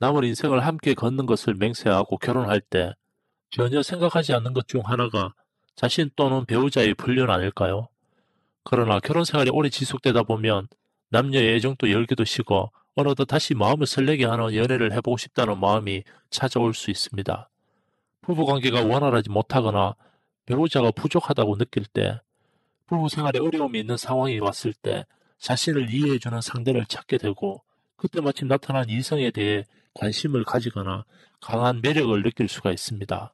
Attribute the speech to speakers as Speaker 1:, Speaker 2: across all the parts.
Speaker 1: 남은 인생을 함께 걷는 것을 맹세하고 결혼할 때 전혀 생각하지 않는 것 중 하나가 자신 또는 배우자의 불륜 아닐까요? 그러나 결혼 생활이 오래 지속되다 보면 남녀의 애정도 열기도 식어 어느덧 다시 마음을 설레게 하는 연애를 해보고 싶다는 마음이 찾아올 수 있습니다. 부부관계가 원활하지 못하거나 배우자가 부족하다고 느낄 때, 부부 생활에 어려움이 있는 상황이 왔을 때 자신을 이해해주는 상대를 찾게 되고, 그때 마침 나타난 이성에 대해 관심을 가지거나 강한 매력을 느낄 수가 있습니다.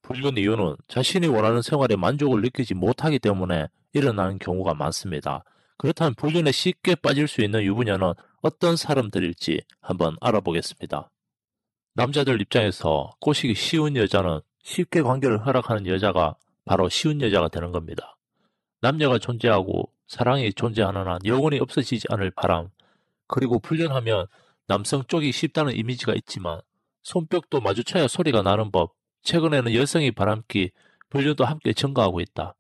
Speaker 1: 불륜 이유는 자신이 원하는 생활에 만족을 느끼지 못하기 때문에 일어나는 경우가 많습니다. 그렇다면 불륜에 쉽게 빠질 수 있는 유부녀는 어떤 사람들일지 한번 알아보겠습니다. 남자들 입장에서 꼬시기 쉬운 여자는 쉽게 관계를 허락하는 여자가 바로 쉬운 여자가 되는 겁니다. 남녀가 존재하고 사랑이 존재하는 한 영원히 없어지지 않을 바람, 그리고 불륜하면 남성 쪽이 쉽다는 이미지가 있지만 손뼉도 마주쳐야 소리가 나는 법, 최근에는 여성이 바람기, 불륜도 함께 증가하고 있다.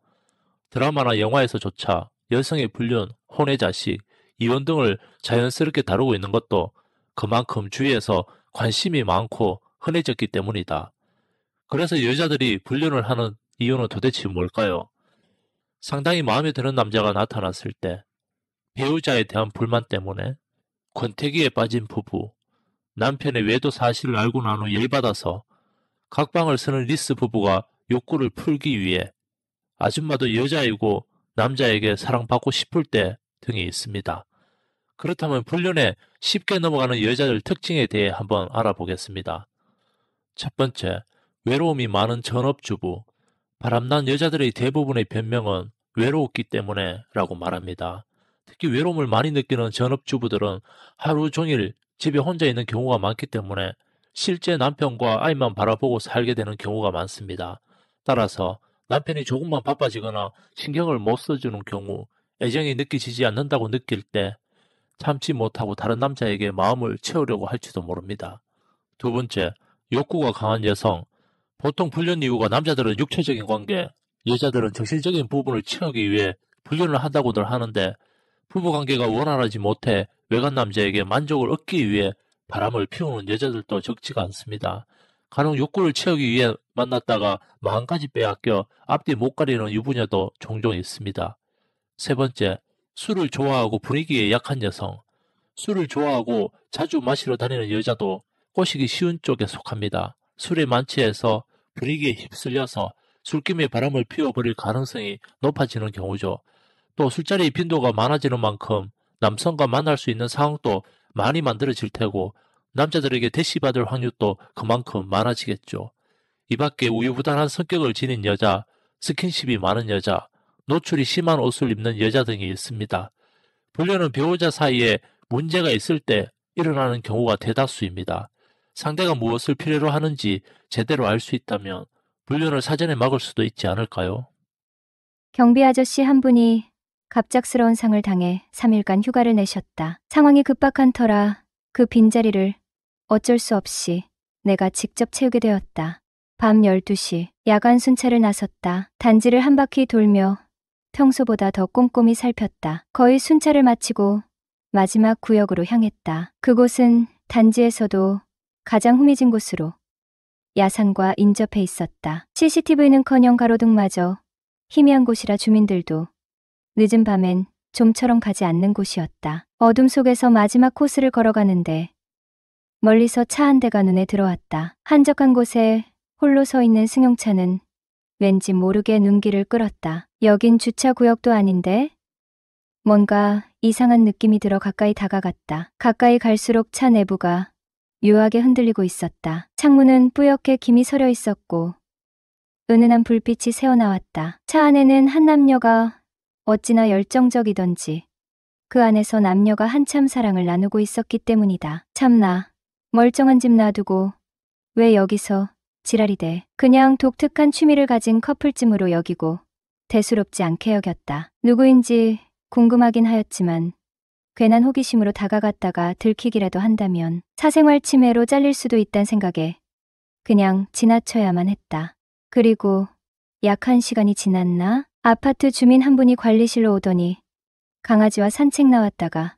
Speaker 1: 드라마나 영화에서조차 여성의 불륜, 혼외 자식, 이혼 등을 자연스럽게 다루고 있는 것도 그만큼 주위에서 관심이 많고 흔해졌기 때문이다. 그래서 여자들이 불륜을 하는 이유는 도대체 뭘까요? 상당히 마음에 드는 남자가 나타났을 때, 배우자에 대한 불만 때문에, 권태기에 빠진 부부, 남편의 외도 사실을 알고 난 후 열받아서 각방을 쓰는 리스 부부가 욕구를 풀기 위해, 아줌마도 여자이고 남자에게 사랑받고 싶을 때 등이 있습니다. 그렇다면 불륜에 쉽게 넘어가는 여자들 특징에 대해 한번 알아보겠습니다. 첫 번째, 외로움이 많은 전업주부. 바람난 여자들의 대부분의 변명은 외로웠기 때문에 라고 말합니다. 특히 외로움을 많이 느끼는 전업주부들은 하루 종일 집에 혼자 있는 경우가 많기 때문에 실제 남편과 아이만 바라보고 살게 되는 경우가 많습니다. 따라서 남편이 조금만 바빠지거나 신경을 못 써주는 경우, 애정이 느껴지지 않는다고 느낄 때 참지 못하고 다른 남자에게 마음을 채우려고 할지도 모릅니다. 두 번째, 욕구가 강한 여성. 보통 불륜 이유가 남자들은 육체적인 관계, 여자들은 정신적인 부분을 채우기 위해 불륜을 한다고들 하는데, 부부관계가 원활하지 못해 외간 남자에게 만족을 얻기 위해 바람을 피우는 여자들도 적지가 않습니다. 간혹 욕구를 채우기 위해 만났다가 마음까지 빼앗겨 앞뒤 못 가리는 유부녀도 종종 있습니다. 세 번째, 술을 좋아하고 분위기에 약한 여성. 술을 좋아하고 자주 마시러 다니는 여자도 꼬시기 쉬운 쪽에 속합니다. 술에 만취해서 분위기에 휩쓸려서 술김에 바람을 피워버릴 가능성이 높아지는 경우죠. 또 술자리 빈도가 많아지는 만큼 남성과 만날 수 있는 상황도 많이 만들어질 테고 남자들에게 대시받을 확률도 그만큼 많아지겠죠. 이 밖에 우유부단한 성격을 지닌 여자, 스킨십이 많은 여자, 노출이 심한 옷을 입는 여자 등이 있습니다. 불륜은 배우자 사이에 문제가 있을 때 일어나는 경우가 대다수입니다. 상대가 무엇을 필요로 하는지 제대로 알 수 있다면 불륜을 사전에 막을 수도 있지 않을까요?
Speaker 2: 경비 아저씨 한 분이 갑작스러운 상을 당해 3일간 휴가를 내셨다. 상황이 급박한 터라 그 빈자리를 어쩔 수 없이 내가 직접 채우게 되었다. 밤 12시 야간 순찰을 나섰다. 단지를 한 바퀴 돌며 평소보다 더 꼼꼼히 살폈다. 거의 순찰을 마치고 마지막 구역으로 향했다. 그곳은 단지에서도 가장 후미진 곳으로 야산과 인접해 있었다. CCTV는커녕 가로등마저 희미한 곳이라 주민들도 늦은 밤엔 좀처럼 가지 않는 곳이었다. 어둠 속에서 마지막 코스를 걸어가는데 멀리서 차 한 대가 눈에 들어왔다. 한적한 곳에 홀로 서 있는 승용차는 왠지 모르게 눈길을 끌었다. 여긴 주차 구역도 아닌데? 뭔가 이상한 느낌이 들어 가까이 다가갔다. 가까이 갈수록 차 내부가 묘하게 흔들리고 있었다. 창문은 뿌옇게 김이 서려 있었고 은은한 불빛이 새어나왔다. 차 안에는 한 남녀가 어찌나 열정적이던지 그 안에서 남녀가 한참 사랑을 나누고 있었기 때문이다. 참나, 멀쩡한 집 놔두고 왜 여기서 지랄이대. 그냥 독특한 취미를 가진 커플쯤으로 여기고 대수롭지 않게 여겼다. 누구인지 궁금하긴 하였지만 괜한 호기심으로 다가갔다가 들키기라도 한다면 사생활 침해로 잘릴 수도 있단 생각에 그냥 지나쳐야만 했다. 그리고 약 1시간이 지났나? 아파트 주민 한 분이 관리실로 오더니 강아지와 산책 나왔다가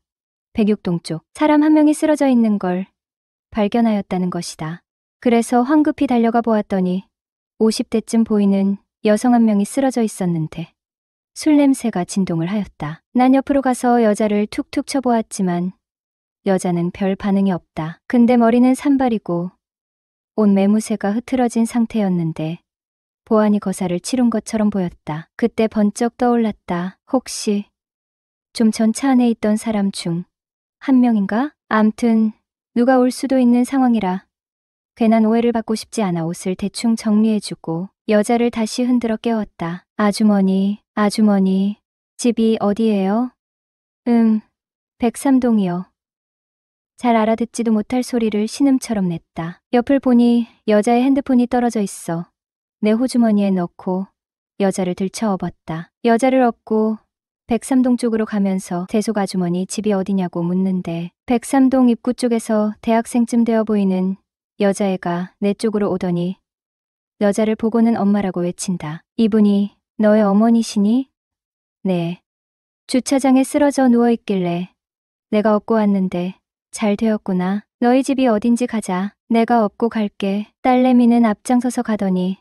Speaker 2: 백육동 쪽 사람 한 명이 쓰러져 있는 걸 발견하였다는 것이다. 그래서 황급히 달려가 보았더니 50대쯤 보이는 여성 한 명이 쓰러져 있었는데 술 냄새가 진동을 하였다. 난 옆으로 가서 여자를 툭툭 쳐보았지만 여자는 별 반응이 없다. 근데 머리는 산발이고 옷 매무새가 흐트러진 상태였는데 보안이 거사를 치룬 것처럼 보였다. 그때 번쩍 떠올랐다. 혹시 좀 전 차 안에 있던 사람 중 한 명인가? 암튼 누가 올 수도 있는 상황이라 괜한 오해를 받고 싶지 않아 옷을 대충 정리해주고 여자를 다시 흔들어 깨웠다. 아주머니, 집이 어디예요? 103동이요. 잘 알아듣지도 못할 소리를 신음처럼 냈다. 옆을 보니 여자의 핸드폰이 떨어져 있어 내 호주머니에 넣고 여자를 들쳐 업었다. 여자를 업고 103동 쪽으로 가면서 대속 아주머니 집이 어디냐고 묻는데 103동 입구 쪽에서 대학생쯤 되어 보이는 여자애가 내 쪽으로 오더니 여자를 보고는 엄마라고 외친다. 이분이 너의 어머니시니? 네. 주차장에 쓰러져 누워있길래 내가 업고 왔는데 잘 되었구나. 너희 집이 어딘지 가자. 내가 업고 갈게. 딸내미는 앞장서서 가더니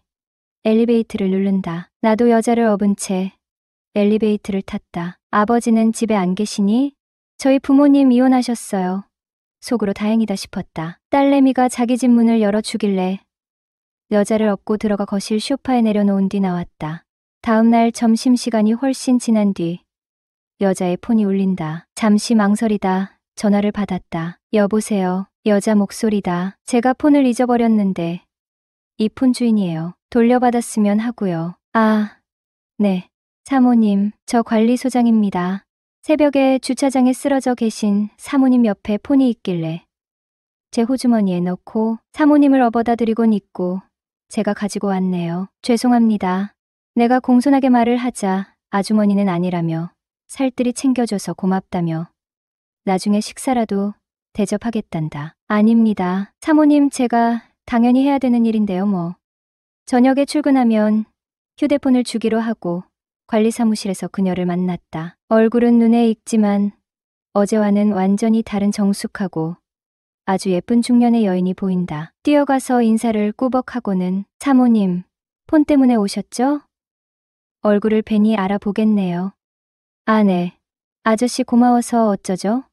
Speaker 2: 엘리베이터를 누른다. 나도 여자를 업은 채 엘리베이터를 탔다. 아버지는 집에 안 계시니? 저희 부모님 이혼하셨어요. 속으로 다행이다 싶었다. 딸내미가 자기 집 문을 열어주길래 여자를 업고 들어가 거실 소파에 내려놓은 뒤 나왔다. 다음날 점심시간이 훨씬 지난 뒤 여자의 폰이 울린다. 잠시 망설이다 전화를 받았다. 여보세요. 여자 목소리다. 제가 폰을 잊어버렸는데 이 폰 주인이에요. 돌려받았으면 하고요. 아, 네. 사모님, 저 관리소장입니다. 새벽에 주차장에 쓰러져 계신 사모님 옆에 폰이 있길래 제 호주머니에 넣고 사모님을 업어다 드리곤 있고 제가 가지고 왔네요. 죄송합니다. 내가 공손하게 말을 하자 아주머니는 아니라며 살뜰히 챙겨줘서 고맙다며 나중에 식사라도 대접하겠단다. 아닙니다. 사모님 제가 당연히 해야 되는 일인데요 뭐. 저녁에 출근하면 휴대폰을 주기로 하고 관리사무실에서 그녀를 만났다. 얼굴은 눈에 익지만 어제와는 완전히 다른 정숙하고 아주 예쁜 중년의 여인이 보인다. 뛰어가서 인사를 꾸벅하고는 사모님, 폰 때문에 오셨죠? 얼굴을 뵈니 알아보겠네요. 아, 네. 아저씨 고마워서 어쩌죠?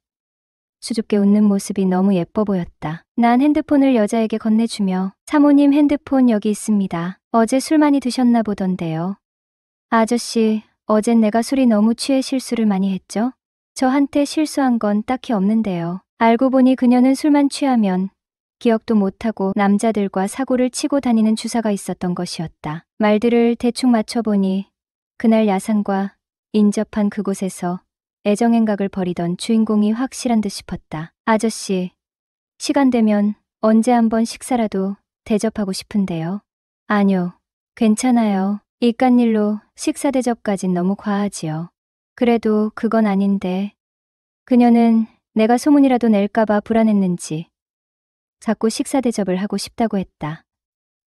Speaker 2: 수줍게 웃는 모습이 너무 예뻐 보였다. 난 핸드폰을 여자에게 건네주며 사모님 핸드폰 여기 있습니다. 어제 술 많이 드셨나 보던데요. 아저씨, 어젠 내가 술이 너무 취해 실수를 많이 했죠? 저한테 실수한 건 딱히 없는데요. 알고 보니 그녀는 술만 취하면 기억도 못하고 남자들과 사고를 치고 다니는 주사가 있었던 것이었다. 말들을 대충 맞춰보니 그날 야산과 인접한 그곳에서 애정행각을 벌이던 주인공이 확실한 듯 싶었다. 아저씨, 시간 되면 언제 한번 식사라도 대접하고 싶은데요. 아니요, 괜찮아요. 이깟일로 식사 대접까진 너무 과하지요. 그래도 그건 아닌데. 그녀는 내가 소문이라도 낼까봐 불안했는지 자꾸 식사 대접을 하고 싶다고 했다.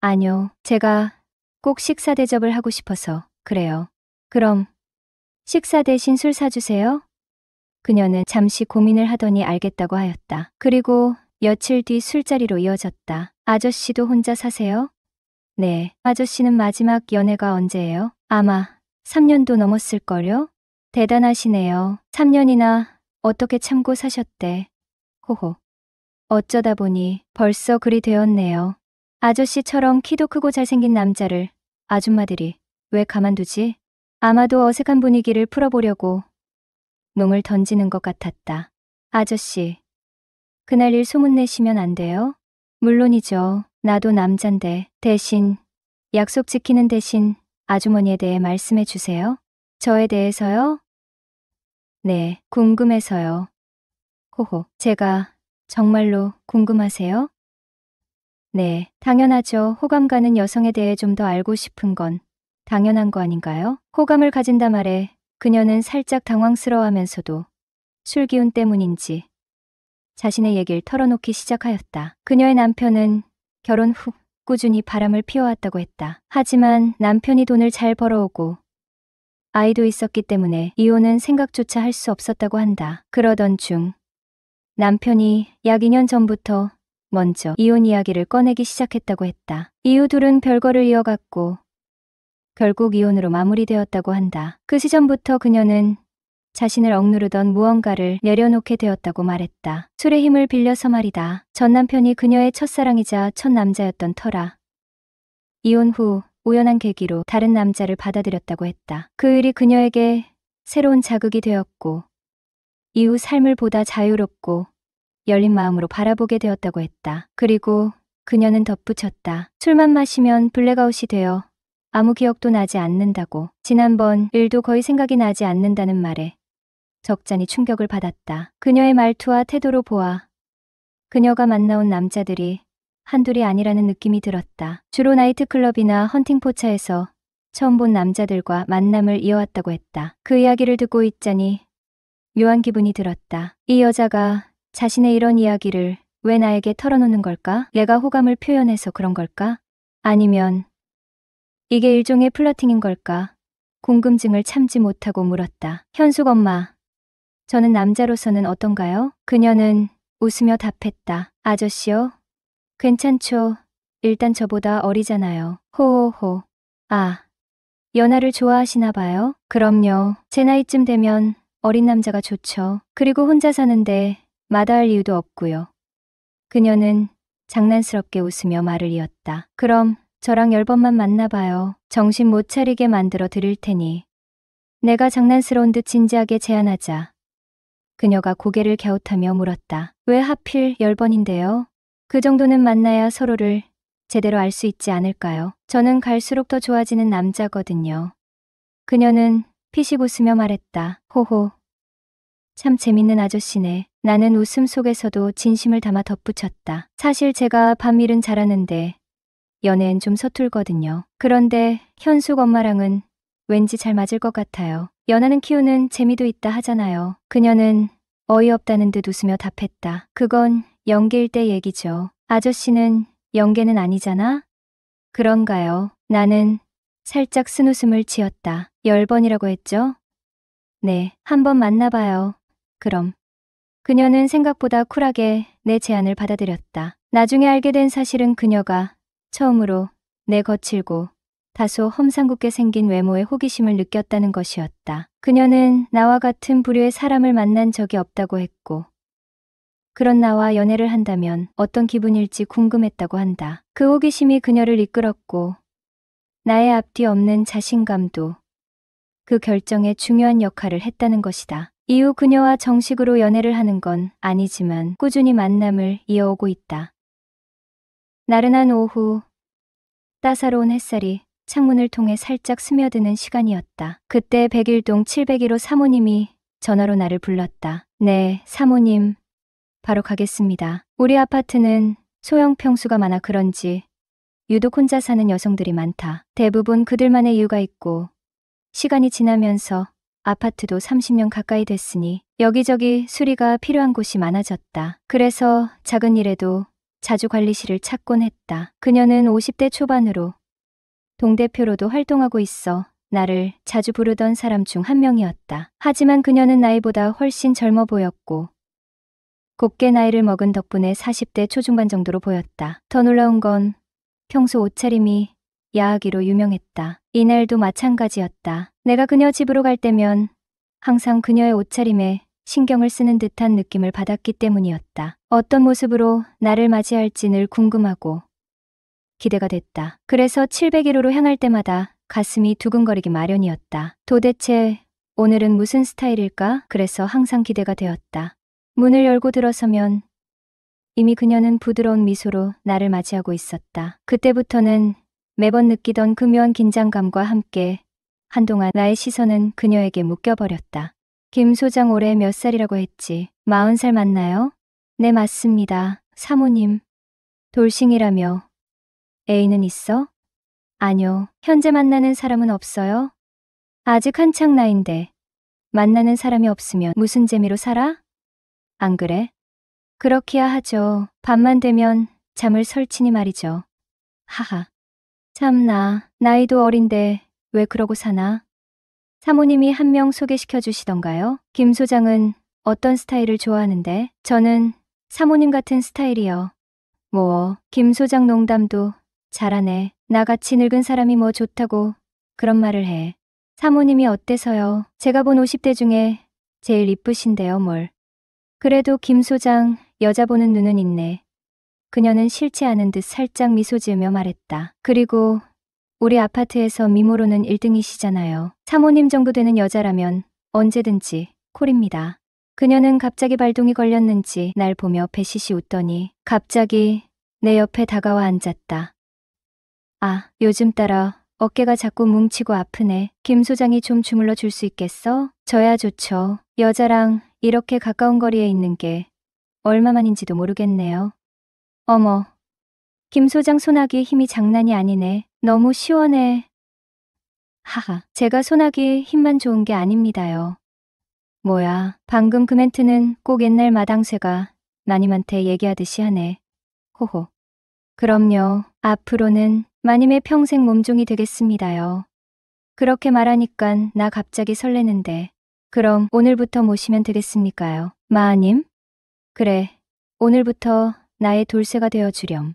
Speaker 2: 아니요, 제가 꼭 식사 대접을 하고 싶어서 그래요. 그럼 식사 대신 술 사주세요. 그녀는 잠시 고민을 하더니 알겠다고 하였다. 그리고 며칠 뒤 술자리로 이어졌다. 아저씨도 혼자 사세요? 네. 아저씨는 마지막 연애가 언제예요? 아마 3년도 넘었을걸요? 대단하시네요. 3년이나 어떻게 참고 사셨대. 호호. 어쩌다 보니 벌써 그리 되었네요. 아저씨처럼 키도 크고 잘생긴 남자를 아줌마들이 왜 가만두지? 아마도 어색한 분위기를 풀어보려고 농을 던지는 것 같았다. 아저씨, 그날 일 소문내시면 안 돼요? 물론이죠. 나도 남잔데. 대신 약속 지키는 대신 아주머니에 대해 말씀해 주세요. 저에 대해서요? 네, 궁금해서요. 호호, 제가 정말로 궁금하세요? 네, 당연하죠. 호감 가는 여성에 대해 좀 더 알고 싶은 건 당연한 거 아닌가요? 호감을 가진다 말에 그녀는 살짝 당황스러워하면서도 술 기운 때문인지 자신의 얘기를 털어놓기 시작하였다. 그녀의 남편은 결혼 후 꾸준히 바람을 피워왔다고 했다. 하지만 남편이 돈을 잘 벌어오고 아이도 있었기 때문에 이혼은 생각조차 할 수 없었다고 한다. 그러던 중 남편이 약 2년 전부터 먼저 이혼 이야기를 꺼내기 시작했다고 했다. 이후 둘은 별거를 이어갔고 결국 이혼으로 마무리되었다고 한다. 그 시점부터 그녀는 자신을 억누르던 무언가를 내려놓게 되었다고 말했다. 술의 힘을 빌려서 말이다. 전 남편이 그녀의 첫사랑이자 첫 남자였던 터라. 이혼 후 우연한 계기로 다른 남자를 받아들였다고 했다. 그 일이 그녀에게 새로운 자극이 되었고 이후 삶을 보다 자유롭고 열린 마음으로 바라보게 되었다고 했다. 그리고 그녀는 덧붙였다. 술만 마시면 블랙아웃이 되어 아무 기억도 나지 않는다고. 지난번 일도 거의 생각이 나지 않는다는 말에 적잖이 충격을 받았다. 그녀의 말투와 태도로 보아 그녀가 만나온 남자들이 한둘이 아니라는 느낌이 들었다. 주로 나이트클럽이나 헌팅포차에서 처음 본 남자들과 만남을 이어왔다고 했다. 그 이야기를 듣고 있자니 묘한 기분이 들었다. 이 여자가 자신의 이런 이야기를 왜 나에게 털어놓는 걸까? 내가 호감을 표현해서 그런 걸까? 아니면 이게 일종의 플러팅인 걸까? 궁금증을 참지 못하고 물었다. 현숙 엄마, 저는 남자로서는 어떤가요? 그녀는 웃으며 답했다. 아저씨요? 괜찮죠. 일단 저보다 어리잖아요. 호호호. 아, 연하를 좋아하시나 봐요? 그럼요. 제 나이쯤 되면 어린 남자가 좋죠. 그리고 혼자 사는데 마다할 이유도 없고요. 그녀는 장난스럽게 웃으며 말을 이었다. 그럼 저랑 10번만 만나봐요. 정신 못 차리게 만들어 드릴 테니. 내가 장난스러운 듯 진지하게 제안하자 그녀가 고개를 갸웃하며 물었다. 왜 하필 10번인데요? 그 정도는 만나야 서로를 제대로 알 수 있지 않을까요? 저는 갈수록 더 좋아지는 남자거든요. 그녀는 피식 웃으며 말했다. 호호. 참 재밌는 아저씨네. 나는 웃음 속에서도 진심을 담아 덧붙였다. 사실 제가 밤일은 잘하는데 연애엔 좀 서툴거든요. 그런데 현숙 엄마랑은 왠지 잘 맞을 것 같아요. 연하는 키우는 재미도 있다 하잖아요. 그녀는 어이없다는 듯 웃으며 답했다. 그건 연계일 때 얘기죠. 아저씨는 연계는 아니잖아? 그런가요? 나는 살짝 쓴웃음을 지었다. 10번이라고 했죠? 네, 한번 만나봐요. 그럼. 그녀는 생각보다 쿨하게 내 제안을 받아들였다. 나중에 알게 된 사실은 그녀가 처음으로 내 거칠고 다소 험상궂게 생긴 외모에 호기심을 느꼈다는 것이었다. 그녀는 나와 같은 부류의 사람을 만난 적이 없다고 했고 그런 나와 연애를 한다면 어떤 기분일지 궁금했다고 한다. 그 호기심이 그녀를 이끌었고 나의 앞뒤 없는 자신감도 그 결정에 중요한 역할을 했다는 것이다. 이후 그녀와 정식으로 연애를 하는 건 아니지만 꾸준히 만남을 이어오고 있다. 나른한 오후, 따사로운 햇살이 창문을 통해 살짝 스며드는 시간이었다. 그때 101동 701호 사모님이 전화로 나를 불렀다. 네, 사모님. 바로 가겠습니다. 우리 아파트는 소형 평수가 많아 그런지 유독 혼자 사는 여성들이 많다. 대부분 그들만의 이유가 있고 시간이 지나면서 아파트도 30년 가까이 됐으니 여기저기 수리가 필요한 곳이 많아졌다. 그래서 작은 일에도 자주 관리실을 찾곤 했다. 그녀는 50대 초반으로 동대표로도 활동하고 있어 나를 자주 부르던 사람 중 한 명이었다. 하지만 그녀는 나이보다 훨씬 젊어 보였고 곱게 나이를 먹은 덕분에 40대 초중반 정도로 보였다. 더 놀라운 건 평소 옷차림이 야하기로 유명했다. 이날도 마찬가지였다. 내가 그녀 집으로 갈 때면 항상 그녀의 옷차림에 신경을 쓰는 듯한 느낌을 받았기 때문이었다. 어떤 모습으로 나를 맞이할지 늘 궁금하고 기대가 됐다. 그래서 701호로 향할 때마다 가슴이 두근거리기 마련이었다. 도대체 오늘은 무슨 스타일일까? 그래서 항상 기대가 되었다. 문을 열고 들어서면 이미 그녀는 부드러운 미소로 나를 맞이하고 있었다. 그때부터는 매번 느끼던 그 묘한 긴장감과 함께 한동안 나의 시선은 그녀에게 묶여버렸다. 김 소장 올해 몇 살이라고 했지? 40살 맞나요? 네, 맞습니다. 사모님. 돌싱이라며. 애인은 있어? 아니요. 현재 만나는 사람은 없어요? 아직 한창 나이인데 만나는 사람이 없으면 무슨 재미로 살아? 안 그래? 그렇기야 하죠. 밤만 되면 잠을 설치니 말이죠. 하하. 참나, 나이도 어린데 왜 그러고 사나? 사모님이 한 명 소개시켜 주시던가요? 김 소장은 어떤 스타일을 좋아하는데? 저는 사모님 같은 스타일이요. 뭐, 김 소장 농담도 잘하네. 나같이 늙은 사람이 뭐 좋다고 그런 말을 해. 사모님이 어때서요? 제가 본 50대 중에 제일 이쁘신데요, 뭘. 그래도 김 소장 여자 보는 눈은 있네. 그녀는 싫지 않은 듯 살짝 미소 지으며 말했다. 그리고 우리 아파트에서 미모로는 1등이시잖아요. 사모님 정도 되는 여자라면 언제든지 콜입니다. 그녀는 갑자기 발동이 걸렸는지 날 보며 배시시 웃더니 갑자기 내 옆에 다가와 앉았다. 아, 요즘 따라 어깨가 자꾸 뭉치고 아프네. 김 소장이 좀 주물러 줄 수 있겠어? 저야 좋죠. 여자랑 이렇게 가까운 거리에 있는 게 얼마만인지도 모르겠네요. 어머, 김 소장 소나기 힘이 장난이 아니네. 너무 시원해. 하하, 제가 소나기 힘만 좋은 게 아닙니다요. 뭐야, 방금 그 멘트는 꼭 옛날 마당쇠가 마님한테 얘기하듯이 하네. 호호. 그럼요, 앞으로는 마님의 평생 몸종이 되겠습니다요. 그렇게 말하니깐 나 갑자기 설레는데. 그럼 오늘부터 모시면 되겠습니까요? 마님? 그래, 오늘부터 나의 돌쇠가 되어주렴.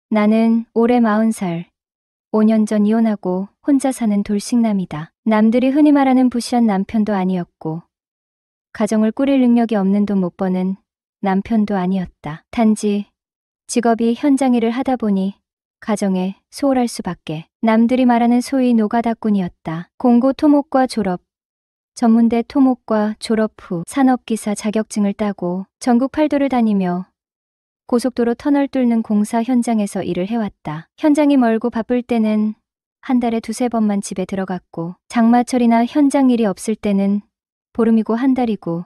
Speaker 2: 나는 올해 40살, 5년 전 이혼하고 혼자 사는 돌싱남이다. 남들이 흔히 말하는 부실한 남편도 아니었고, 가정을 꾸릴 능력이 없는 돈 못 버는 남편도 아니었다. 단지 직업이 현장 일을 하다 보니 가정에 소홀할 수밖에. 남들이 말하는 소위 노가다꾼이었다. 공고 토목과 졸업, 전문대 토목과 졸업 후 산업기사 자격증을 따고 전국 8도를 다니며 고속도로 터널 뚫는 공사 현장에서 일을 해왔다. 현장이 멀고 바쁠 때는 한 달에 2~3번만 집에 들어갔고, 장마철이나 현장 일이 없을 때는 보름이고 한 달이고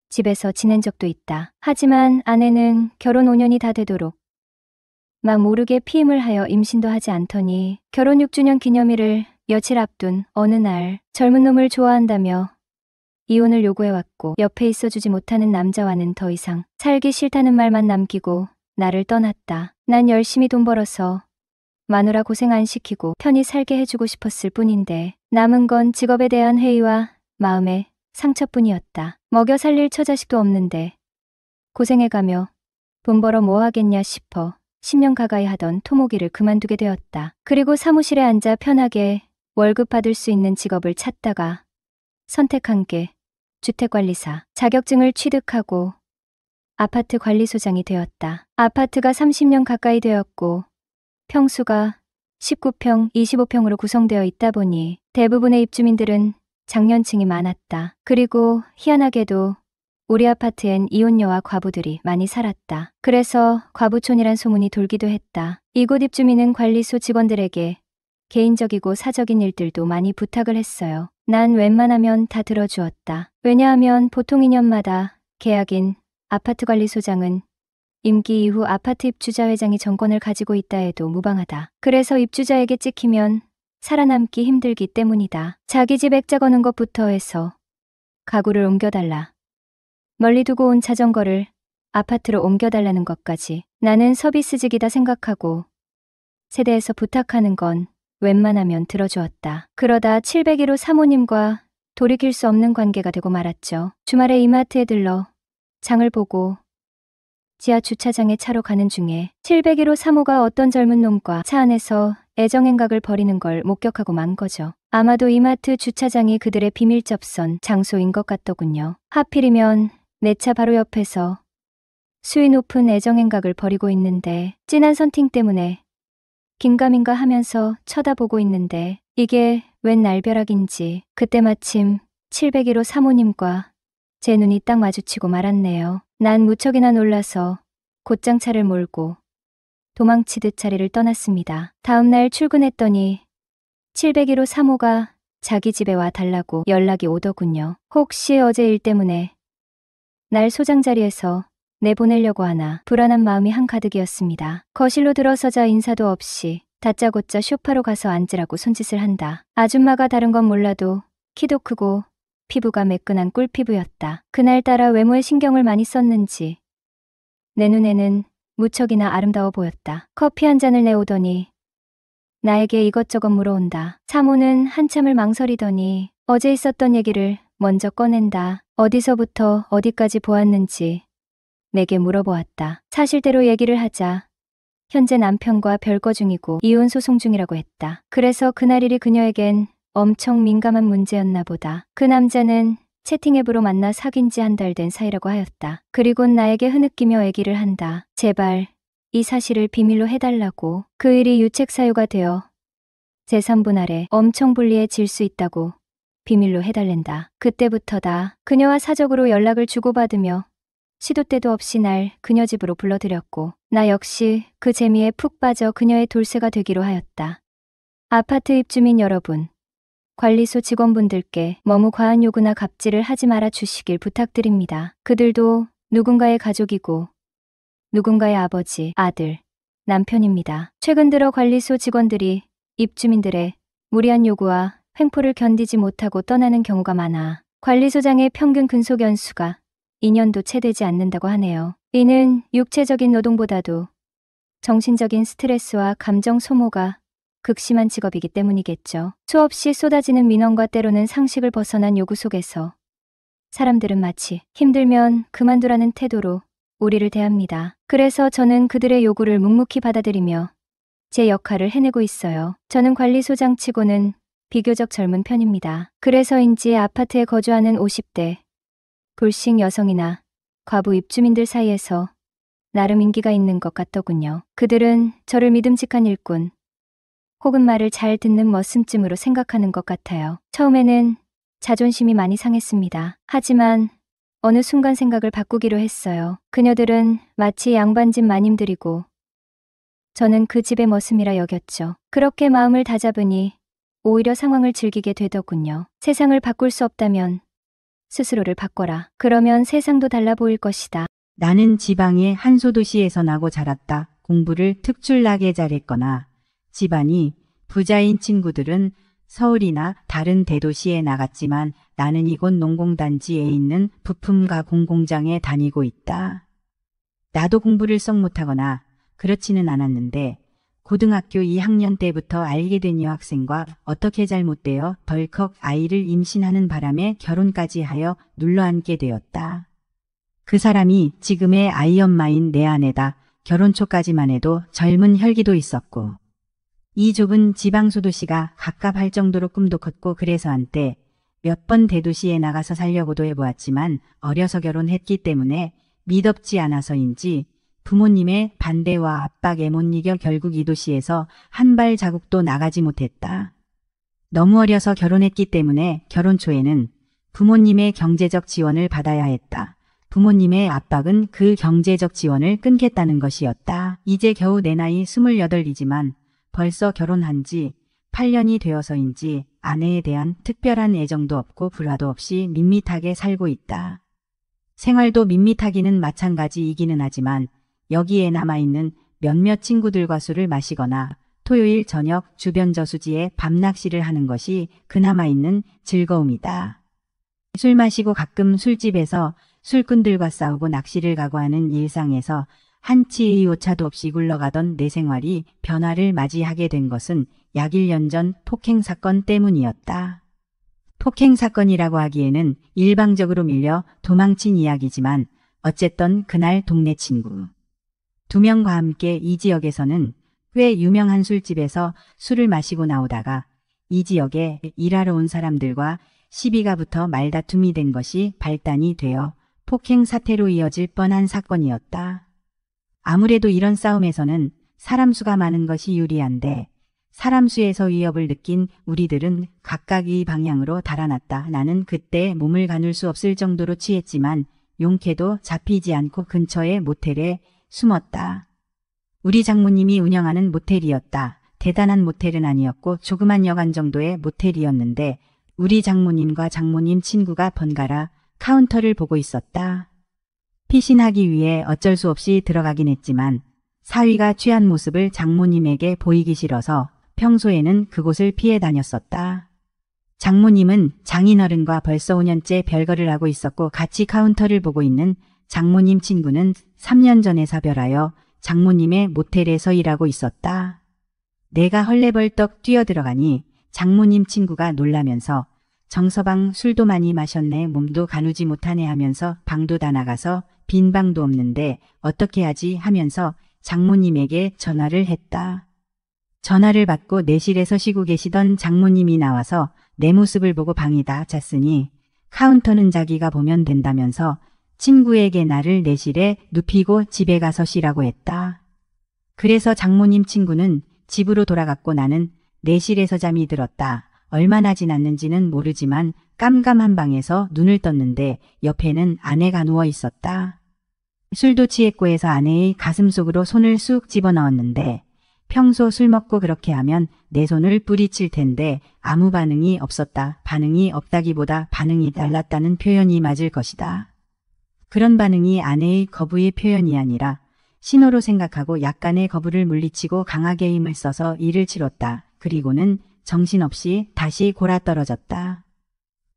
Speaker 2: 집에서 지낸 적도 있다. 하지만 아내는 결혼 5년이 다 되도록 막 모르게 피임을 하여 임신도 하지 않더니 결혼 6주년 기념일을 며칠 앞둔 어느 날 젊은 놈을 좋아한다며 이혼을 요구해왔고, 옆에 있어주지 못하는 남자와는 더 이상 살기 싫다는 말만 남기고 나를 떠났다. 난 열심히 돈 벌어서 마누라 고생 안 시키고 편히 살게 해주고 싶었을 뿐인데 남은 건 직업에 대한 회의와 마음의 상처뿐이었다. 먹여 살릴 처자식도 없는데 고생해가며 돈 벌어 뭐 하겠냐 싶어 10년 가까이 하던 토목일을 그만두게 되었다. 그리고 사무실에 앉아 편하게 월급 받을 수 있는 직업을 찾다가 선택한 게 주택관리사 자격증을 취득하고 아파트 관리소장이 되었다. 아파트가 30년 가까이 되었고 평수가 19평, 25평으로 구성되어 있다 보니 대부분의 입주민들은 장년층이 많았다. 그리고 희한하게도 우리 아파트엔 이혼녀와 과부들이 많이 살았다. 그래서 과부촌이란 소문이 돌기도 했다. 이곳 입주민은 관리소 직원들에게 개인적이고 사적인 일들도 많이 부탁을 했어요. 난 웬만하면 다 들어주었다. 왜냐하면 보통 2년마다 계약인 아파트관리소장은 임기 이후 아파트 입주자 회장이 정권을 가지고 있다 해도 무방하다. 그래서 입주자에게 찍히면 살아남기 힘들기 때문이다. 자기 집 액자 거는 것부터 해서 가구를 옮겨달라, 멀리 두고 온 자전거를 아파트로 옮겨달라는 것까지 나는 서비스직이다 생각하고 세대에서 부탁하는 건 웬만하면 들어주었다. 그러다 701호 사모님과 돌이킬 수 없는 관계가 되고 말았죠. 주말에 이마트에 들러 장을 보고 지하 주차장에 차로 가는 중에 701호 사모가 어떤 젊은 놈과 차 안에서 애정행각을 벌이는 걸 목격하고 만 거죠. 아마도 이마트 주차장이 그들의 비밀 접선 장소인 것 같더군요. 하필이면 내 차 바로 옆에서 수위 높은 애정행각을 벌이고 있는데 진한 선팅 때문에 긴가민가 하면서 쳐다보고 있는데 이게 웬 날벼락인지 그때 마침 701호 사모님과 제 눈이 딱 마주치고 말았네요. 난 무척이나 놀라서 곧장 차를 몰고 도망치듯 자리를 떠났습니다. 다음날 출근했더니 701호 사모가 자기 집에 와 달라고 연락이 오더군요. 혹시 어제 일 때문에 날 소장 자리에서 내보내려고 하나 불안한 마음이 한가득이었습니다. 거실로 들어서자 인사도 없이 다짜고짜 소파로 가서 앉으라고 손짓을 한다. 아줌마가 다른 건 몰라도 키도 크고 피부가 매끈한 꿀피부였다. 그날따라 외모에 신경을 많이 썼는지 내 눈에는 무척이나 아름다워 보였다. 커피 한 잔을 내오더니 나에게 이것저것 물어온다. 사모는 한참을 망설이더니 어제 있었던 얘기를 먼저 꺼낸다. 어디서부터 어디까지 보았는지 내게 물어보았다. 사실대로 얘기를 하자. 현재 남편과 별거 중이고 이혼 소송 중이라고 했다. 그래서 그날 일이 그녀에겐 엄청 민감한 문제였나 보다. 그 남자는 채팅 앱으로 만나 사귄 지 한 달 된 사이라고 하였다. 그리곤 나에게 흐느끼며 얘기를 한다. 제발 이 사실을 비밀로 해달라고. 그 일이 유책 사유가 되어 재산 분할에 엄청 불리해질 수 있다고 비밀로 해달랜다. 그때부터다. 그녀와 사적으로 연락을 주고받으며 시도 때도 없이 날 그녀 집으로 불러들였고 나 역시 그 재미에 푹 빠져 그녀의 돌쇠가 되기로 하였다. 아파트 입주민 여러분, 관리소 직원분들께 너무 과한 요구나 갑질을 하지 말아 주시길 부탁드립니다. 그들도 누군가의 가족이고 누군가의 아버지, 아들, 남편입니다. 최근 들어 관리소 직원들이 입주민들의 무리한 요구와 횡포를 견디지 못하고 떠나는 경우가 많아 관리소장의 평균 근속 연수가 2년도 채 되지 않는다고 하네요. 이는 육체적인 노동보다도 정신적인 스트레스와 감정 소모가 극심한 직업이기 때문이겠죠. 수없이 쏟아지는 민원과 때로는 상식을 벗어난 요구 속에서 사람들은 마치 힘들면 그만두라는 태도로 우리를 대합니다. 그래서 저는 그들의 요구를 묵묵히 받아들이며 제 역할을 해내고 있어요. 저는 관리소장 치고는 비교적 젊은 편입니다. 그래서인지 아파트에 거주하는 50대 불식 여성이나 과부 입주민들 사이에서 나름 인기가 있는 것 같더군요. 그들은 저를 믿음직한 일꾼 혹은 말을 잘 듣는 머슴쯤으로 생각하는 것 같아요. 처음에는 자존심이 많이 상했습니다. 하지만 어느 순간 생각을 바꾸기로 했어요. 그녀들은 마치 양반집 마님들이고 저는 그 집의 머슴이라 여겼죠. 그렇게 마음을 다잡으니 오히려 상황을 즐기게 되더군요. 세상을 바꿀 수 없다면 스스로를 바꿔라. 그러면 세상도 달라 보일 것이다.
Speaker 3: 나는 지방의 한 소도시에서 나고 자랐다. 공부를 특출나게 잘했거나 집안이 부자인 친구들은 서울이나 다른 대도시에 나갔지만 나는 이곳 농공단지에 있는 부품가 공공장에 다니고 있다. 나도 공부를 썩 못하거나 그렇지는 않았는데 고등학교 2학년 때부터 알게 된 여학생과 어떻게 잘못되어 덜컥 아이를 임신하는 바람에 결혼까지 하여 눌러앉게 되었다. 그 사람이 지금의 아이 엄마인 내 아내다. 결혼 초까지만 해도 젊은 혈기도 있었고 이 좁은 지방소도시가 갑갑할 정도로 꿈도 컸고 그래서 한때 몇 번 대도시에 나가서 살려고도 해보았지만 어려서 결혼했기 때문에 미덥지 않아서인지 부모님의 반대와 압박에 못 이겨 결국 이 도시에서 한 발 자국도 나가지 못했다. 너무 어려서 결혼했기 때문에 결혼 초에는 부모님의 경제적 지원을 받아야 했다. 부모님의 압박은 그 경제적 지원을 끊겠다는 것이었다. 이제 겨우 내 나이 28이지만 벌써 결혼한 지 8년이 되어서인지 아내에 대한 특별한 애정도 없고 불화도 없이 밋밋하게 살고 있다. 생활도 밋밋하기는 마찬가지이기는 하지만 여기에 남아있는 몇몇 친구들과 술을 마시거나 토요일 저녁 주변 저수지에 밤낚시를 하는 것이 그나마 있는 즐거움이다. 술 마시고 가끔 술집에서 술꾼들과 싸우고 낚시를 가고 하는 일상에서 한치의 오차도 없이 굴러가던 내 생활이 변화를 맞이하게 된 것은 약 1년 전 폭행사건 때문이었다. 폭행사건이라고 하기에는 일방적으로 밀려 도망친 이야기지만 어쨌든 그날 동네 친구 2명과 함께 이 지역에서는 꽤 유명한 술집에서 술을 마시고 나오다가 이 지역에 일하러 온 사람들과 시비가 붙어 말다툼이 된 것이 발단이 되어 폭행 사태로 이어질 뻔한 사건이었다. 아무래도 이런 싸움에서는 사람 수가 많은 것이 유리한데 사람 수에서 위협을 느낀 우리들은 각각 이 방향으로 달아났다. 나는 그때 몸을 가눌 수 없을 정도로 취했지만 용케도 잡히지 않고 근처의 모텔에 숨었다. 우리 장모님이 운영하는 모텔이었다. 대단한 모텔은 아니었고 조그만 여관 정도의 모텔이었는데 우리 장모님과 장모님 친구가 번갈아 카운터를 보고 있었다. 피신하기 위해 어쩔 수 없이 들어가긴 했지만 사위가 취한 모습을 장모님에게 보이기 싫어서 평소에는 그곳을 피해 다녔었다. 장모님은 장인어른과 벌써 5년째 별거를 하고 있었고 같이 카운터를 보고 있는 장모님 친구는 3년 전에 사별하여 장모님의 모텔에서 일하고 있었다. 내가 헐레벌떡 뛰어들어가니 장모님 친구가 놀라면서 정서방 술도 많이 마셨네 몸도 가누지 못하네 하면서 방도 다 나가서 빈 방도 없는데 어떻게 하지 하면서 장모님에게 전화를 했다. 전화를 받고 내실에서 쉬고 계시던 장모님이 나와서 내 모습을 보고 방이 다 찼으니 카운터는 자기가 보면 된다면서 친구에게 나를 내실에 눕히고 집에 가서 쉬라고 했다. 그래서 장모님 친구는 집으로 돌아갔고 나는 내실에서 잠이 들었다. 얼마나 지났는지는 모르지만 깜깜한 방에서 눈을 떴는데 옆에는 아내가 누워 있었다. 술도 취했고 해서 아내의 가슴 속으로 손을 쑥 집어넣었는데 평소 술 먹고 그렇게 하면 내 손을 뿌리칠 텐데 아무 반응이 없었다. 반응이 없다기보다 반응이 달랐다는 표현이 맞을 것이다. 그런 반응이 아내의 거부의 표현이 아니라 신호로 생각하고 약간의 거부를 물리치고 강하게 힘을 써서 일을 치렀다. 그리고는 정신없이 다시 골아떨어졌다.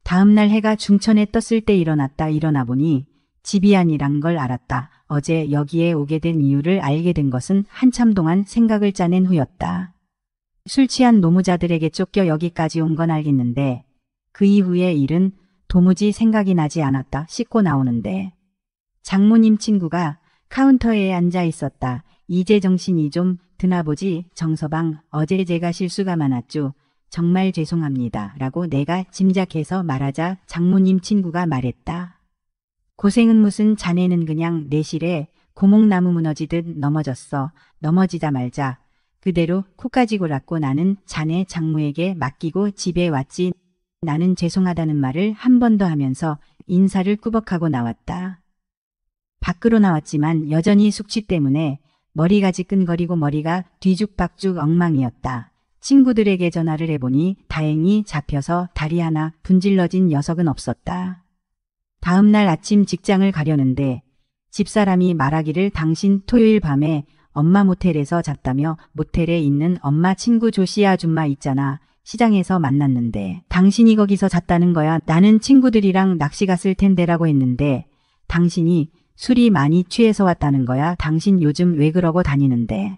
Speaker 3: 다음날 해가 중천에 떴을 때 일어났다. 일어나 보니 집이 아니란 걸 알았다. 어제 여기에 오게 된 이유를 알게 된 것은 한참 동안 생각을 짜낸 후였다. 술 취한 노무자들에게 쫓겨 여기까지 온 건 알겠는데 그 이후의 일은 도무지 생각이 나지 않았다. 씻고 나오는데 장모님 친구가 카운터에 앉아 있었다. 이제 정신이 좀 드나 보지. 정서방, 어제 제가 실수가 많았죠. 정말 죄송합니다. 라고 내가 짐작해서 말하자 장모님 친구가 말했다. 고생은 무슨, 자네는 그냥 내실에 고목나무 무너지듯 넘어졌어. 넘어지자 말자 그대로 코까지 골았고 나는 자네 장모에게 맡기고 집에 왔지. 나는 죄송하다는 말을 한 번 더 하면서 인사를 꾸벅하고 나왔다. 밖으로 나왔지만 여전히 숙취 때문에 머리가 지끈거리고 머리가 뒤죽박죽 엉망이었다. 친구들에게 전화를 해보니 다행히 잡혀서 다리 하나 분질러진 녀석은 없었다. 다음날 아침 직장을 가려는데 집사람이 말하기를 당신 토요일 밤에 엄마 모텔에서 잤다며. 모텔에 있는 엄마 친구 조씨 아줌마 있잖아. 시장에서 만났는데 당신이 거기서 잤다는 거야. 나는 친구들이랑 낚시 갔을 텐데라고 했는데 당신이 술이 많이 취해서 왔다는 거야. 당신 요즘 왜 그러고 다니는데?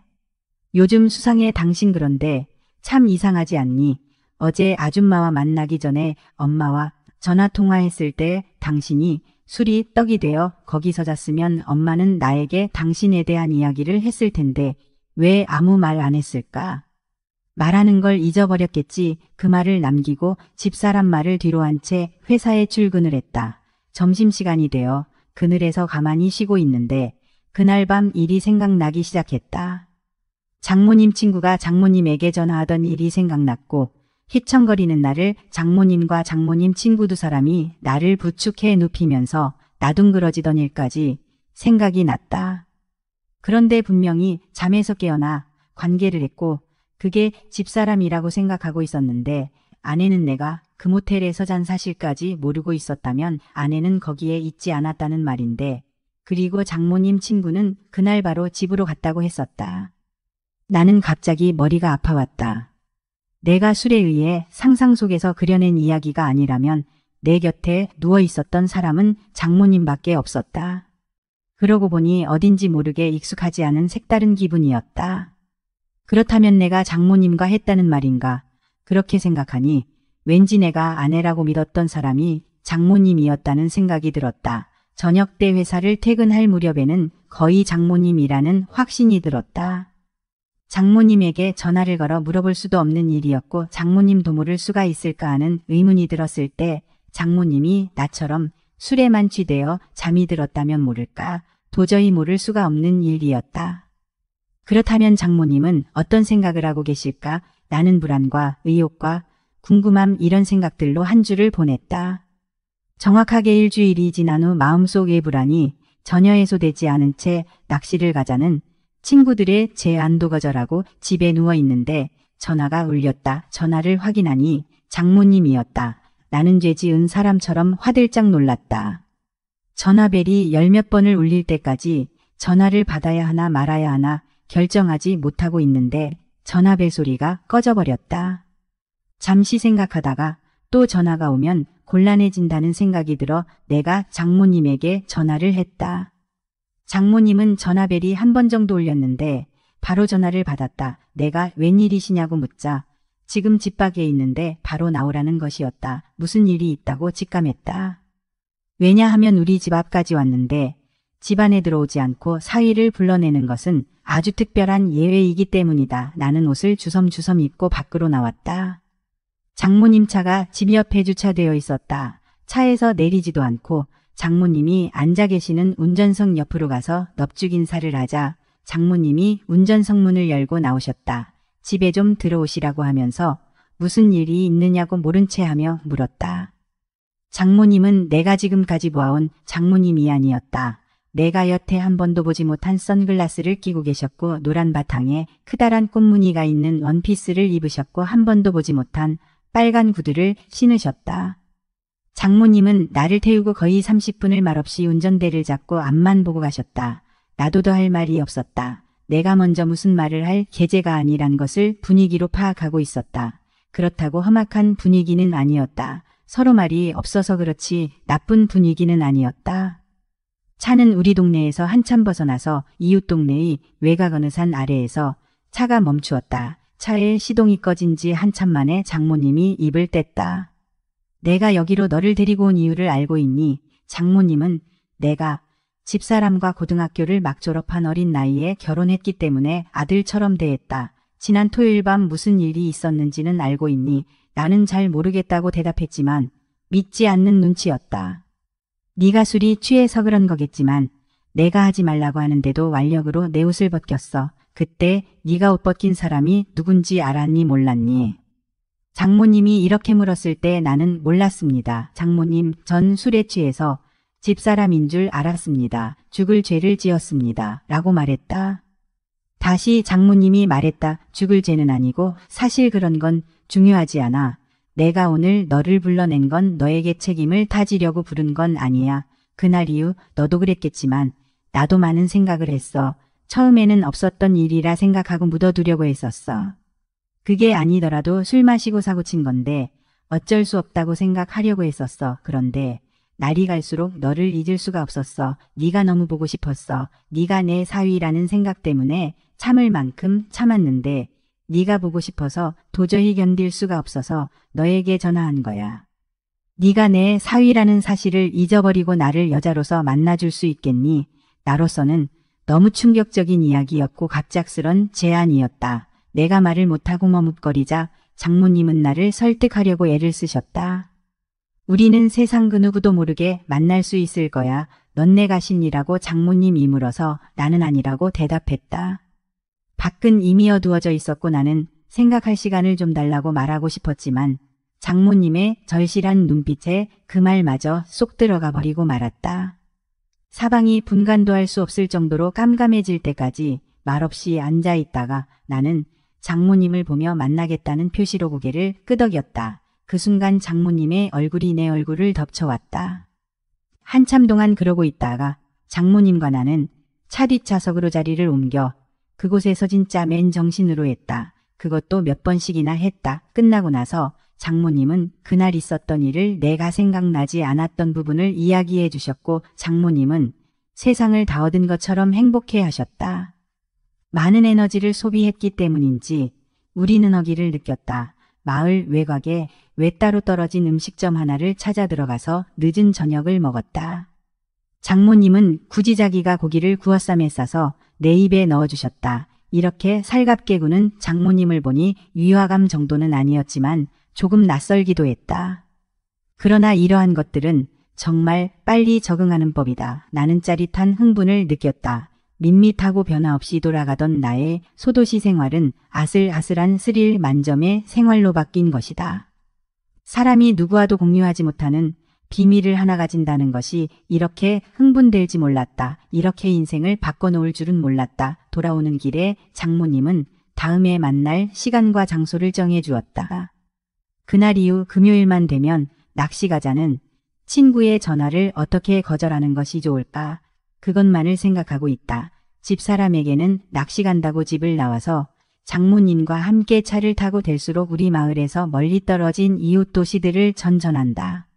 Speaker 3: 요즘 수상해. 당신 그런데 참 이상하지 않니? 어제 아줌마와 만나기 전에 엄마와 전화통화했을 때 당신이 술이 떡이 되어 거기서 잤으면 엄마는 나에게 당신에 대한 이야기를 했을 텐데 왜 아무 말 안 했을까? 말하는 걸 잊어버렸겠지. 그 말을 남기고 집사람 말을 뒤로 한 채 회사에 출근을 했다. 점심시간이 되어 그늘에서 가만히 쉬고 있는데 그날 밤 일이 생각나기 시작했다. 장모님 친구가 장모님에게 전화하던 일이 생각났고 휘청거리는 나를 장모님과 장모님 친구 두 사람이 나를 부축해 눕히면서 나둥그러지던 일까지 생각이 났다. 그런데 분명히 잠에서 깨어나 관계를 했고 그게 집사람이라고 생각하고 있었는데 아내는 내가 그 모텔에서 잔 사실까지 모르고 있었다면 아내는 거기에 있지 않았다는 말인데 그리고 장모님 친구는 그날 바로 집으로 갔다고 했었다. 나는 갑자기 머리가 아파왔다. 내가 술에 의해 상상 속에서 그려낸 이야기가 아니라면 내 곁에 누워 있었던 사람은 장모님밖에 없었다. 그러고 보니 어딘지 모르게 익숙하지 않은 색다른 기분이었다. 그렇다면 내가 장모님과 했다는 말인가? 그렇게 생각하니 왠지 내가 아내라고 믿었던 사람이 장모님이었다는 생각이 들었다. 저녁 때 회사를 퇴근할 무렵에는 거의 장모님이라는 확신이 들었다. 장모님에게 전화를 걸어 물어볼 수도 없는 일이었고 장모님도 모를 수가 있을까 하는 의문이 들었을 때 장모님이 나처럼 술에만 취되어 잠이 들었다면 모를까? 도저히 모를 수가 없는 일이었다. 그렇다면 장모님은 어떤 생각을 하고 계실까? 나는 불안과 의욕과 궁금함 이런 생각들로 한 주를 보냈다. 정확하게 일주일이 지난 후 마음속의 불안이 전혀 해소되지 않은 채 낚시를 가자는 친구들의 제안도 거절하고 집에 누워 있는데 전화가 울렸다. 전화를 확인하니 장모님이었다. 나는 죄 지은 사람처럼 화들짝 놀랐다. 전화벨이 열 몇 번을 울릴 때까지 전화를 받아야 하나 말아야 하나 결정하지 못하고 있는데 전화벨 소리가 꺼져버렸다. 잠시 생각하다가 또 전화가 오면 곤란해진다는 생각이 들어 내가 장모님에게 전화를 했다. 장모님은 전화벨이 한 번 정도 울렸는데 바로 전화를 받았다. 내가 웬일이시냐고 묻자 지금 집 밖에 있는데 바로 나오라는 것이었다. 무슨 일이 있다고 직감했다. 왜냐하면 우리 집 앞까지 왔는데 집안에 들어오지 않고 사위를 불러내는 것은 아주 특별한 예외이기 때문이다. 나는 옷을 주섬주섬 입고 밖으로 나왔다. 장모님 차가 집 옆에 주차되어 있었다. 차에서 내리지도 않고 장모님이 앉아 계시는 운전석 옆으로 가서 넙죽 인사를 하자 장모님이 운전석 문을 열고 나오셨다. 집에 좀 들어오시라고 하면서 무슨 일이 있느냐고 모른 채 하며 물었다. 장모님은 내가 지금까지 보아온 장모님이 아니었다. 내가 여태 한 번도 보지 못한 선글라스를 끼고 계셨고 노란 바탕에 크다란 꽃무늬가 있는 원피스를 입으셨고 한 번도 보지 못한 빨간 구두를 신으셨다. 장모님은 나를 태우고 거의 30분을 말없이 운전대를 잡고 앞만 보고 가셨다. 나도 더 할 말이 없었다. 내가 먼저 무슨 말을 할 계제가 아니란 것을 분위기로 파악하고 있었다. 그렇다고 험악한 분위기는 아니었다. 서로 말이 없어서 그렇지 나쁜 분위기는 아니었다. 차는 우리 동네에서 한참 벗어나서 이웃 동네의 외곽 어느 산 아래에서 차가 멈추었다. 차에 시동이 꺼진 지 한참 만에 장모님이 입을 뗐다. 내가 여기로 너를 데리고 온 이유를 알고 있니? 장모님은 내가 집사람과 고등학교를 막 졸업한 어린 나이에 결혼했기 때문에 아들처럼 대했다. 지난 토요일 밤 무슨 일이 있었는지는 알고 있니? 나는 잘 모르겠다고 대답했지만 믿지 않는 눈치였다. 네가 술이 취해서 그런 거겠지만 내가 하지 말라고 하는데도 완력으로 내 옷을 벗겼어. 그때 네가 옷 벗긴 사람이 누군지 알았니 몰랐니? 장모님이 이렇게 물었을 때 나는 몰랐습니다. 장모님, 전 술에 취해서 집사람인 줄 알았습니다. 죽을 죄를 지었습니다. 라고 말했다. 다시 장모님이 말했다. 죽을 죄는 아니고 사실 그런 건 중요하지 않아. 내가 오늘 너를 불러낸 건 너에게 책임을 타지려고 부른 건 아니야. 그날 이후 너도 그랬겠지만 나도 많은 생각을 했어. 처음에는 없었던 일이라 생각하고 묻어두려고 했었어. 그게 아니더라도 술 마시고 사고친 건데 어쩔 수 없다고 생각하려고 했었어. 그런데 날이 갈수록 너를 잊을 수가 없었어. 네가 너무 보고 싶었어. 네가 내 사위라는 생각 때문에 참을 만큼 참았는데 네가 보고 싶어서 도저히 견딜 수가 없어서 너에게 전화한 거야. 네가 내 사위라는 사실을 잊어버리고 나를 여자로서 만나줄 수 있겠니? 나로서는 너무 충격적인 이야기였고 갑작스런 제안이었다. 내가 말을 못하고 머뭇거리자 장모님은 나를 설득하려고 애를 쓰셨다. 우리는 세상 그 누구도 모르게 만날 수 있을 거야. 넌 내 가신이라고 장모님이 물어서 나는 아니라고 대답했다. 밖은 이미 어두워져 있었고 나는 생각할 시간을 좀 달라고 말하고 싶었지만 장모님의 절실한 눈빛에 그 말마저 쏙 들어가 버리고 말았다. 사방이 분간도 할 수 없을 정도로 깜깜해질 때까지 말없이 앉아 있다가 나는 장모님을 보며 만나겠다는 표시로 고개를 끄덕였다. 그 순간 장모님의 얼굴이 내 얼굴을 덮쳐왔다. 한참 동안 그러고 있다가 장모님과 나는 차 뒷좌석으로 자리를 옮겨 그곳에서 진짜 맨정신으로 했다. 그것도 몇 번씩이나 했다. 끝나고 나서 장모님은 그날 있었던 일을 내가 생각나지 않았던 부분을 이야기해 주셨고 장모님은 세상을 다 얻은 것처럼 행복해 하셨다. 많은 에너지를 소비했기 때문인지 우리는 어기를 느꼈다. 마을 외곽에 외따로 떨어진 음식점 하나를 찾아 들어가서 늦은 저녁을 먹었다. 장모님은 굳이 자기가 고기를 구워쌈에 싸서 내 입에 넣어주셨다. 이렇게 살갑게 구는 장모님을 보니 위화감 정도는 아니었지만 조금 낯설기도 했다. 그러나 이러한 것들은 정말 빨리 적응하는 법이다. 나는 짜릿한 흥분을 느꼈다. 밋밋하고 변화 없이 돌아가던 나의 소도시 생활은 아슬아슬한 스릴 만점의 생활로 바뀐 것이다. 사람이 누구와도 공유하지 못하는 비밀을 하나 가진다는 것이 이렇게 흥분될지 몰랐다. 이렇게 인생을 바꿔놓을 줄은 몰랐다. 돌아오는 길에 장모님은 다음에 만날 시간과 장소를 정해 주었다. 그날 이후 금요일만 되면 낚시 가자는 친구의 전화를 어떻게 거절하는 것이 좋을까? 그것만을 생각하고 있다. 집사람에게는 낚시 간다고 집을 나와서 장모님과 함께 차를 타고 될수록 우리 마을에서 멀리 떨어진 이웃 도시들을 전전한다.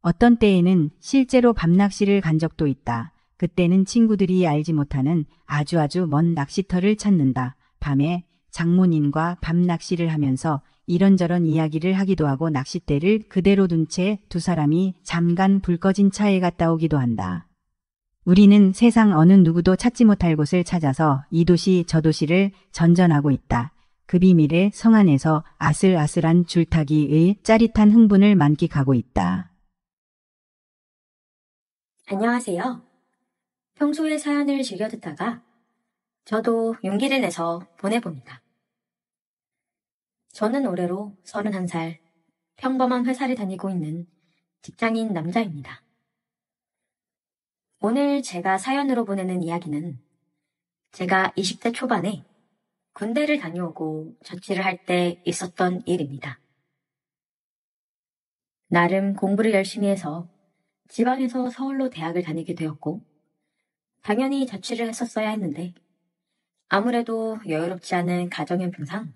Speaker 3: 어떤 때에는 실제로 밤낚시를 간 적도 있다. 그때는 친구들이 알지 못하는 아주 먼 낚시터를 찾는다. 밤에 장모님과 밤낚시를 하면서 이런저런 이야기를 하기도 하고 낚싯대를 그대로 둔 채 두 사람이 잠깐 불 꺼진 차에 갔다 오기도 한다. 우리는 세상 어느 누구도 찾지 못할 곳을 찾아서 이 도시 저 도시를 전전하고 있다. 그 비밀의 성 안에서 아슬아슬한 줄타기의 짜릿한 흥분을 만끽하고 있다.
Speaker 4: 안녕하세요. 평소에 사연을 즐겨 듣다가 저도 용기를 내서 보내봅니다. 저는 올해로 31살 평범한 회사를 다니고 있는 직장인 남자입니다. 오늘 제가 사연으로 보내는 이야기는 제가 20대 초반에 군대를 다녀오고 자취를 할 때 있었던 일입니다. 나름 공부를 열심히 해서 지방에서 서울로 대학을 다니게 되었고 당연히 자취를 했었어야 했는데 아무래도 여유롭지 않은 가정형편상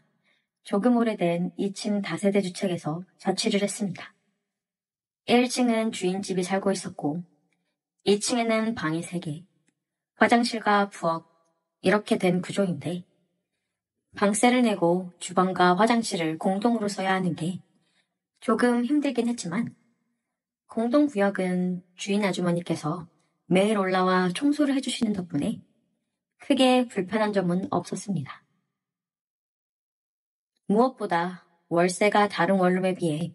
Speaker 4: 조금 오래된 2층 다세대 주택에서 자취를 했습니다. 1층은 주인집이 살고 있었고 2층에는 방이 3개, 화장실과 부엌 이렇게 된 구조인데 방세를 내고 주방과 화장실을 공동으로 써야 하는 게 조금 힘들긴 했지만 공동구역은 주인 아주머니께서 매일 올라와 청소를 해주시는 덕분에 크게 불편한 점은 없었습니다. 무엇보다 월세가 다른 원룸에 비해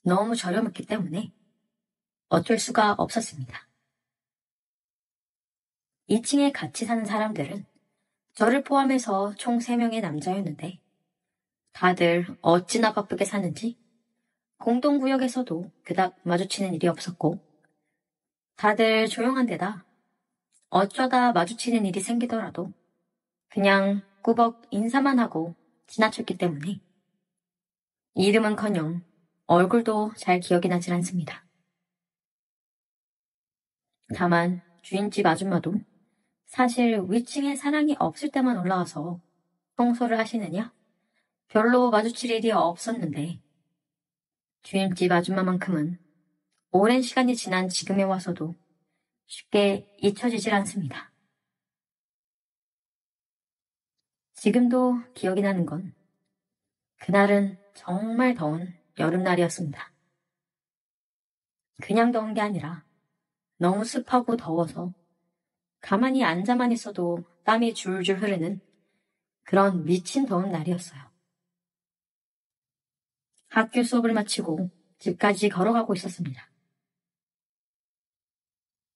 Speaker 4: 너무 저렴했기 때문에 어쩔 수가 없었습니다. 2층에 같이 사는 사람들은 저를 포함해서 총 3명의 남자였는데 다들 어찌나 바쁘게 사는지 공동구역에서도 그닥 마주치는 일이 없었고 다들 조용한 데다 어쩌다 마주치는 일이 생기더라도 그냥 꾸벅 인사만 하고 지나쳤기 때문에 이름은커녕 얼굴도 잘 기억이 나질 않습니다. 다만 주인집 아줌마도 사실 위층에 사람이 없을 때만 올라와서 청소를 하시느냐 별로 마주칠 일이 없었는데 주인집 아줌마만큼은 오랜 시간이 지난 지금에 와서도 쉽게 잊혀지질 않습니다. 지금도 기억이 나는 건 그날은 정말 더운 여름날이었습니다. 그냥 더운 게 아니라 너무 습하고 더워서 가만히 앉아만 있어도 땀이 줄줄 흐르는 그런 미친 더운 날이었어요. 학교 수업을 마치고 집까지 걸어가고 있었습니다.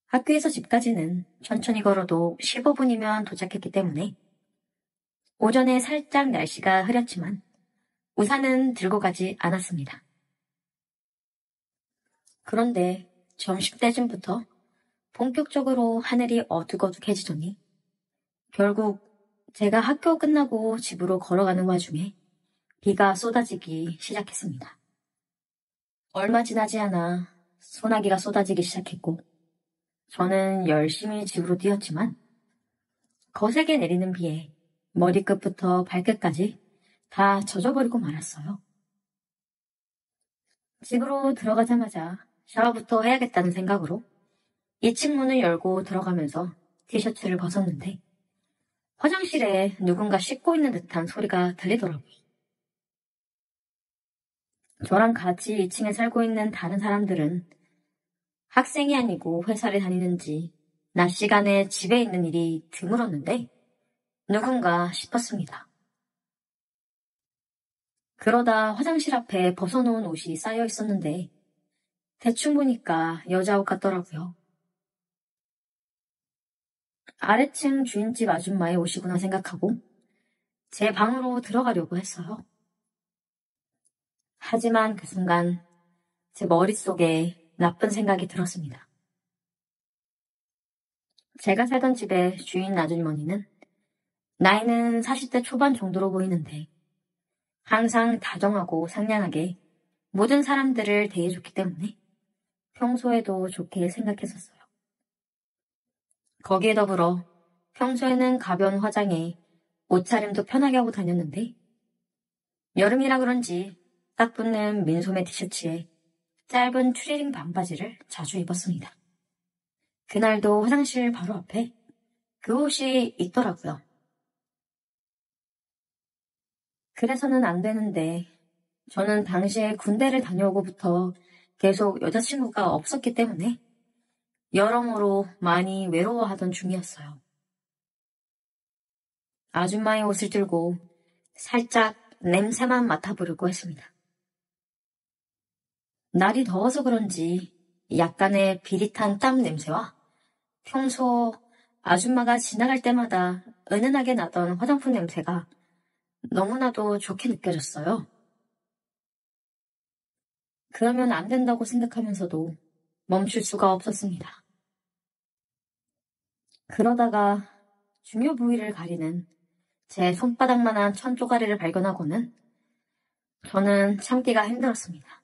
Speaker 4: 학교에서 집까지는 천천히 걸어도 15분이면 도착했기 때문에 오전에 살짝 날씨가 흐렸지만 우산은 들고 가지 않았습니다. 그런데 점심때쯤부터 본격적으로 하늘이 어둑어둑해지더니 결국 제가 학교 끝나고 집으로 걸어가는 와중에 비가 쏟아지기 시작했습니다. 얼마 지나지 않아 소나기가 쏟아지기 시작했고 저는 열심히 집으로 뛰었지만 거세게 내리는 비에 머리끝부터 발끝까지 다 젖어버리고 말았어요. 집으로 들어가자마자 샤워부터 해야겠다는 생각으로 2층 문을 열고 들어가면서 티셔츠를 벗었는데 화장실에 누군가 씻고 있는 듯한 소리가 들리더라고요. 저랑 같이 2층에 살고 있는 다른 사람들은 학생이 아니고 회사를 다니는지 낮 시간에 집에 있는 일이 드물었는데 누군가 싶었습니다. 그러다 화장실 앞에 벗어놓은 옷이 쌓여 있었는데 대충 보니까 여자 옷 같더라고요. 아래층 주인집 아줌마의 옷이구나 생각하고 제 방으로 들어가려고 했어요. 하지만 그 순간 제 머릿속에 나쁜 생각이 들었습니다. 제가 살던 집의 주인 아주머니는 나이는 40대 초반 정도로 보이는데 항상 다정하고 상냥하게 모든 사람들을 대해줬기 때문에 평소에도 좋게 생각했었어요. 거기에 더불어 평소에는 가벼운 화장에 옷차림도 편하게 하고 다녔는데 여름이라 그런지 딱 붙는 민소매 티셔츠에 짧은 추리닝 반바지를 자주 입었습니다. 그날도 화장실 바로 앞에 그 옷이 있더라고요. 그래서는 안 되는데 저는 당시에 군대를 다녀오고부터 계속 여자친구가 없었기 때문에 여러모로 많이 외로워하던 중이었어요. 아줌마의 옷을 들고 살짝 냄새만 맡아보려고 했습니다. 날이 더워서 그런지 약간의 비릿한 땀 냄새와 평소 아줌마가 지나갈 때마다 은은하게 나던 화장품 냄새가 너무나도 좋게 느껴졌어요. 그러면 안 된다고 생각하면서도 멈출 수가 없었습니다. 그러다가 중요 부위를 가리는 제 손바닥만한 천조가리를 발견하고는 저는 참기가 힘들었습니다.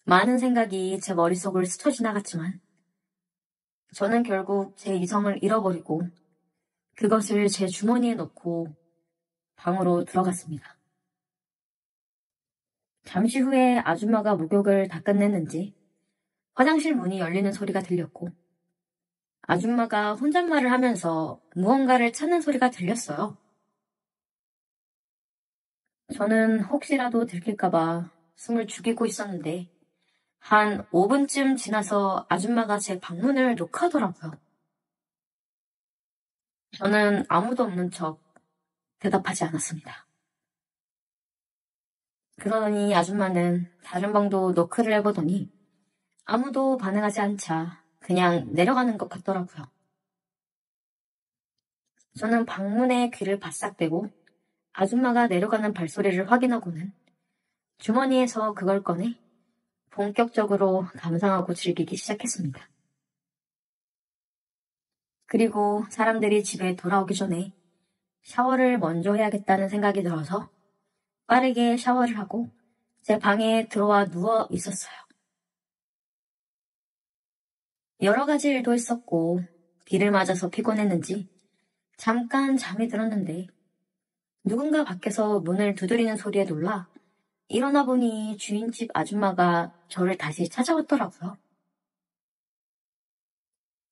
Speaker 4: 많은 생각이 제 머릿속을 스쳐 지나갔지만 저는 결국 제 이성을 잃어버리고 그것을 제 주머니에 넣고 방으로 들어갔습니다. 잠시 후에 아줌마가 목욕을 다 끝냈는지 화장실 문이 열리는 소리가 들렸고 아줌마가 혼잣말을 하면서 무언가를 찾는 소리가 들렸어요. 저는 혹시라도 들킬까봐 숨을 죽이고 있었는데 한 5분쯤 지나서 아줌마가 제 방문을 노크하더라고요. 저는 아무도 없는 척 대답하지 않았습니다. 그러더니 아줌마는 다른 방도 노크를 해보더니 아무도 반응하지 않자 그냥 내려가는 것 같더라고요. 저는 방문에 귀를 바싹 대고 아줌마가 내려가는 발소리를 확인하고는 주머니에서 그걸 꺼내 본격적으로 감상하고 즐기기 시작했습니다. 그리고 사람들이 집에 돌아오기 전에 샤워를 먼저 해야겠다는 생각이 들어서 빠르게 샤워를 하고 제 방에 들어와 누워 있었어요. 여러 가지 일도 있었고 비를 맞아서 피곤했는지 잠깐 잠이 들었는데 누군가 밖에서 문을 두드리는 소리에 놀라 일어나 보니 주인집 아줌마가 저를 다시 찾아왔더라고요.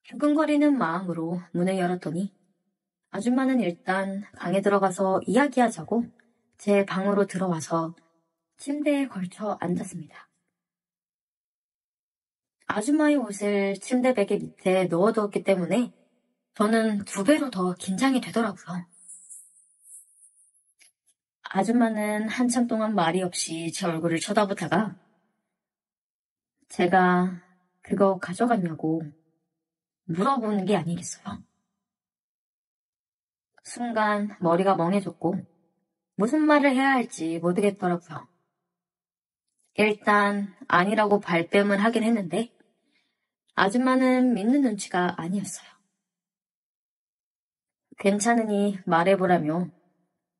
Speaker 4: 두근거리는 마음으로 문을 열었더니 아줌마는 일단 방에 들어가서 이야기하자고 제 방으로 들어와서 침대에 걸쳐 앉았습니다. 아줌마의 옷을 침대 베개 밑에 넣어두었기 때문에 저는 2배로 더 긴장이 되더라고요. 아줌마는 한참 동안 말이 없이 제 얼굴을 쳐다보다가 제가 그거 가져갔냐고 물어보는 게 아니겠어요. 순간 머리가 멍해졌고 무슨 말을 해야 할지 모르겠더라고요. 일단 아니라고 발뺌을 하긴 했는데 아줌마는 믿는 눈치가 아니었어요. 괜찮으니 말해보라며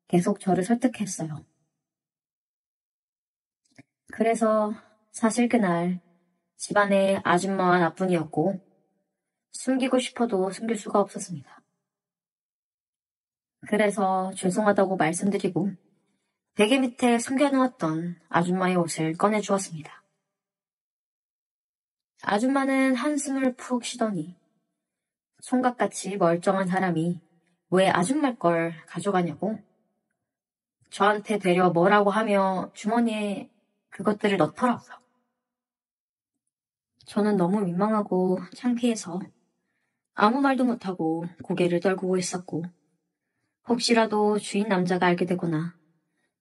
Speaker 4: 계속 저를 설득했어요. 그래서 사실 그날 집안에 아줌마와 나뿐이었고 숨기고 싶어도 숨길 수가 없었습니다. 그래서 죄송하다고 말씀드리고 베개 밑에 숨겨놓았던 아줌마의 옷을 꺼내주었습니다. 아줌마는 한숨을 푹 쉬더니 총각같이 멀쩡한 사람이 왜 아줌마 걸 가져가냐고 저한테 되려 뭐라고 하며 주머니에 그것들을 넣더라고요. 저는 너무 민망하고 창피해서 아무 말도 못하고 고개를 떨구고 있었고 혹시라도 주인 남자가 알게 되거나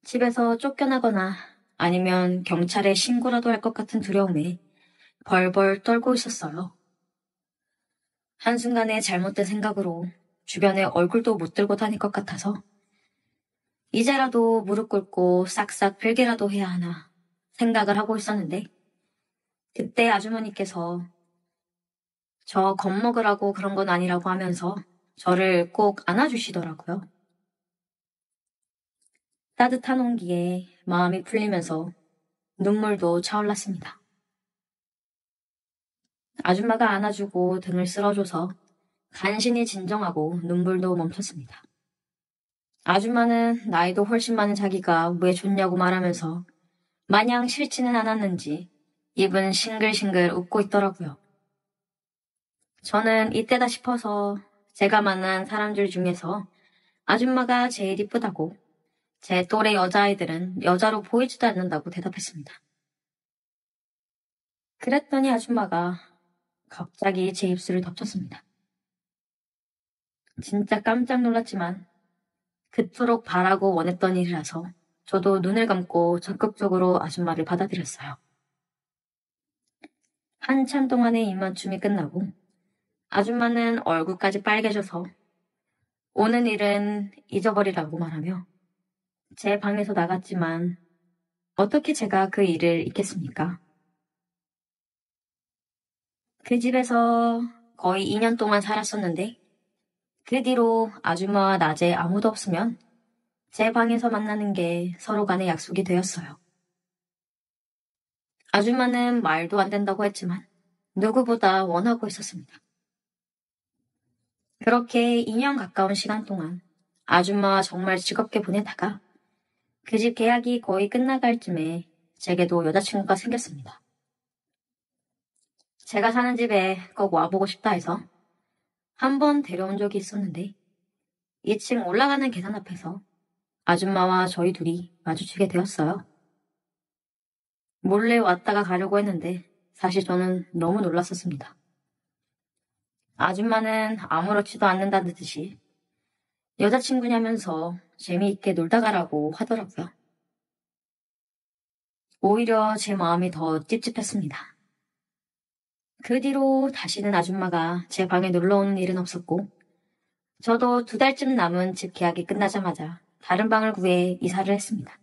Speaker 4: 집에서 쫓겨나거나 아니면 경찰에 신고라도 할 것 같은 두려움에 벌벌 떨고 있었어요. 한순간에 잘못된 생각으로 주변에 얼굴도 못 들고 다닐 것 같아서 이제라도 무릎 꿇고 싹싹 빌게라도 해야 하나 생각을 하고 있었는데 그때 아주머니께서 저 겁먹으라고 그런 건 아니라고 하면서 저를 꼭 안아주시더라고요. 따뜻한 온기에 마음이 풀리면서 눈물도 차올랐습니다. 아줌마가 안아주고 등을 쓸어줘서 간신히 진정하고 눈물도 멈췄습니다. 아줌마는 나이도 훨씬 많은 자기가 왜 좋냐고 말하면서 마냥 싫지는 않았는지 입은 싱글싱글 웃고 있더라고요. 저는 이때다 싶어서 제가 만난 사람들 중에서 아줌마가 제일 이쁘다고 제 또래 여자아이들은 여자로 보이지도 않는다고 대답했습니다. 그랬더니 아줌마가 갑자기 제 입술을 덮쳤습니다. 진짜 깜짝 놀랐지만 그토록 바라고 원했던 일이라서 저도 눈을 감고 적극적으로 아줌마를 받아들였어요. 한참 동안의 입맞춤이 끝나고 아줌마는 얼굴까지 빨개져서 오는 일은 잊어버리라고 말하며 제 방에서 나갔지만 어떻게 제가 그 일을 잊겠습니까? 그 집에서 거의 2년 동안 살았었는데 그 뒤로 아줌마와 낮에 아무도 없으면 제 방에서 만나는 게 서로 간의 약속이 되었어요. 아줌마는 말도 안 된다고 했지만 누구보다 원하고 있었습니다. 그렇게 2년 가까운 시간 동안 아줌마와 정말 즐겁게 보내다가 그 집 계약이 거의 끝나갈 쯤에 제게도 여자친구가 생겼습니다. 제가 사는 집에 꼭 와보고 싶다 해서 한 번 데려온 적이 있었는데 2층 올라가는 계단 앞에서 아줌마와 저희 둘이 마주치게 되었어요. 몰래 왔다가 가려고 했는데 사실 저는 너무 놀랐었습니다. 아줌마는 아무렇지도 않는다는 듯이 여자친구냐면서 재미있게 놀다 가라고 하더라고요. 오히려 제 마음이 더 찝찝했습니다. 그 뒤로 다시는 아줌마가 제 방에 놀러오는 일은 없었고 저도 2달쯤 남은 집 계약이 끝나자마자 다른 방을 구해 이사를 했습니다.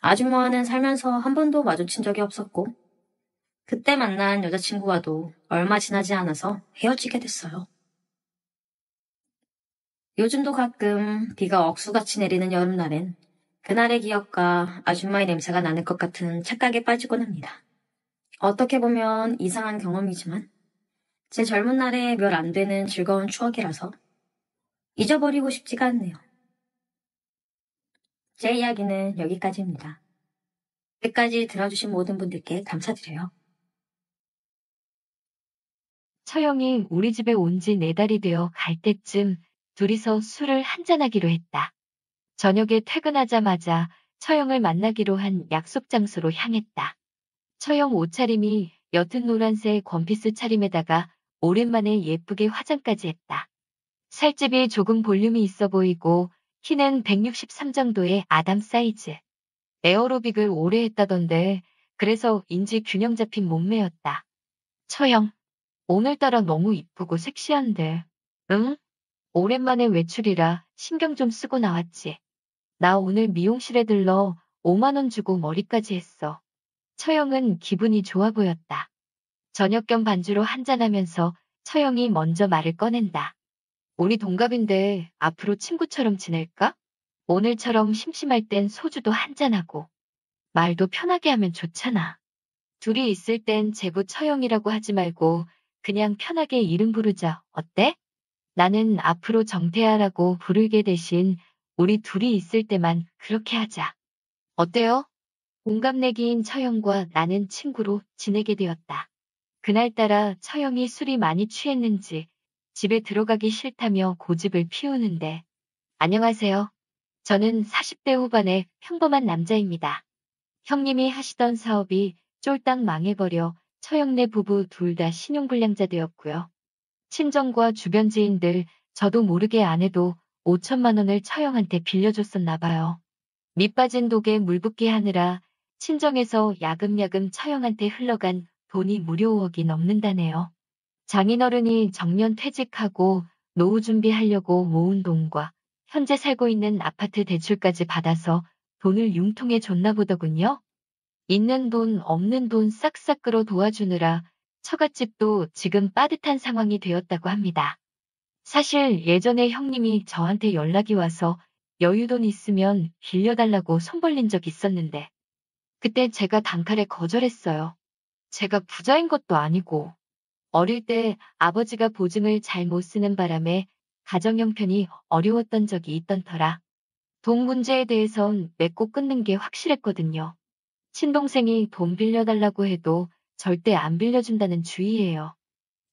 Speaker 4: 아줌마와는 살면서 한 번도 마주친 적이 없었고 그때 만난 여자친구와도 얼마 지나지 않아서 헤어지게 됐어요. 요즘도 가끔 비가 억수같이 내리는 여름날엔 그날의 기억과 아줌마의 냄새가 나는 것 같은 착각에 빠지곤 합니다. 어떻게 보면 이상한 경험이지만 제 젊은 날의 몇 안 되는 즐거운 추억이라서 잊어버리고 싶지가 않네요. 제 이야기는 여기까지입니다. 끝까지 들어주신 모든 분들께 감사드려요.
Speaker 5: 처형이 우리 집에 온 지 4달이 되어 갈 때쯤 둘이서 술을 한잔하기로 했다. 저녁에 퇴근하자마자 처형을 만나기로 한 약속 장소로 향했다. 처형 옷차림이 옅은 노란색 원피스 차림에다가 오랜만에 예쁘게 화장까지 했다. 살집이 조금 볼륨이 있어 보이고 키는 163 정도의 아담 사이즈. 에어로빅을 오래 했다던데 그래서 인지 균형 잡힌 몸매였다. 처형, 오늘따라 너무 이쁘고 섹시한데. 응? 오랜만에 외출이라 신경 좀 쓰고 나왔지. 나 오늘 미용실에 들러 5만 원 주고 머리까지 했어. 처형은 기분이 좋아 보였다. 저녁 겸 반주로 한잔하면서 처형이 먼저 말을 꺼낸다. 우리 동갑인데 앞으로 친구처럼 지낼까? 오늘처럼 심심할 땐 소주도 한잔하고. 말도 편하게 하면 좋잖아. 둘이 있을 땐 제부 처형이라고 하지 말고 그냥 편하게 이름 부르자. 어때? 나는 앞으로 정태아라고 부르게 대신 우리 둘이 있을 때만 그렇게 하자. 어때요? 동갑내기인 처형과 나는 친구로 지내게 되었다. 그날따라 처형이 술이 많이 취했는지 집에 들어가기 싫다며 고집을 피우는데. 안녕하세요. 저는 40대 후반의 평범한 남자입니다. 형님이 하시던 사업이 쫄딱 망해버려 처형네 부부 둘 다 신용불량자 되었고요. 친정과 주변 지인들 저도 모르게 아내도 5천만 원을 처형한테 빌려줬었나 봐요. 밑빠진 독에 물 붓기 하느라 친정에서 야금야금 처형한테 흘러간 돈이 무려 5억이 넘는다네요. 장인어른이 정년 퇴직하고 노후 준비하려고 모은 돈과 현재 살고 있는 아파트 대출까지 받아서 돈을 융통해 줬나 보더군요. 있는 돈 없는 돈 싹싹 끌어 도와주느라 처갓집도 지금 빠듯한 상황이 되었다고 합니다. 사실 예전에 형님이 저한테 연락이 와서 여유돈 있으면 빌려달라고 손 벌린 적 있었는데 그때 제가 단칼에 거절했어요. 제가 부자인 것도 아니고 어릴 때 아버지가 보증을 잘 못 쓰는 바람에 가정 형편이 어려웠던 적이 있던 터라 돈 문제에 대해선 맺고 끊는 게 확실했거든요. 친동생이 돈 빌려달라고 해도 절대 안 빌려준다는 주의예요.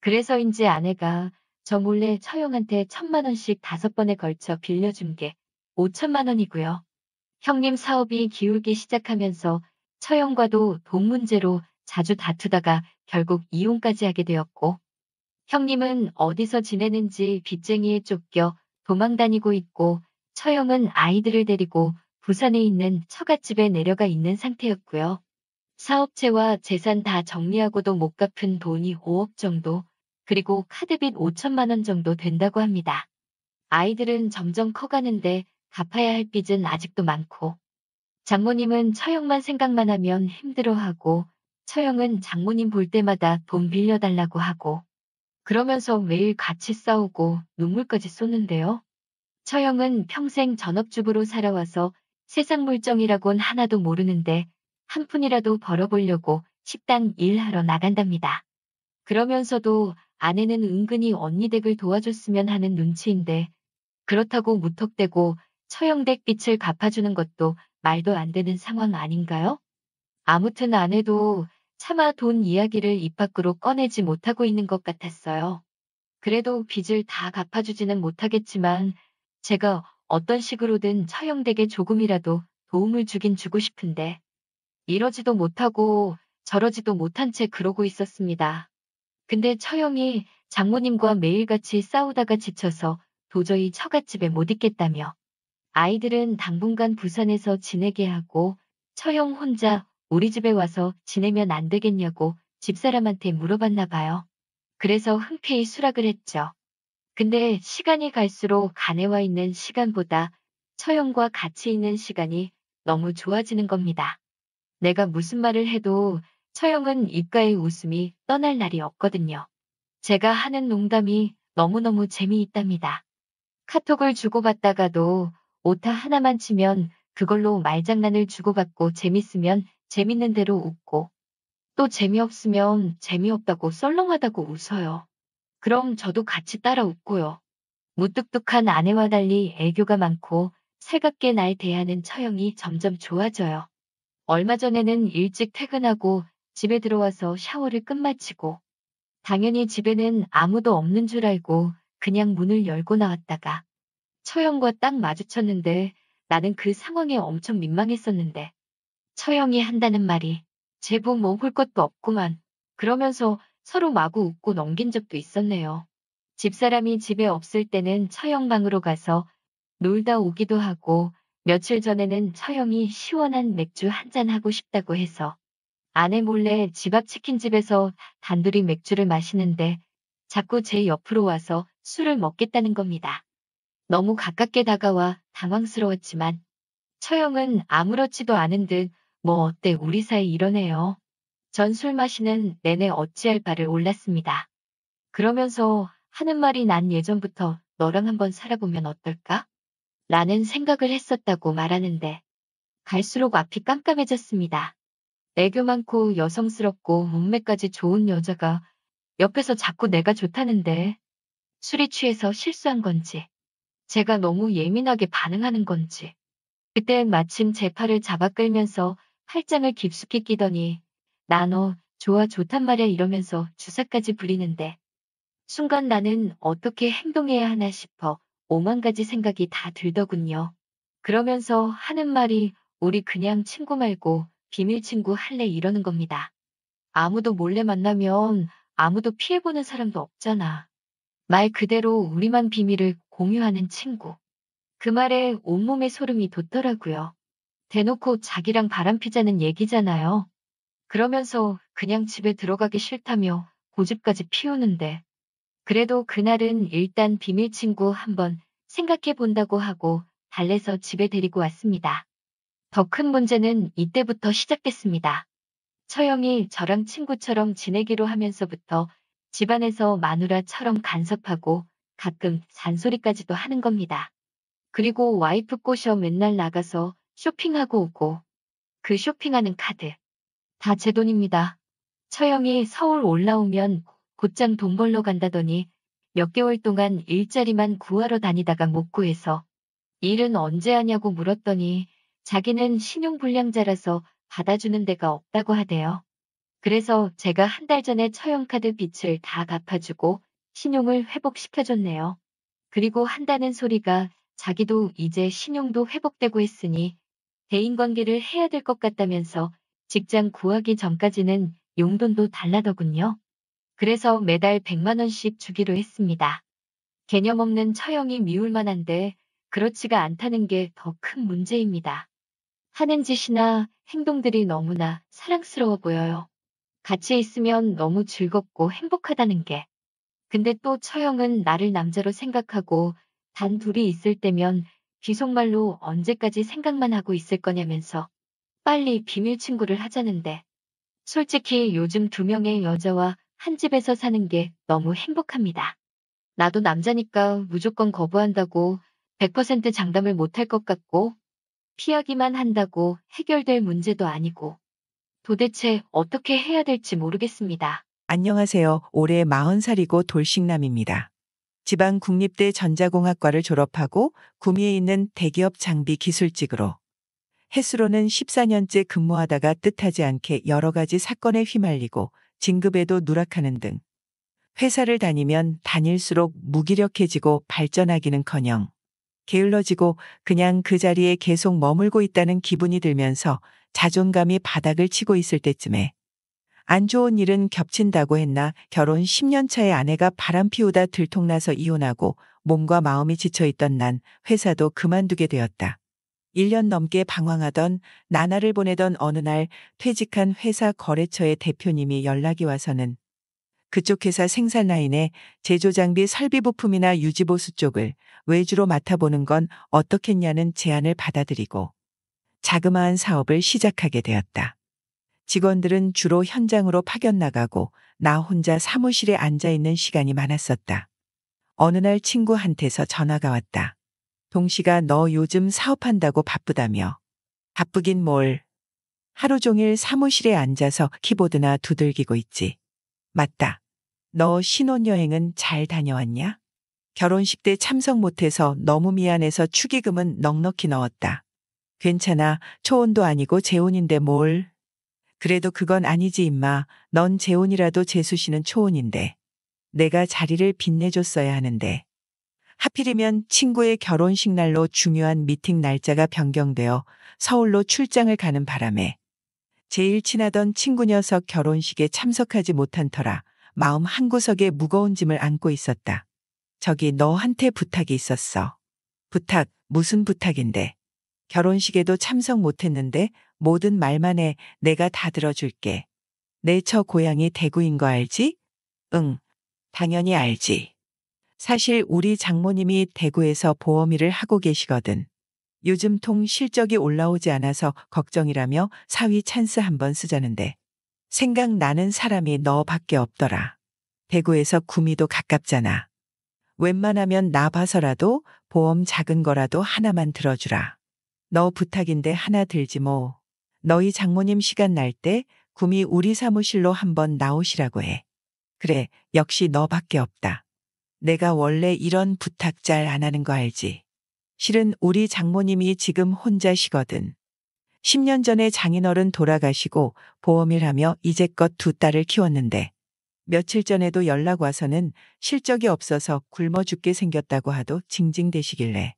Speaker 5: 그래서인지 아내가 저 몰래 처형한테 1,000만 원씩 5번에 걸쳐 빌려준 게 5천만 원이고요. 형님 사업이 기울기 시작하면서 처형과도 돈 문제로 자주 다투다가 결국 이혼까지 하게 되었고, 형님은 어디서 지내는지 빚쟁이에 쫓겨 도망 다니고 있고, 처형은 아이들을 데리고 부산에 있는 처갓집에 내려가 있는 상태였고요. 사업체와 재산 다 정리하고도 못 갚은 돈이 5억 정도, 그리고 카드빚 5천만 원 정도 된다고 합니다. 아이들은 점점 커가는데 갚아야 할 빚은 아직도 많고, 장모님은 처형만 생각만 하면 힘들어하고, 처형은 장모님 볼 때마다 돈 빌려달라고 하고, 그러면서 매일 같이 싸우고 눈물까지 쏟는데요. 처형은 평생 전업주부로 살아와서 세상 물정이라곤 하나도 모르는데 한 푼이라도 벌어보려고 식당 일하러 나간답니다. 그러면서도 아내는 은근히 언니 댁을 도와줬으면 하는 눈치인데 그렇다고 무턱대고 처형 댁 빚을 갚아주는 것도 말도 안 되는 상황 아닌가요? 아무튼 아내도 차마 돈 이야기를 입 밖으로 꺼내지 못하고 있는 것 같았어요. 그래도 빚을 다 갚아주지는 못하겠지만 제가 어떤 식으로든 처형댁에 조금이라도 도움을 주긴 주고 싶은데 이러지도 못하고 저러지도 못한 채 그러고 있었습니다. 근데 처형이 장모님과 매일같이 싸우다가 지쳐서 도저히 처갓집에 못 있겠다며 아이들은 당분간 부산에서 지내게 하고 처형 혼자 우리 집에 와서 지내면 안 되겠냐고 집사람한테 물어봤나 봐요. 그래서 흔쾌히 수락을 했죠. 근데 시간이 갈수록 아내와 있는 시간보다 처형과 같이 있는 시간이 너무 좋아지는 겁니다. 내가 무슨 말을 해도 처형은 입가의 웃음이 떠날 날이 없거든요. 제가 하는 농담이 너무너무 재미있답니다. 카톡을 주고받다가도 오타 하나만 치면 그걸로 말장난을 주고받고 재밌으면 재밌는 대로 웃고 또 재미없으면 재미없다고 썰렁하다고 웃어요. 그럼 저도 같이 따라 웃고요. 무뚝뚝한 아내와 달리 애교가 많고 살갑게 날 대하는 처형이 점점 좋아져요. 얼마 전에는 일찍 퇴근하고 집에 들어와서 샤워를 끝마치고 당연히 집에는 아무도 없는 줄 알고 그냥 문을 열고 나왔다가 처형과 딱 마주쳤는데 나는 그 상황에 엄청 민망했었는데 처형이 한다는 말이 제부 뭐 볼 것도 없구만. 그러면서 서로 마구 웃고 넘긴 적도 있었네요. 집사람이 집에 없을 때는 처형 방으로 가서 놀다 오기도 하고 며칠 전에는 처형이 시원한 맥주 한잔 하고 싶다고 해서 아내 몰래 집 앞 치킨집에서 단둘이 맥주를 마시는데 자꾸 제 옆으로 와서 술을 먹겠다는 겁니다. 너무 가깝게 다가와 당황스러웠지만 처형은 아무렇지도 않은 듯 뭐 어때 우리 사이 이러네요. 전 술 마시는 내내 어찌할 바를 몰랐습니다. 그러면서 하는 말이 난 예전부터 너랑 한번 살아보면 어떨까? 라는 생각을 했었다고 말하는데 갈수록 앞이 깜깜해졌습니다. 애교 많고 여성스럽고 몸매까지 좋은 여자가 옆에서 자꾸 내가 좋다는데 술이 취해서 실수한 건지 제가 너무 예민하게 반응하는 건지 그때 마침 제 팔을 잡아 끌면서 팔짱을 깊숙이 끼더니 나 너 좋아 좋단 말이야 이러면서 주사까지 부리는데 순간 나는 어떻게 행동해야 하나 싶어 오만 가지 생각이 다 들더군요. 그러면서 하는 말이 우리 그냥 친구 말고 비밀 친구 할래 이러는 겁니다. 아무도 몰래 만나면 아무도 피해보는 사람도 없잖아. 말 그대로 우리만 비밀을 공유하는 친구. 그 말에 온몸에 소름이 돋더라고요. 대놓고 자기랑 바람피자는 얘기잖아요. 그러면서 그냥 집에 들어가기 싫다며 고집까지 피우는데 그래도 그날은 일단 비밀 친구 한번 생각해 본다고 하고 달래서 집에 데리고 왔습니다. 더 큰 문제는 이때부터 시작됐습니다. 처형이 저랑 친구처럼 지내기로 하면서부터 집안에서 마누라처럼 간섭하고 가끔 잔소리까지도 하는 겁니다. 그리고 와이프 꼬셔 맨날 나가서 쇼핑하고 오고 그 쇼핑하는 카드 다 제 돈입니다. 처형이 서울 올라오면 곧장 돈 벌러 간다더니 몇 개월 동안 일자리만 구하러 다니다가 못 구해서 일은 언제 하냐고 물었더니 자기는 신용불량자라서 받아주는 데가 없다고 하대요. 그래서 제가 한 달 전에 처형카드 빚을 다 갚아주고 신용을 회복시켜줬네요. 그리고 한다는 소리가 자기도 이제 신용도 회복되고 했으니 대인관계를 해야 될 것 같다면서 직장 구하기 전까지는 용돈도 달라더군요. 그래서 매달 100만 원씩 주기로 했습니다. 개념 없는 처형이 미울 만한데 그렇지가 않다는 게 더 큰 문제입니다. 하는 짓이나 행동들이 너무나 사랑스러워 보여요. 같이 있으면 너무 즐겁고 행복하다는 게. 근데 또 처형은 나를 남자로 생각하고 단 둘이 있을 때면 비속말로 언제까지 생각만 하고 있을 거냐면서 빨리 비밀 친구를 하자는데 솔직히 요즘 2명의 여자와 한 집에서 사는 게 너무 행복합니다. 나도 남자니까 무조건 거부한다고 100% 장담을 못할 것 같고 피하기만 한다고 해결될 문제도 아니고 도대체 어떻게 해야 될지 모르겠습니다.
Speaker 6: 안녕하세요. 올해 40살이고 돌싱남입니다. 지방 국립대 전자공학과를 졸업하고 구미에 있는 대기업 장비 기술직으로 햇수로는 14년째 근무하다가 뜻하지 않게 여러 가지 사건에 휘말리고 진급에도 누락하는 등 회사를 다니면 다닐수록 무기력해지고 발전하기는커녕 게을러지고 그냥 그 자리에 계속 머물고 있다는 기분이 들면서 자존감이 바닥을 치고 있을 때쯤에 안 좋은 일은 겹친다고 했나 결혼 10년 차의 아내가 바람 피우다 들통나서 이혼하고 몸과 마음이 지쳐있던 난 회사도 그만두게 되었다. 1년 넘게 방황하던 나날을 보내던 어느 날 퇴직한 회사 거래처의 대표님이 연락이 와서는 그쪽 회사 생산 라인에 제조장비 설비 부품이나 유지보수 쪽을 외주로 맡아보는 건 어떻겠냐는 제안을 받아들이고 자그마한 사업을 시작하게 되었다. 직원들은 주로 현장으로 파견 나가고 나 혼자 사무실에 앉아있는 시간이 많았었다. 어느 날 친구한테서 전화가 왔다. 동시가 너 요즘 사업한다고 바쁘다며. 바쁘긴 뭘. 하루 종일 사무실에 앉아서 키보드나 두들기고 있지. 맞다. 너 신혼여행은 잘 다녀왔냐? 결혼식 때 참석 못해서 너무 미안해서 축의금은 넉넉히 넣었다. 괜찮아. 초혼도 아니고 재혼인데 뭘. 그래도 그건 아니지 임마. 넌 재혼이라도 재수 씨는 초혼인데. 내가 자리를 빛내줬어야 하는데. 하필이면 친구의 결혼식 날로 중요한 미팅 날짜가 변경되어 서울로 출장을 가는 바람에 제일 친하던 친구 녀석 결혼식에 참석하지 못한 터라 마음 한구석에 무거운 짐을 안고 있었다. 저기 너한테 부탁이 있었어. 부탁, 무슨 부탁인데. 결혼식에도 참석 못했는데 모든 말만 해. 내가 다 들어줄게. 내 처 고향이 대구인 거 알지? 응, 당연히 알지. 사실 우리 장모님이 대구에서 보험 일을 하고 계시거든. 요즘 통 실적이 올라오지 않아서 걱정이라며 사위 찬스 한번 쓰자는데 생각나는 사람이 너밖에 없더라. 대구에서 구미도 가깝잖아. 웬만하면 나 봐서라도 보험 작은 거라도 하나만 들어주라. 너 부탁인데 하나 들지 뭐. 너희 장모님 시간 날 때 구미 우리 사무실로 한번 나오시라고 해. 그래, 역시 너밖에 없다. 내가 원래 이런 부탁 잘 안 하는 거 알지? 실은 우리 장모님이 지금 혼자시거든. 10년 전에 장인어른 돌아가시고 보험일 하며 이제껏 2딸을 키웠는데 며칠 전에도 연락 와서는 실적이 없어서 굶어 죽게 생겼다고 하도 징징대시길래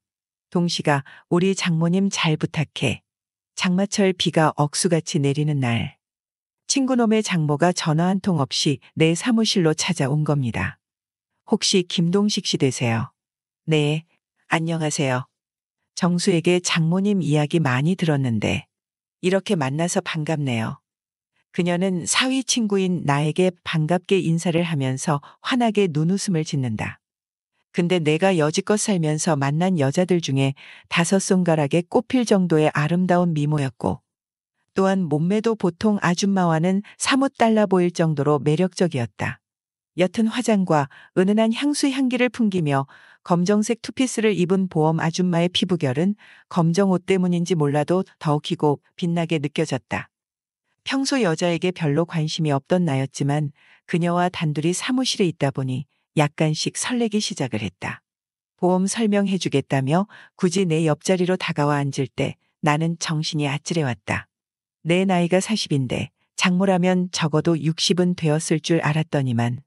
Speaker 6: 동시가 우리 장모님 잘 부탁해. 장마철 비가 억수같이 내리는 날 친구놈의 장모가 전화 한 통 없이 내 사무실로 찾아온 겁니다. 혹시 김동식 씨 되세요? 네, 안녕하세요. 정수에게 장모님 이야기 많이 들었는데 이렇게 만나서 반갑네요. 그녀는 사위 친구인 나에게 반갑게 인사를 하면서 환하게 눈웃음을 짓는다. 근데 내가 여지껏 살면서 만난 여자들 중에 5손가락에 꼽힐 정도의 아름다운 미모였고 또한 몸매도 보통 아줌마와는 사뭇 달라 보일 정도로 매력적이었다. 옅은 화장과 은은한 향수 향기를 풍기며 검정색 투피스를 입은 보험 아줌마의 피부결은 검정 옷 때문인지 몰라도 더욱 희고 빛나게 느껴졌다. 평소 여자에게 별로 관심이 없던 나였지만 그녀와 단둘이 사무실에 있다 보니 약간씩 설레기 시작을 했다. 보험 설명해 주겠다며 굳이 내 옆자리로 다가와 앉을 때 나는 정신이 아찔해왔다. 내 나이가 40인데 장모라면 적어도 60은 되었을 줄 알았더니만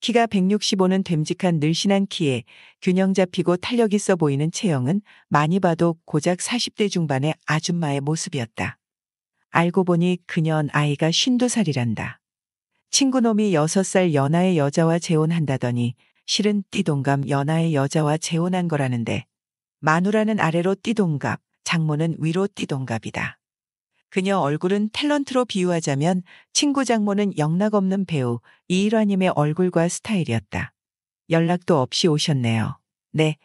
Speaker 6: 키가 165는 됨직한 늘씬한 키에 균형 잡히고 탄력 있어 보이는 체형은 많이 봐도 고작 40대 중반의 아줌마의 모습이었다. 알고 보니 그년 아이가 52살이란다. 친구놈이 6살 연하의 여자와 재혼한다더니 실은 띠동갑 연하의 여자와 재혼한 거라는데 마누라는 아래로 띠동갑, 장모는 위로 띠동갑이다. 그녀 얼굴은 탤런트로 비유하자면 친구 장모는 영락없는 배우 이일화님의 얼굴과 스타일이었다. 연락도 없이 오셨네요. 네.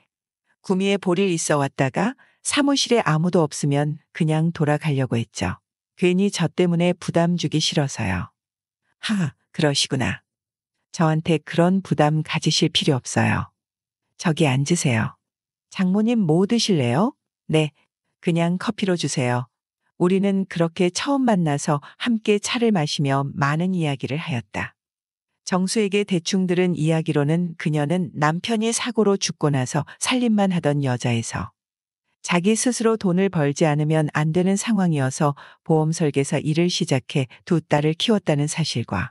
Speaker 6: 구미에 볼일 있어 왔다가 사무실에 아무도 없으면 그냥 돌아가려고 했죠. 괜히 저 때문에 부담 주기 싫어서요. 그러시구나. 저한테 그런 부담 가지실 필요 없어요. 저기 앉으세요. 장모님 뭐 드실래요? 네. 그냥 커피로 주세요. 우리는 그렇게 처음 만나서 함께 차를 마시며 많은 이야기를 하였다. 정수에게 대충 들은 이야기로는 그녀는 남편이 사고로 죽고 나서 살림만 하던 여자에서 자기 스스로 돈을 벌지 않으면 안 되는 상황이어서 보험 설계사 일을 시작해 2딸을 키웠다는 사실과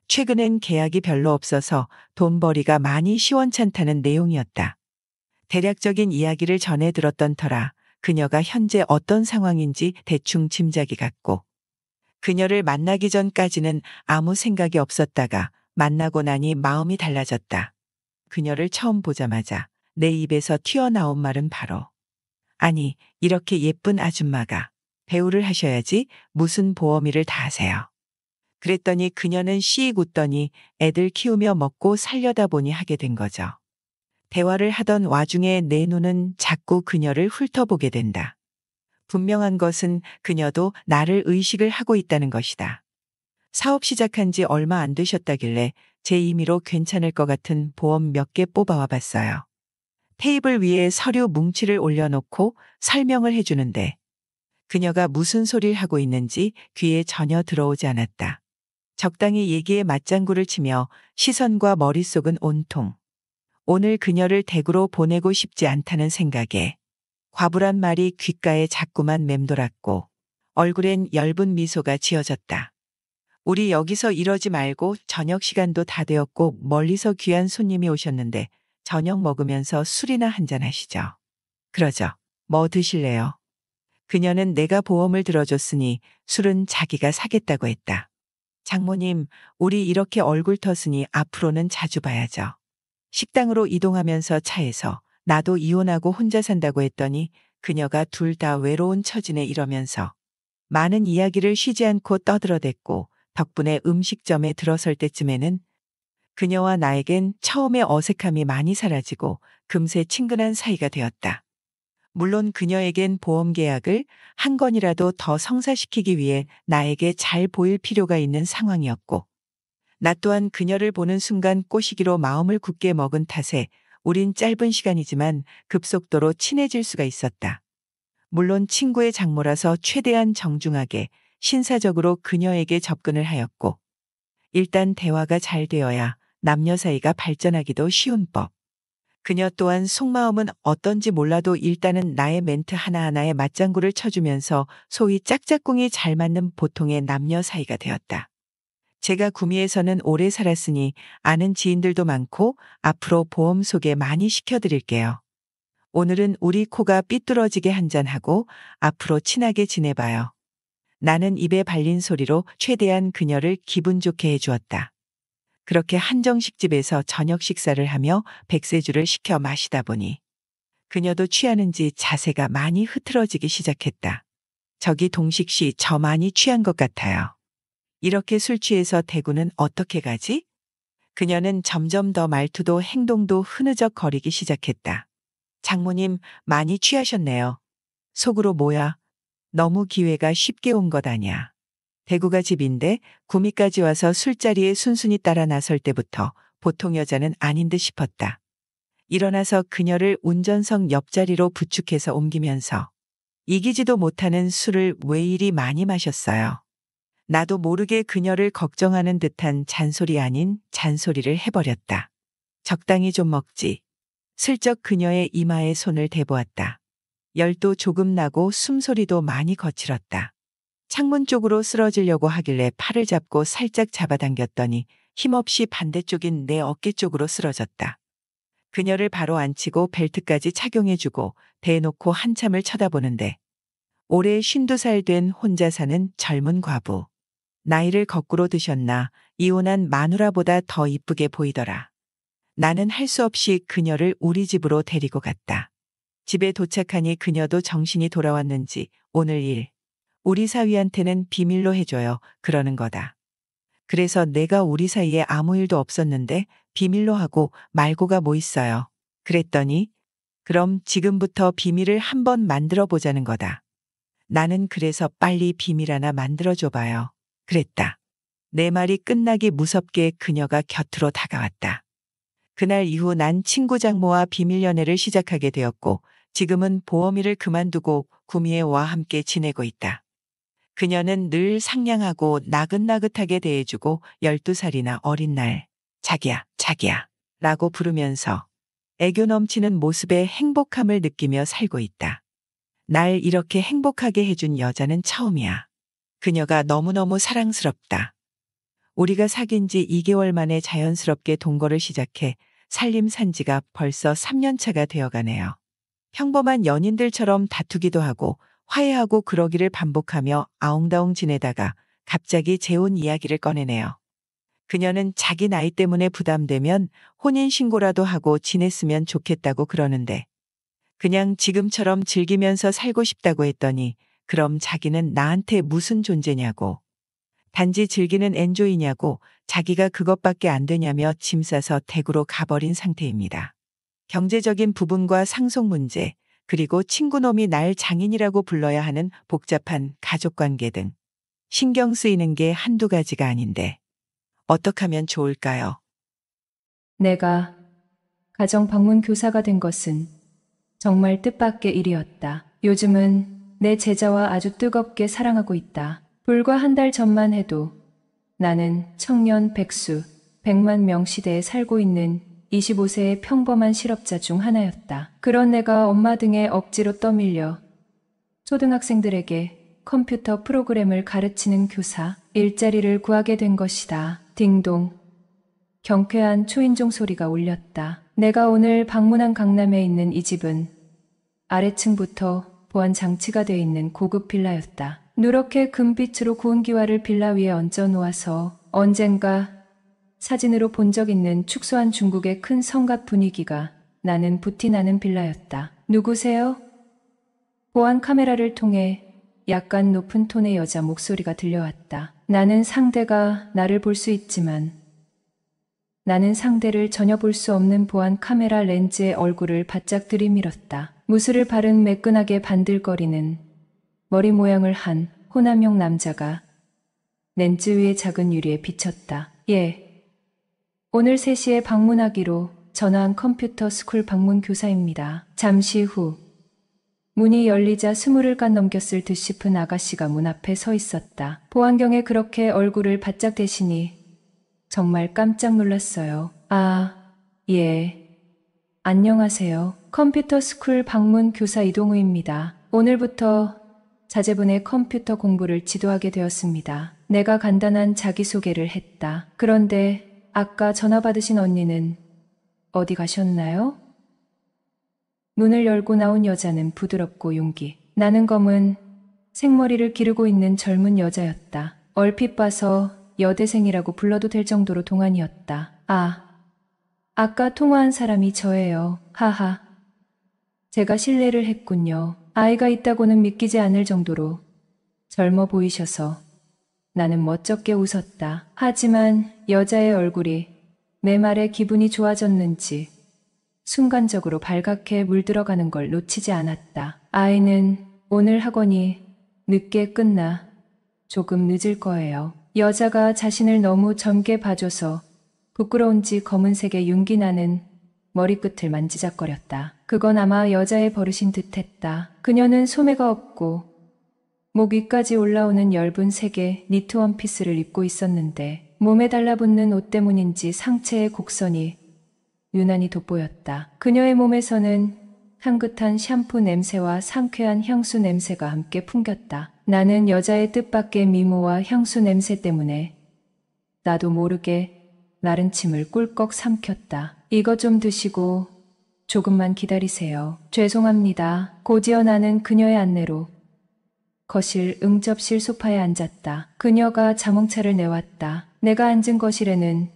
Speaker 6: 최근엔 계약이 별로 없어서 돈벌이가 많이 시원찮다는 내용이었다. 대략적인 이야기를 전해 들었던 터라 그녀가 현재 어떤 상황인지 대충 짐작이 갔고 그녀를 만나기 전까지는 아무 생각이 없었다가 만나고 나니 마음이 달라졌다. 그녀를 처음 보자마자 내 입에서 튀어나온 말은 바로 아니, 이렇게 예쁜 아줌마가 배우를 하셔야지 무슨 보험 일을 다 하세요. 그랬더니 그녀는 씩 웃더니 애들 키우며 먹고 살려다 보니 하게 된 거죠. 대화를 하던 와중에 내 눈은 자꾸 그녀를 훑어보게 된다. 분명한 것은 그녀도 나를 의식을 하고 있다는 것이다. 사업 시작한 지 얼마 안 되셨다길래 제 임의로 괜찮을 것 같은 보험 몇 개 뽑아와 봤어요. 테이블 위에 서류 뭉치를 올려놓고 설명을 해주는데 그녀가 무슨 소리를 하고 있는지 귀에 전혀 들어오지 않았다. 적당히 얘기에 맞장구를 치며 시선과 머릿속은 온통 오늘 그녀를 댁으로 보내고 싶지 않다는 생각에 과불한 말이 귓가에 자꾸만 맴돌았고 얼굴엔 엷은 미소가 지어졌다. 우리 여기서 이러지 말고 저녁 시간도 다 되었고 멀리서 귀한 손님이 오셨는데 저녁 먹으면서 술이나 한잔 하시죠. 그러죠. 뭐 드실래요? 그녀는 내가 보험을 들어줬으니 술은 자기가 사겠다고 했다. 장모님, 우리 이렇게 얼굴 터으니 앞으로는 자주 봐야죠. 식당으로 이동하면서 차에서 나도 이혼하고 혼자 산다고 했더니 그녀가 둘 다 외로운 처지네 이러면서 많은 이야기를 쉬지 않고 떠들어댔고 덕분에 음식점에 들어설 때쯤에는 그녀와 나에겐 처음에 어색함이 많이 사라지고 금세 친근한 사이가 되었다. 물론 그녀에겐 보험 계약을 한 건이라도 더 성사시키기 위해 나에게 잘 보일 필요가 있는 상황이었고 나 또한 그녀를 보는 순간 꼬시기로 마음을 굳게 먹은 탓에 우린 짧은 시간이지만 급속도로 친해질 수가 있었다. 물론 친구의 장모라서 최대한 정중하게 신사적으로 그녀에게 접근을 하였고 일단 대화가 잘 되어야 남녀 사이가 발전하기도 쉬운 법. 그녀 또한 속마음은 어떤지 몰라도 일단은 나의 멘트 하나하나에 맞장구를 쳐주면서 소위 짝짝꿍이 잘 맞는 보통의 남녀 사이가 되었다. 제가 구미에서는 오래 살았으니 아는 지인들도 많고 앞으로 보험 소개 많이 시켜드릴게요. 오늘은 우리 코가 삐뚤어지게 한잔하고 앞으로 친하게 지내봐요. 나는 입에 발린 소리로 최대한 그녀를 기분 좋게 해주었다. 그렇게 한정식집에서 저녁 식사를 하며 백세주를 시켜 마시다 보니 그녀도 취하는지 자세가 많이 흐트러지기 시작했다. 저기 동식 씨 저 많이 취한 것 같아요. 이렇게 술 취해서 대구는 어떻게 가지? 그녀는 점점 더 말투도 행동도 흐느적거리기 시작했다. 장모님 많이 취하셨네요. 속으로 뭐야? 너무 기회가 쉽게 온 것 아냐. 대구가 집인데 구미까지 와서 술자리에 순순히 따라 나설 때부터 보통 여자는 아닌 듯 싶었다. 일어나서 그녀를 운전석 옆자리로 부축해서 옮기면서 이기지도 못하는 술을 왜 이리 많이 마셨어요. 나도 모르게 그녀를 걱정하는 듯한 잔소리 아닌 잔소리를 해버렸다. 적당히 좀 먹지. 슬쩍 그녀의 이마에 손을 대보았다. 열도 조금 나고 숨소리도 많이 거칠었다. 창문 쪽으로 쓰러지려고 하길래 팔을 잡고 살짝 잡아당겼더니 힘없이 반대쪽인 내 어깨 쪽으로 쓰러졌다. 그녀를 바로 앉히고 벨트까지 착용해주고 대놓고 한참을 쳐다보는데 올해 52살 된 혼자 사는 젊은 과부. 나이를 거꾸로 드셨나 이혼한 마누라보다 더 이쁘게 보이더라. 나는 할 수 없이 그녀를 우리 집으로 데리고 갔다. 집에 도착하니 그녀도 정신이 돌아왔는지 오늘 일, 우리 사위한테는 비밀로 해줘요. 그러는 거다. 그래서 내가 우리 사이에 아무 일도 없었는데 비밀로 하고 말고가 뭐 있어요. 그랬더니 그럼 지금부터 비밀을 한번 만들어 보자는 거다. 나는 그래서 빨리 비밀 하나 만들어 줘봐요. 그랬다. 내 말이 끝나기 무섭게 그녀가 곁으로 다가왔다. 그날 이후 난 친구 장모와 비밀 연애를 시작하게 되었고 지금은 보험일을 그만두고 구미애와 함께 지내고 있다. 그녀는 늘 상냥하고 나긋나긋하게 대해주고 12살이나 어린 날 자기야 자기야 라고 부르면서 애교 넘치는 모습에 행복함을 느끼며 살고 있다. 날 이렇게 행복하게 해준 여자는 처음이야. 그녀가 너무너무 사랑스럽다. 우리가 사귄 지 2개월 만에 자연스럽게 동거를 시작해 살림 산지가 벌써 3년 차가 되어가네요. 평범한 연인들처럼 다투기도 하고 화해하고 그러기를 반복하며 아웅다웅 지내다가 갑자기 재혼 이야기를 꺼내네요. 그녀는 자기 나이 때문에 부담되면 혼인신고라도 하고 지냈으면 좋겠다고 그러는데 그냥 지금처럼 즐기면서 살고 싶다고 했더니 그럼 자기는 나한테 무슨 존재냐고. 단지 즐기는 엔조이냐고 자기가 그것밖에 안 되냐며 짐 싸서 대구로 가버린 상태입니다. 경제적인 부분과 상속 문제, 그리고 친구놈이 날 장인이라고 불러야 하는 복잡한 가족관계 등 신경 쓰이는 게 한두 가지가 아닌데 어떻게 하면 좋을까요?
Speaker 2: 내가 가정 방문 교사가 된 것은 정말 뜻밖의 일이었다. 요즘은 내 제자와 아주 뜨겁게 사랑하고 있다. 불과 한 달 전만 해도 나는 청년 백수 100만 명 시대에 살고 있는 25세의 평범한 실업자 중 하나였다. 그런 내가 엄마 등에 억지로 떠밀려 초등학생들에게 컴퓨터 프로그램을 가르치는 교사 일자리를 구하게 된 것이다. 딩동. 경쾌한 초인종 소리가 울렸다. 내가 오늘 방문한 강남에 있는 이 집은 아래층부터 보안 장치가 되어 있는 고급 빌라였다. 누렇게 금빛으로 구운 기와를 빌라 위에 얹어 놓아서 언젠가 사진으로 본 적 있는 축소한 중국의 큰 성곽 분위기가 나는 부티나는 빌라였다. 누구세요? 보안 카메라를 통해 약간 높은 톤의 여자 목소리가 들려왔다. 나는 상대가 나를 볼 수 있지만 나는 상대를 전혀 볼 수 없는 보안 카메라 렌즈에 얼굴을 바짝 들이밀었다. 무술을 바른 매끈하게 반들거리는 머리 모양을 한 호남형 남자가 렌즈 위의 작은 유리에 비쳤다. 예. 오늘 3시에 방문하기로 전화한 컴퓨터 스쿨 방문 교사입니다. 잠시 후 문이 열리자 20을 간 넘겼을 듯 싶은 아가씨가 문 앞에 서 있었다. 보안경에 그렇게 얼굴을 바짝 대시니 정말 깜짝 놀랐어요. 아, 예. 안녕하세요. 컴퓨터 스쿨 방문 교사 이동우입니다. 오늘부터 자제분의 컴퓨터 공부를 지도하게 되었습니다. 내가 간단한 자기소개를 했다. 그런데 아까 전화 받으신 언니는 어디 가셨나요? 문을 열고 나온 여자는 부드럽고 용기 나는 검은 생머리를 기르고 있는 젊은 여자였다. 얼핏 봐서 여대생이라고 불러도 될 정도로 동안이었다. 아, 아까 통화한 사람이 저예요. 하하. 제가 실례를 했군요. 아이가 있다고는 믿기지 않을 정도로 젊어 보이셔서 나는 멋쩍게 웃었다. 하지만 여자의 얼굴이 내 말에 기분이 좋아졌는지 순간적으로 발갛게 물들어가는 걸 놓치지 않았다. 아이는 오늘 학원이 늦게 끝나 조금 늦을 거예요. 여자가 자신을 너무 젊게 봐줘서 부끄러운지 검은색의 윤기 나는 머리끝을 만지작거렸다. 그건 아마 여자의 버릇인 듯했다. 그녀는 소매가 없고 목 위까지 올라오는 엷은 색의 니트 원피스를 입고 있었는데 몸에 달라붙는 옷 때문인지 상체의 곡선이 유난히 돋보였다. 그녀의 몸에서는 향긋한 샴푸 냄새와 상쾌한 향수 냄새가 함께 풍겼다. 나는 여자의 뜻밖의 미모와 향수 냄새 때문에 나도 모르게 마른 침을 꿀꺽 삼켰다. 이거 좀 드시고 조금만 기다리세요. 죄송합니다. 곧이어 나는 그녀의 안내로 거실 응접실 소파에 앉았다. 그녀가 자몽차를 내왔다. 내가 앉은 거실에는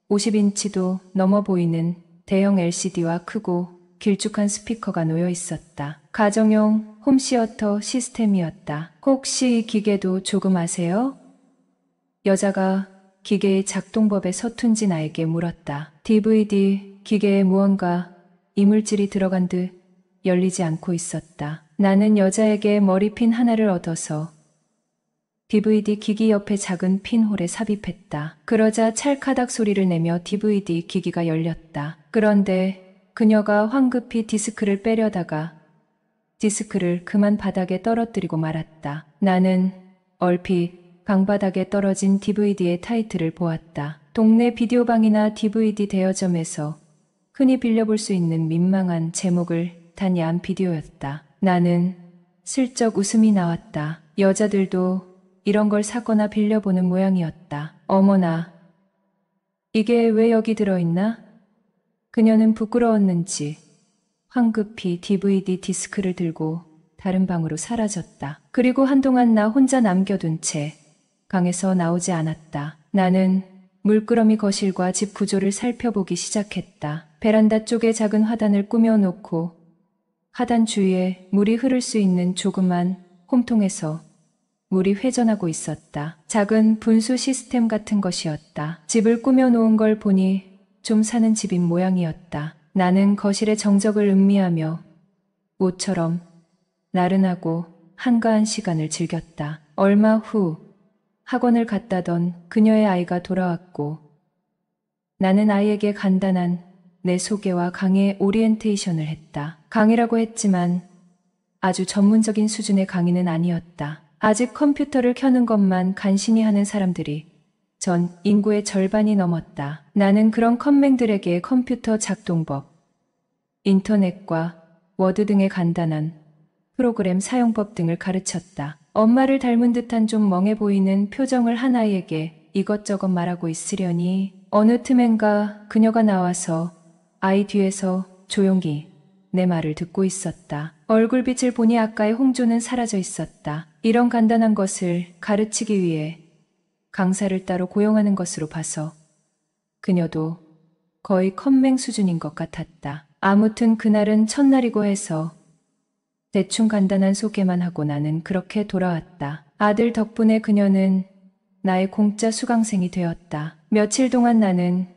Speaker 2: 50인치도 넘어 보이는 대형 LCD와 크고 길쭉한 스피커가 놓여 있었다. 가정용 홈시어터 시스템이었다. 혹시 이 기계도 조금 아세요? 여자가 기계의 작동법에 서툰지 나에게 물었다. DVD 기계에 무언가 이물질이 들어간 듯 열리지 않고 있었다. 나는 여자에게 머리핀 하나를 얻어서 DVD 기기 옆에 작은 핀홀에 삽입했다. 그러자 찰카닥 소리를 내며 DVD 기기가 열렸다. 그런데 그녀가 황급히 디스크를 빼려다가 디스크를 그만 바닥에 떨어뜨리고 말았다. 나는 얼핏 방바닥에 떨어진 DVD의 타이틀을 보았다. 동네 비디오방이나 DVD 대여점에서 흔히 빌려볼 수 있는 민망한 제목을 단 야한 비디오였다. 나는 슬쩍 웃음이 나왔다. 여자들도 이런 걸 사거나 빌려보는 모양이었다. 어머나, 이게 왜 여기 들어있나? 그녀는 부끄러웠는지 황급히 DVD 디스크를 들고 다른 방으로 사라졌다. 그리고 한동안 나 혼자 남겨둔 채 방에서 나오지 않았다. 나는 물끄러미 거실과 집 구조를 살펴보기 시작했다. 베란다 쪽에 작은 화단을 꾸며놓고 화단 주위에 물이 흐를 수 있는 조그만 홈통에서 물이 회전하고 있었다. 작은 분수 시스템 같은 것이었다. 집을 꾸며놓은 걸 보니 좀 사는 집인 모양이었다. 나는 거실의 정적을 음미하며 모처럼 나른하고 한가한 시간을 즐겼다. 얼마 후 학원을 갔다던 그녀의 아이가 돌아왔고 나는 아이에게 간단한 내 소개와 강의 오리엔테이션을 했다. 강의라고 했지만 아주 전문적인 수준의 강의는 아니었다. 아직 컴퓨터를 켜는 것만 간신히 하는 사람들이 전 인구의 절반이 넘었다. 나는 그런 컴맹들에게 컴퓨터 작동법, 인터넷과 워드 등의 간단한 프로그램 사용법 등을 가르쳤다. 엄마를 닮은 듯한 좀 멍해 보이는 표정을 한 아이에게 이것저것 말하고 있으려니 어느 틈엔가 그녀가 나와서 아이 뒤에서 조용히 내 말을 듣고 있었다. 얼굴빛을 보니 아까의 홍조는 사라져 있었다. 이런 간단한 것을 가르치기 위해 강사를 따로 고용하는 것으로 봐서 그녀도 거의 컴맹 수준인 것 같았다. 아무튼 그날은 첫날이고 해서 대충 간단한 소개만 하고 나는 그렇게 돌아왔다. 아들 덕분에 그녀는 나의 공짜 수강생이 되었다. 며칠 동안 나는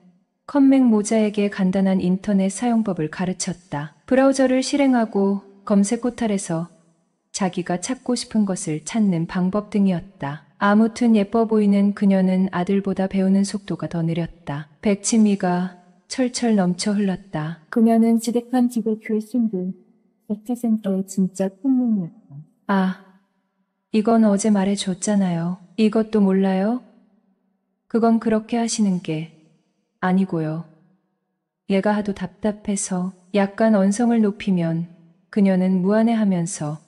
Speaker 2: 컴맹 모자에게 간단한 인터넷 사용법을 가르쳤다. 브라우저를 실행하고 검색 호탈에서 자기가 찾고 싶은 것을 찾는 방법 등이었다. 아무튼 예뻐 보이는 그녀는 아들보다 배우는 속도가 더 느렸다. 백치미가 철철 넘쳐 흘렀다.
Speaker 7: 그녀는 지대한 기계 교수인 듯 100%의 진짜 콩문이었다.
Speaker 2: 아, 이건 어제 말해줬잖아요. 이것도 몰라요? 그건 그렇게 하시는 게 아니고요. 얘가 하도 답답해서 약간 언성을 높이면 그녀는 무안해하면서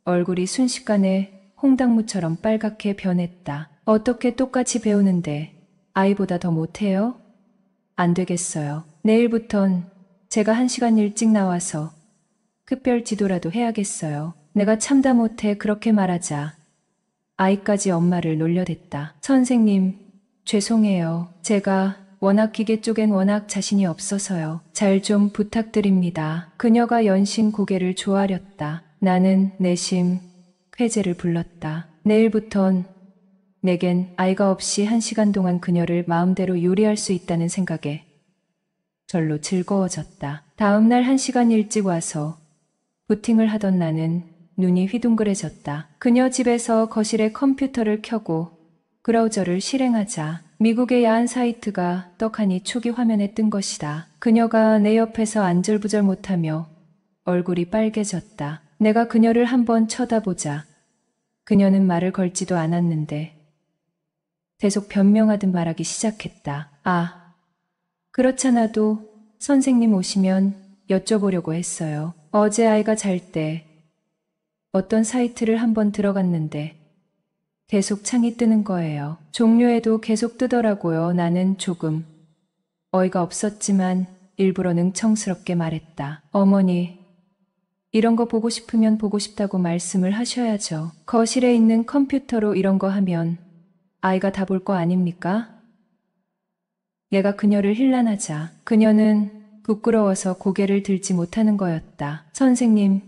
Speaker 2: 얼굴이 순식간에 홍당무처럼 빨갛게 변했다. 어떻게 똑같이 배우는데 아이보다 더 못해요? 안 되겠어요. 내일부턴 제가 1시간 일찍 나와서 특별 지도라도 해야겠어요. 내가 참다 못해 그렇게 말하자 아이까지 엄마를 놀려댔다. 선생님, 죄송해요. 제가 워낙 기계 쪽엔 워낙 자신이 없어서요. 잘 좀 부탁드립니다. 그녀가 연신 고개를 조아렸다. 나는 내심 쾌재를 불렀다. 내일부턴 내겐 아이가 없이 1시간 동안 그녀를 마음대로 요리할 수 있다는 생각에 절로 즐거워졌다. 다음 날 1시간 일찍 와서 부팅을 하던 나는 눈이 휘둥그레졌다. 그녀 집에서 거실에 컴퓨터를 켜고 브라우저를 실행하자 미국의 야한 사이트가 떡하니 초기 화면에 뜬 것이다. 그녀가 내 옆에서 안절부절 못하며 얼굴이 빨개졌다. 내가 그녀를 한번 쳐다보자 그녀는 말을 걸지도 않았는데 계속 변명하듯 말하기 시작했다. 아, 그렇잖아도 선생님 오시면 여쭤보려고 했어요. 어제 아이가 잘 때 어떤 사이트를 한번 들어갔는데 계속 창이 뜨는 거예요. 종료해도 계속 뜨더라고요. 나는 조금 어이가 없었지만 일부러 능청스럽게 말했다. 어머니, 이런 거 보고 싶으면 보고 싶다고 말씀을 하셔야죠. 거실에 있는 컴퓨터로 이런 거 하면 아이가 다 볼 거 아닙니까? 얘가 그녀를 힐난하자 그녀는 부끄러워서 고개를 들지 못하는 거였다. 선생님,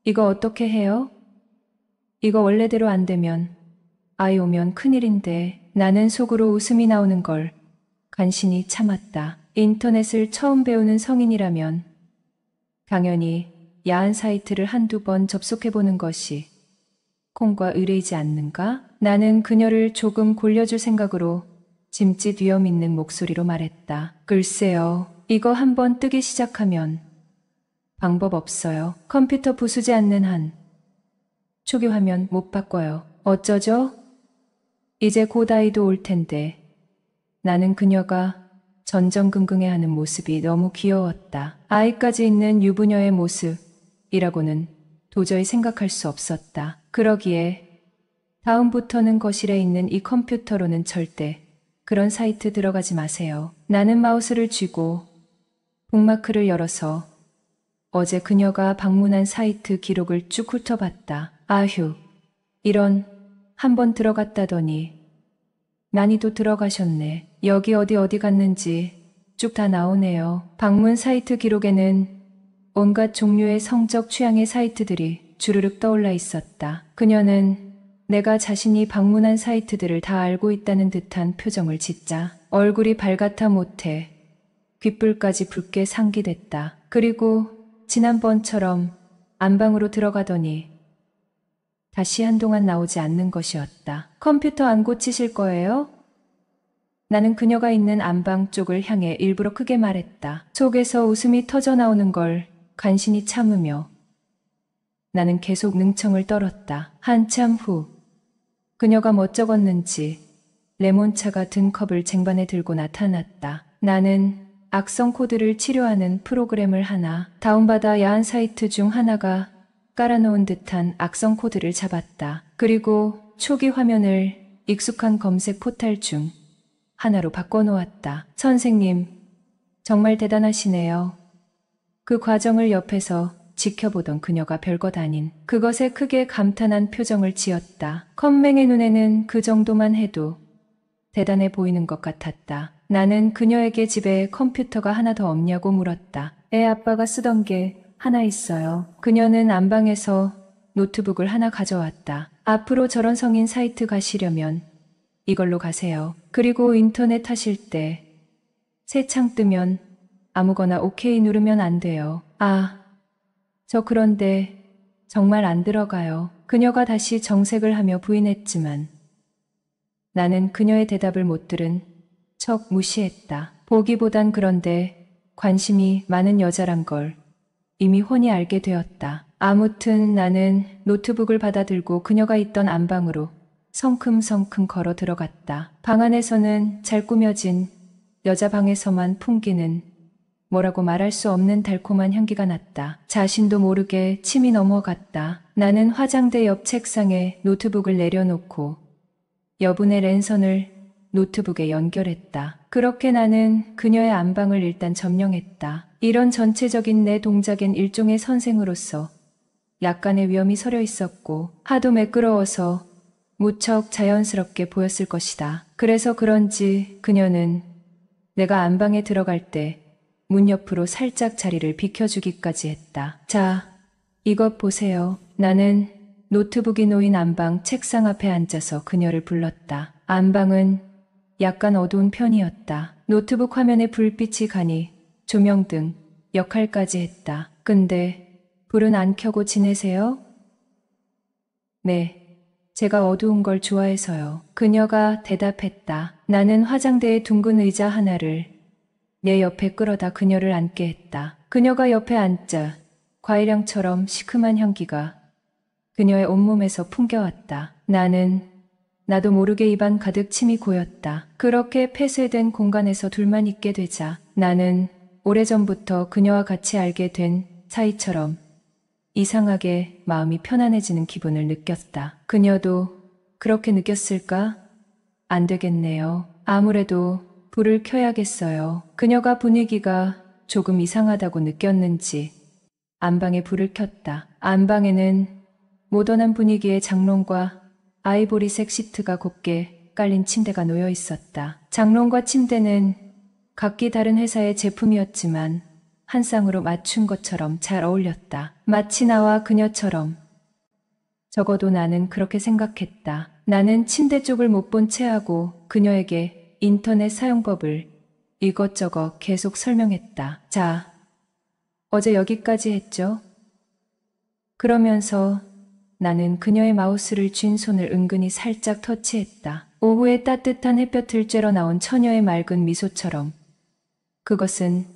Speaker 2: 이거 어떻게 해요? 이거 원래대로 안 되면 아이 오면 큰일인데. 나는 속으로 웃음이 나오는 걸 간신히 참았다. 인터넷을 처음 배우는 성인이라면 당연히 야한 사이트를 한두 번 접속해보는 것이 콩과 의뢰이지 않는가? 나는 그녀를 조금 골려줄 생각으로 짐짓 위험 있는 목소리로 말했다. 글쎄요, 이거 한번 뜨기 시작하면 방법 없어요. 컴퓨터 부수지 않는 한 초기 화면 못 바꿔요. 어쩌죠? 이제 곧 아이도 올 텐데. 나는 그녀가 전전긍긍해하는 모습이 너무 귀여웠다. 아이까지 있는 유부녀의 모습이라고는 도저히 생각할 수 없었다. 그러기에 다음부터는 거실에 있는 이 컴퓨터로는 절대 그런 사이트 들어가지 마세요. 나는 마우스를 쥐고 북마크를 열어서 어제 그녀가 방문한 사이트 기록을 쭉 훑어봤다. 아휴, 이런, 한번 들어갔다더니 많이도 들어가셨네. 여기 어디 갔는지 쭉 다 나오네요. 방문 사이트 기록에는 온갖 종류의 성적 취향의 사이트들이 주르륵 떠올라 있었다. 그녀는 내가 자신이 방문한 사이트들을 다 알고 있다는 듯한 표정을 짓자 얼굴이 밝았다 못해 귓불까지 붉게 상기됐다. 그리고 지난번처럼 안방으로 들어가더니 다시 한동안 나오지 않는 것이었다. 컴퓨터 안 고치실 거예요? 나는 그녀가 있는 안방 쪽을 향해 일부러 크게 말했다. 속에서 웃음이 터져 나오는 걸 간신히 참으며 나는 계속 능청을 떨었다. 한참 후 그녀가 뭐 적었는지 레몬차가 든 컵을 쟁반에 들고 나타났다. 나는 악성 코드를 치료하는 프로그램을 하나 다운받아 야한 사이트 중 하나가 깔아놓은 듯한 악성 코드를 잡았다. 그리고 초기 화면을 익숙한 검색 포탈 중 하나로 바꿔놓았다. 선생님, 정말 대단하시네요. 그 과정을 옆에서 지켜보던 그녀가 별것 아닌 그것에 크게 감탄한 표정을 지었다. 컴맹의 눈에는 그 정도만 해도 대단해 보이는 것 같았다. 나는 그녀에게 집에 컴퓨터가 하나 더 없냐고 물었다. 애 아빠가 쓰던 게 하나 있어요. 그녀는 안방에서 노트북을 하나 가져왔다. 앞으로 저런 성인 사이트 가시려면 이걸로 가세요. 그리고 인터넷 하실 때 새 창 뜨면 아무거나 오케이 누르면 안 돼요. 아, 저 그런데 정말 안 들어가요. 그녀가 다시 정색을 하며 부인했지만 나는 그녀의 대답을 못 들은 척 무시했다. 보기보단 그런데 관심이 많은 여자란 걸 이미 훤히 알게 되었다. 아무튼 나는 노트북을 받아들고 그녀가 있던 안방으로 성큼성큼 걸어 들어갔다. 방 안에서는 잘 꾸며진 여자 방에서만 풍기는 뭐라고 말할 수 없는 달콤한 향기가 났다. 자신도 모르게 침이 넘어갔다. 나는 화장대 옆 책상에 노트북을 내려놓고 여분의 랜선을 노트북에 연결했다. 그렇게 나는 그녀의 안방을 일단 점령했다. 이런 전체적인 내 동작엔 일종의 선생으로서 약간의 위험이 서려 있었고 하도 매끄러워서 무척 자연스럽게 보였을 것이다. 그래서 그런지 그녀는 내가 안방에 들어갈 때 문 옆으로 살짝 자리를 비켜주기까지 했다. 자, 이것 보세요. 나는 노트북이 놓인 안방 책상 앞에 앉아서 그녀를 불렀다. 안방은 약간 어두운 편이었다. 노트북 화면에 불빛이 가니 조명등 역할까지 했다. 근데 불은 안 켜고 지내세요? 네, 제가 어두운 걸 좋아해서요. 그녀가 대답했다. 나는 화장대의 둥근 의자 하나를 내 옆에 끌어다 그녀를 앉게 했다. 그녀가 옆에 앉자 과일향처럼 시큼한 향기가 그녀의 온몸에서 풍겨왔다. 나도 모르게 입안 가득 침이 고였다. 그렇게 폐쇄된 공간에서 둘만 있게 되자 나는 오래전부터 그녀와 같이 알게 된 사이처럼 이상하게 마음이 편안해지는 기분을 느꼈다. 그녀도 그렇게 느꼈을까? 안 되겠네요. 아무래도 불을 켜야겠어요. 그녀가 분위기가 조금 이상하다고 느꼈는지 안방에 불을 켰다. 안방에는 모던한 분위기의 장롱과 아이보리색 시트가 곱게 깔린 침대가 놓여 있었다. 장롱과 침대는 각기 다른 회사의 제품이었지만 한 쌍으로 맞춘 것처럼 잘 어울렸다. 마치 나와 그녀처럼. 적어도 나는 그렇게 생각했다. 나는 침대 쪽을 못 본 채하고 그녀에게 인터넷 사용법을 이것저것 계속 설명했다. 자, 어제 여기까지 했죠? 그러면서 나는 그녀의 마우스를 쥔 손을 은근히 살짝 터치했다. 오후에 따뜻한 햇볕을 쬐러 나온 처녀의 맑은 미소처럼. 그것은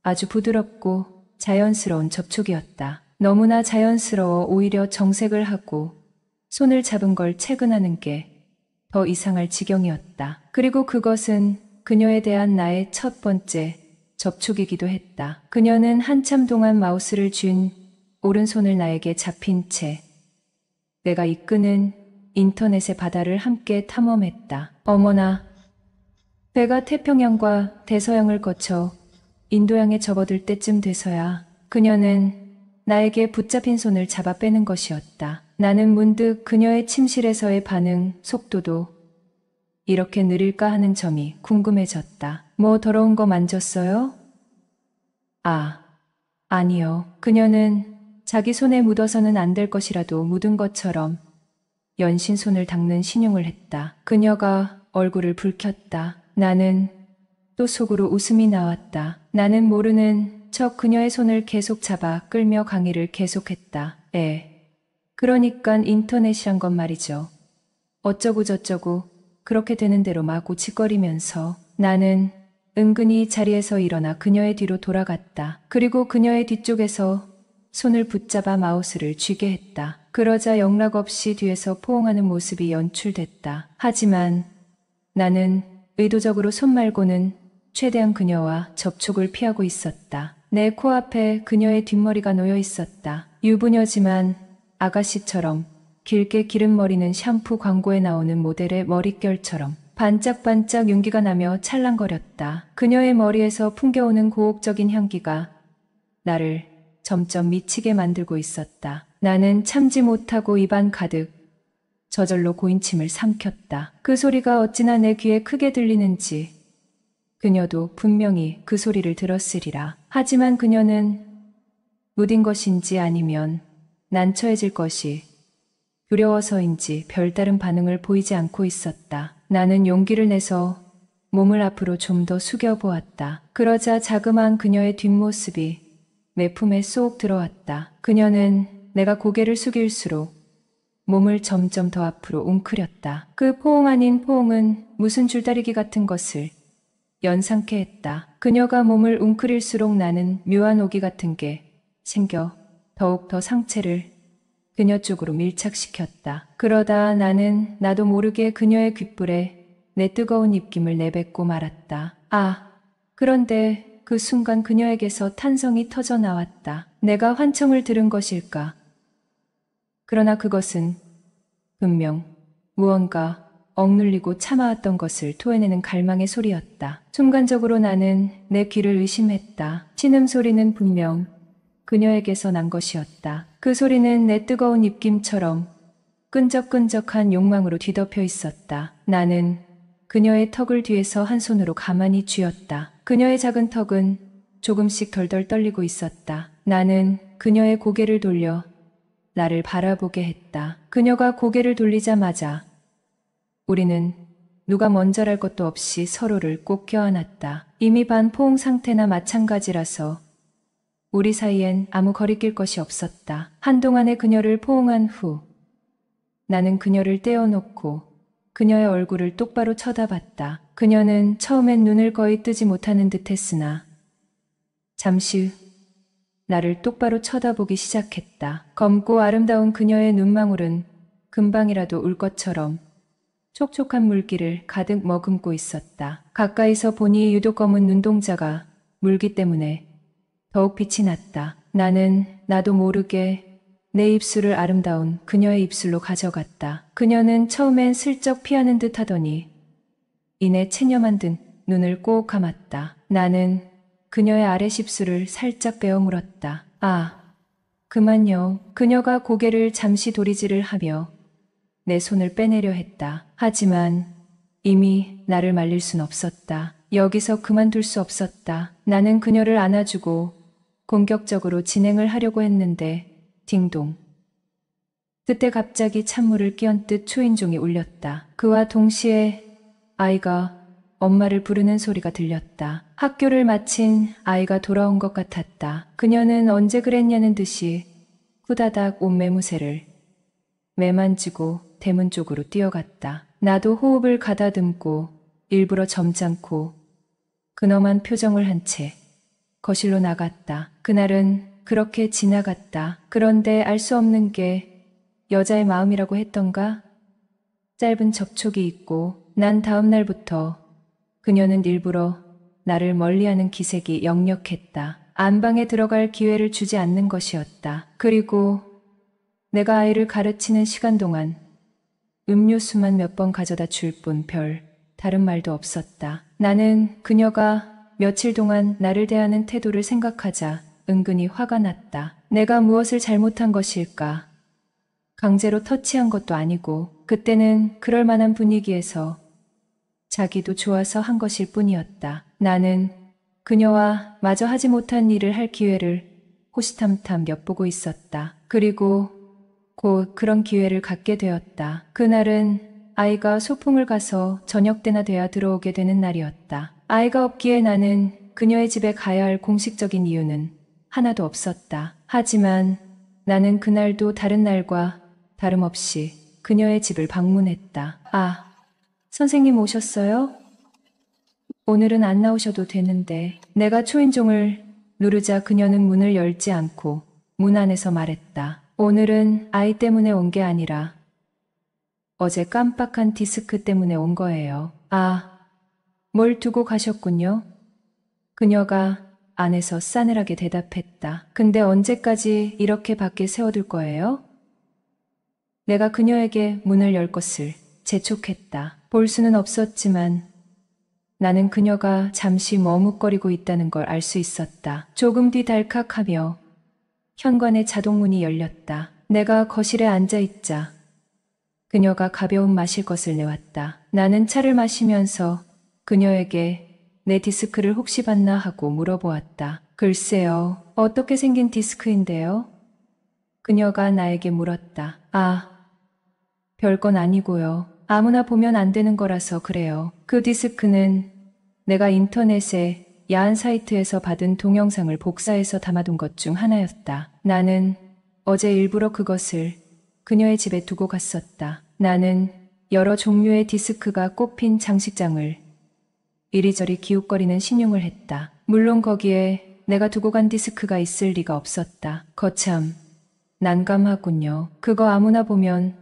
Speaker 2: 아주 부드럽고 자연스러운 접촉이었다. 너무나 자연스러워 오히려 정색을 하고 손을 잡은 걸 채근하는 게 더 이상할 지경이었다. 그리고 그것은 그녀에 대한 나의 첫 번째 접촉이기도 했다. 그녀는 한참 동안 마우스를 쥔 오른손을 나에게 잡힌 채 내가 이끄는 인터넷의 바다를 함께 탐험했다. 어머나, 배가 태평양과 대서양을 거쳐 인도양에 접어들 때쯤 돼서야 그녀는 나에게 붙잡힌 손을 잡아 빼는 것이었다. 나는 문득 그녀의 침실에서의 반응 속도도 이렇게 느릴까 하는 점이 궁금해졌다. 뭐 더러운 거 만졌어요? 아니요. 그녀는 자기 손에 묻어서는 안 될 것이라도 묻은 것처럼 연신 손을 닦는 신용을 했다. 그녀가 얼굴을 붉혔다. 나는 또 속으로 웃음이 나왔다. 나는 모르는 척 그녀의 손을 계속 잡아 끌며 강의를 계속했다. 그러니깐 인터넷이란 건 말이죠. 어쩌고 저쩌고 그렇게 되는 대로 마구 짓거리면서 나는 은근히 자리에서 일어나 그녀의 뒤로 돌아갔다. 그리고 그녀의 뒤쪽에서 손을 붙잡아 마우스를 쥐게 했다. 그러자 영락없이 뒤에서 포옹하는 모습이 연출됐다. 하지만 나는 의도적으로 손 말고는 최대한 그녀와 접촉을 피하고 있었다. 내 코앞에 그녀의 뒷머리가 놓여 있었다. 유부녀지만 아가씨처럼 길게 기른 머리는 샴푸 광고에 나오는 모델의 머릿결처럼 반짝반짝 윤기가 나며 찰랑거렸다. 그녀의 머리에서 풍겨오는 고혹적인 향기가 나를 점점 미치게 만들고 있었다. 나는 참지 못하고 입안 가득 저절로 고인침을 삼켰다. 그 소리가 어찌나 내 귀에 크게 들리는지 그녀도 분명히 그 소리를 들었으리라. 하지만 그녀는 무딘 것인지 아니면 난처해질 것이 두려워서인지 별다른 반응을 보이지 않고 있었다. 나는 용기를 내서 몸을 앞으로 좀 더 숙여보았다. 그러자 자그마한 그녀의 뒷모습이 내 품에 쏙 들어왔다. 그녀는 내가 고개를 숙일수록 몸을 점점 더 앞으로 웅크렸다. 그 포옹 아닌 포옹은 무슨 줄다리기 같은 것을 연상케 했다. 그녀가 몸을 웅크릴수록 나는 묘한 오기 같은 게 생겨 더욱 더 상체를 그녀 쪽으로 밀착시켰다. 그러다 나는 나도 모르게 그녀의 귓불에 내 뜨거운 입김을 내뱉고 말았다. 그런데 그 순간 그녀에게서 탄성이 터져 나왔다. 내가 환청을 들은 것일까? 그러나 그것은 분명 무언가 억눌리고 참아왔던 것을 토해내는 갈망의 소리였다. 순간적으로 나는 내 귀를 의심했다. 신음소리는 분명 그녀에게서 난 것이었다. 그 소리는 내 뜨거운 입김처럼 끈적끈적한 욕망으로 뒤덮여 있었다. 나는 그녀의 턱을 뒤에서 한 손으로 가만히 쥐었다. 그녀의 작은 턱은 조금씩 덜덜 떨리고 있었다. 나는 그녀의 고개를 돌려 나를 바라보게 했다. 그녀가 고개를 돌리자마자 우리는 누가 먼저랄 것도 없이 서로를 꼭 껴안았다. 이미 반포옹 상태나 마찬가지라서 우리 사이엔 아무 거리낄 것이 없었다. 한동안의 그녀를 포옹한 후 나는 그녀를 떼어놓고 그녀의 얼굴을 똑바로 쳐다봤다. 그녀는 처음엔 눈을 거의 뜨지 못하는 듯 했으나 잠시 후 나를 똑바로 쳐다보기 시작했다. 검고 아름다운 그녀의 눈망울은 금방이라도 울 것처럼 촉촉한 물기를 가득 머금고 있었다. 가까이서 보니 유독 검은 눈동자가 물기 때문에 더욱 빛이 났다. 나는 나도 모르게 내 입술을 아름다운 그녀의 입술로 가져갔다. 그녀는 처음엔 슬쩍 피하는 듯 하더니 이내 체념한 듯 눈을 꼭 감았다. 나는 그녀의 아래 십술을 살짝 베어 물었다. 그만요. 그녀가 고개를 잠시 도리지를 하며 내 손을 빼내려 했다. 하지만 이미 나를 말릴 순 없었다. 여기서 그만둘 수 없었다. 나는 그녀를 안아주고 공격적으로 진행을 하려고 했는데 딩동. 그때 갑자기 찬물을 끼얹듯 초인종이 울렸다. 그와 동시에 아이가 엄마를 부르는 소리가 들렸다. 학교를 마친 아이가 돌아온 것 같았다. 그녀는 언제 그랬냐는 듯이 후다닥 옷 매무새를 매만지고 대문 쪽으로 뛰어갔다. 나도 호흡을 가다듬고 일부러 점잖고 근엄한 표정을 한 채 거실로 나갔다. 그날은 그렇게 지나갔다. 그런데 알 수 없는 게 여자의 마음이라고 했던가? 짧은 접촉이 있고 난 다음 날부터 그녀는 일부러 나를 멀리하는 기색이 역력했다. 안방에 들어갈 기회를 주지 않는 것이었다. 그리고 내가 아이를 가르치는 시간 동안 음료수만 몇 번 가져다 줄 뿐 별 다른 말도 없었다. 나는 그녀가 며칠 동안 나를 대하는 태도를 생각하자 은근히 화가 났다. 내가 무엇을 잘못한 것일까? 강제로 터치한 것도 아니고 그때는 그럴 만한 분위기에서 자기도 좋아서 한 것일 뿐이었다. 나는 그녀와 마저 하지 못한 일을 할 기회를 호시탐탐 엿보고 있었다. 그리고 곧 그런 기회를 갖게 되었다. 그날은 아이가 소풍을 가서 저녁 때나 돼야 들어오게 되는 날이었다. 아이가 없기에 나는 그녀의 집에 가야 할 공식적인 이유는 하나도 없었다. 하지만 나는 그날도 다른 날과 다름없이 그녀의 집을 방문했다. 아, 선생님 오셨어요? 오늘은 안 나오셔도 되는데. 내가 초인종을 누르자 그녀는 문을 열지 않고 문 안에서 말했다. 오늘은 아이 때문에 온 게 아니라 어제 깜빡한 디스크 때문에 온 거예요. 아, 뭘 두고 가셨군요. 그녀가 안에서 싸늘하게 대답했다. 근데 언제까지 이렇게 밖에 세워둘 거예요? 내가 그녀에게 문을 열 것을 재촉했다. 볼 수는 없었지만 나는 그녀가 잠시 머뭇거리고 있다는 걸 알 수 있었다. 조금 뒤 달칵하며 현관의 자동문이 열렸다. 내가 거실에 앉아있자 그녀가 가벼운 마실 것을 내왔다. 나는 차를 마시면서 그녀에게 내 디스크를 혹시 봤나 하고 물어보았다. 글쎄요, 어떻게 생긴 디스크인데요? 그녀가 나에게 물었다. 아, 별건 아니고요. 아무나 보면 안 되는 거라서 그래요. 그 디스크는 내가 인터넷에 야한 사이트에서 받은 동영상을 복사해서 담아둔 것 중 하나였다. 나는 어제 일부러 그것을 그녀의 집에 두고 갔었다. 나는 여러 종류의 디스크가 꼽힌 장식장을 이리저리 기웃거리는 신용을 했다. 물론 거기에 내가 두고 간 디스크가 있을 리가 없었다. 거참 난감하군요. 그거 아무나 보면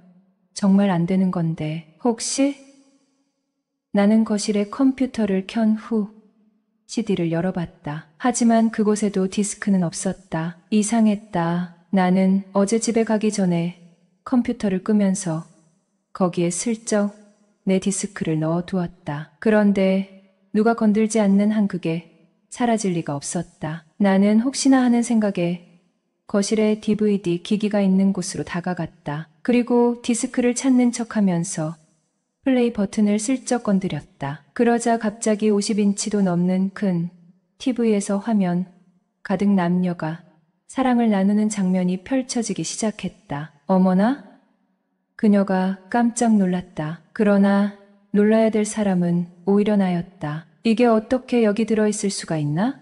Speaker 2: 정말 안 되는 건데 혹시? 나는 거실에 컴퓨터를 켠 후 CD를 열어봤다. 하지만 그곳에도 디스크는 없었다. 이상했다. 나는 어제 집에 가기 전에 컴퓨터를 끄면서 거기에 슬쩍 내 디스크를 넣어두었다. 그런데 누가 건들지 않는 한 그게 사라질 리가 없었다. 나는 혹시나 하는 생각에 거실에 DVD 기기가 있는 곳으로 다가갔다. 그리고 디스크를 찾는 척하면서 플레이 버튼을 슬쩍 건드렸다. 그러자 갑자기 50인치도 넘는 큰 TV에서 화면 가득 남녀가 사랑을 나누는 장면이 펼쳐지기 시작했다. 어머나? 그녀가 깜짝 놀랐다. 그러나 놀라야 될 사람은 오히려 나였다. 이게 어떻게 여기 들어있을 수가 있나?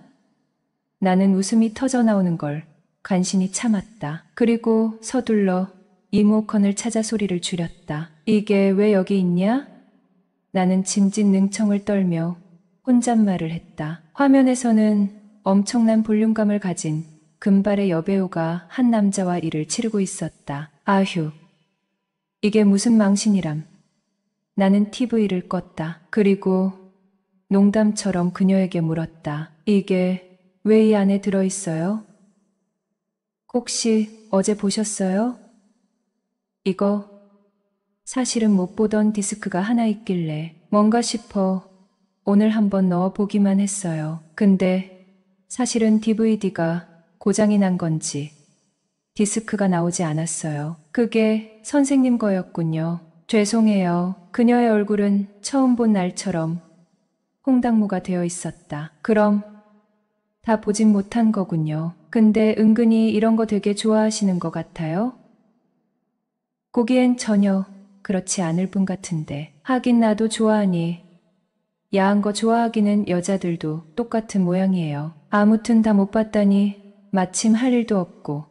Speaker 2: 나는 웃음이 터져 나오는 걸 간신히 참았다. 그리고 서둘러 리모컨을 찾아 소리를 줄였다. 이게 왜 여기 있냐? 나는 짐짓 능청을 떨며 혼잣말을 했다. 화면에서는 엄청난 볼륨감을 가진 금발의 여배우가 한 남자와 일을 치르고 있었다. 아휴, 이게 무슨 망신이람. 나는 TV를 껐다. 그리고 농담처럼 그녀에게 물었다. 이게 왜 이 안에 들어있어요? 혹시 어제 보셨어요? 이거 사실은 못 보던 디스크가 하나 있길래 뭔가 싶어 오늘 한번 넣어보기만 했어요. 근데 사실은 DVD가 고장이 난 건지
Speaker 8: 디스크가 나오지 않았어요. 그게 선생님 거였군요. 죄송해요. 그녀의 얼굴은 처음 본 날처럼 홍당무가 되어 있었다. 그럼 다 보진 못한 거군요. 근데 은근히 이런 거 되게 좋아하시는 것 같아요? 보기엔 전혀 그렇지 않을 분 같은데. 하긴 나도 좋아하니. 야한 거 좋아하기는 여자들도 똑같은 모양이에요. 아무튼 다 못 봤다니 마침 할 일도 없고.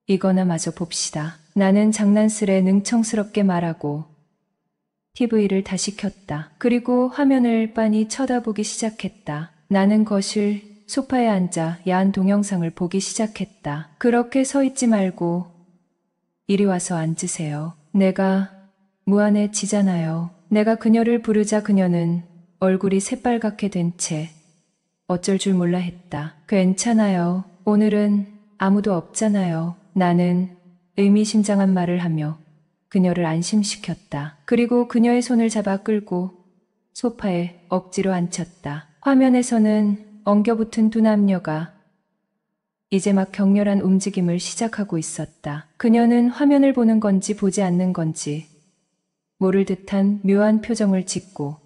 Speaker 8: 이거나 마저 봅시다. 나는 장난스레 능청스럽게 말하고 TV를 다시 켰다. 그리고 화면을 빤히 쳐다보기 시작했다. 나는 거실 소파에 앉아 야한 동영상을 보기 시작했다. 그렇게 서 있지 말고 이리 와서 앉으세요. 내가 무안해지잖아요. 내가 그녀를 부르자 그녀는 얼굴이 새빨갛게 된 채 어쩔 줄 몰라 했다. 괜찮아요. 오늘은 아무도 없잖아요. 나는 의미심장한 말을 하며 그녀를 안심시켰다. 그리고 그녀의 손을 잡아 끌고 소파에 억지로 앉혔다. 화면에서는 엉겨붙은 두 남녀가 이제 막 격렬한 움직임을 시작하고 있었다. 그녀는 화면을 보는 건지 보지 않는 건지 모를 듯한 묘한 표정을 짓고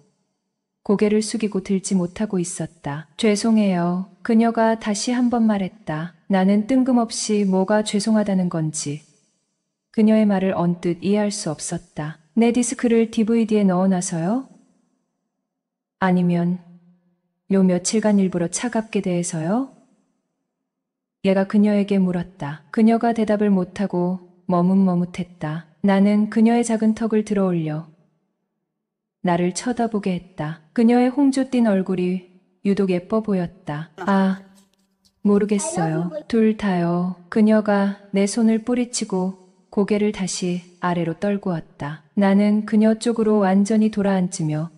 Speaker 8: 고개를 숙이고 들지 못하고 있었다. 죄송해요. 그녀가 다시 한 번 말했다. 나는 뜬금없이 뭐가 죄송하다는 건지 그녀의 말을 언뜻 이해할 수 없었다. 내 디스크를 DVD에 넣어놔서요? 아니면 요 며칠간 일부러 차갑게 대해서요? 얘가 그녀에게 물었다. 그녀가 대답을 못하고 머뭇머뭇했다. 나는 그녀의 작은 턱을 들어 올려 나를 쳐다보게 했다. 그녀의 홍조 띤 얼굴이 유독 예뻐 보였다. 아, 모르겠어요. 둘 다요. 그녀가 내 손을 뿌리치고 고개를 다시 아래로 떨구었다. 나는 그녀 쪽으로 완전히 돌아앉으며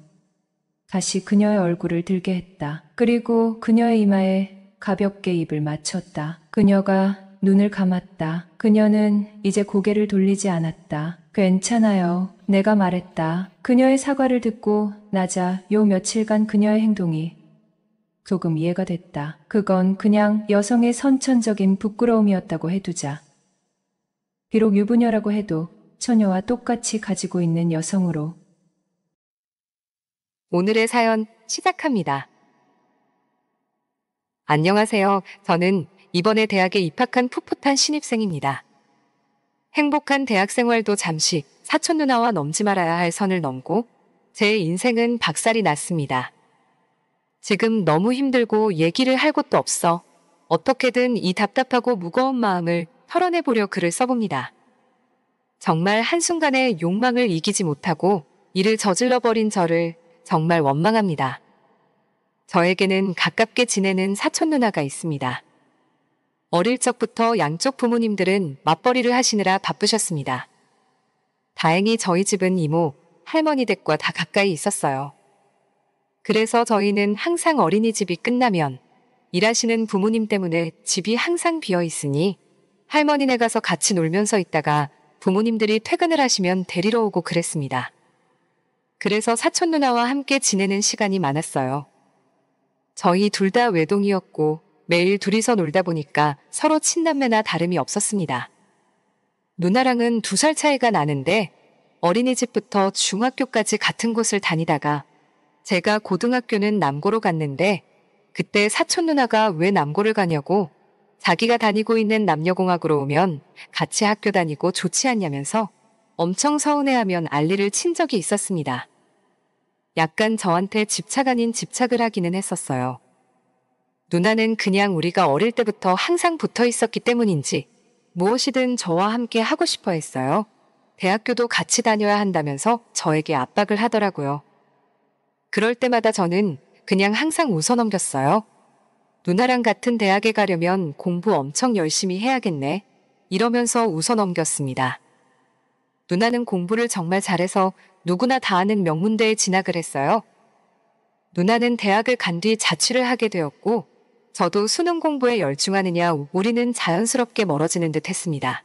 Speaker 8: 다시 그녀의 얼굴을 들게 했다. 그리고 그녀의 이마에 가볍게 입을 맞췄다. 그녀가 눈을 감았다. 그녀는 이제 고개를 돌리지 않았다. 괜찮아요. 내가 말했다. 그녀의 사과를 듣고 나자 요 며칠간 그녀의 행동이 조금 이해가 됐다. 그건 그냥 여성의 선천적인 부끄러움이었다고 해두자. 비록 유부녀라고 해도 처녀와 똑같이 가지고 있는 여성으로.
Speaker 9: 오늘의 사연 시작합니다. 안녕하세요. 저는 이번에 대학에 입학한 풋풋한 신입생입니다. 행복한 대학 생활도 잠시 사촌 누나와 넘지 말아야 할 선을 넘고 제 인생은 박살이 났습니다. 지금 너무 힘들고 얘기를 할 곳도 없어 어떻게든 이 답답하고 무거운 마음을 털어내보려 글을 써봅니다. 정말 한순간에 욕망을 이기지 못하고 이를 저질러버린 저를 정말 원망합니다. 저에게는 가깝게 지내는 사촌 누나가 있습니다. 어릴 적부터 양쪽 부모님들은 맞벌이를 하시느라 바쁘셨습니다. 다행히 저희 집은 이모, 할머니 댁과 다 가까이 있었어요. 그래서 저희는 항상 어린이집이 끝나면 일하시는 부모님 때문에 집이 항상 비어 있으니 할머니네 가서 같이 놀면서 있다가 부모님들이 퇴근을 하시면 데리러 오고 그랬습니다. 그래서 사촌 누나와 함께 지내는 시간이 많았어요. 저희 둘 다 외동이었고 매일 둘이서 놀다 보니까 서로 친남매나 다름이 없었습니다. 누나랑은 2살 차이가 나는데 어린이집부터 중학교까지 같은 곳을 다니다가 제가 고등학교는 남고로 갔는데 그때 사촌 누나가 왜 남고를 가냐고 자기가 다니고 있는 남녀공학으로 오면 같이 학교 다니고 좋지 않냐면서 엄청 서운해하면 알리를 친 적이 있었습니다. 약간 저한테 집착 아닌 집착을 하기는 했었어요. 누나는 그냥 우리가 어릴 때부터 항상 붙어 있었기 때문인지 무엇이든 저와 함께 하고 싶어 했어요. 대학교도 같이 다녀야 한다면서 저에게 압박을 하더라고요. 그럴 때마다 저는 그냥 항상 웃어넘겼어요. 누나랑 같은 대학에 가려면 공부 엄청 열심히 해야겠네. 이러면서 웃어넘겼습니다. 누나는 공부를 정말 잘해서 누구나 다 아는 명문대에 진학을 했어요. 누나는 대학을 간 뒤 자취를 하게 되었고 저도 수능 공부에 열중하느냐 우리는 자연스럽게 멀어지는 듯 했습니다.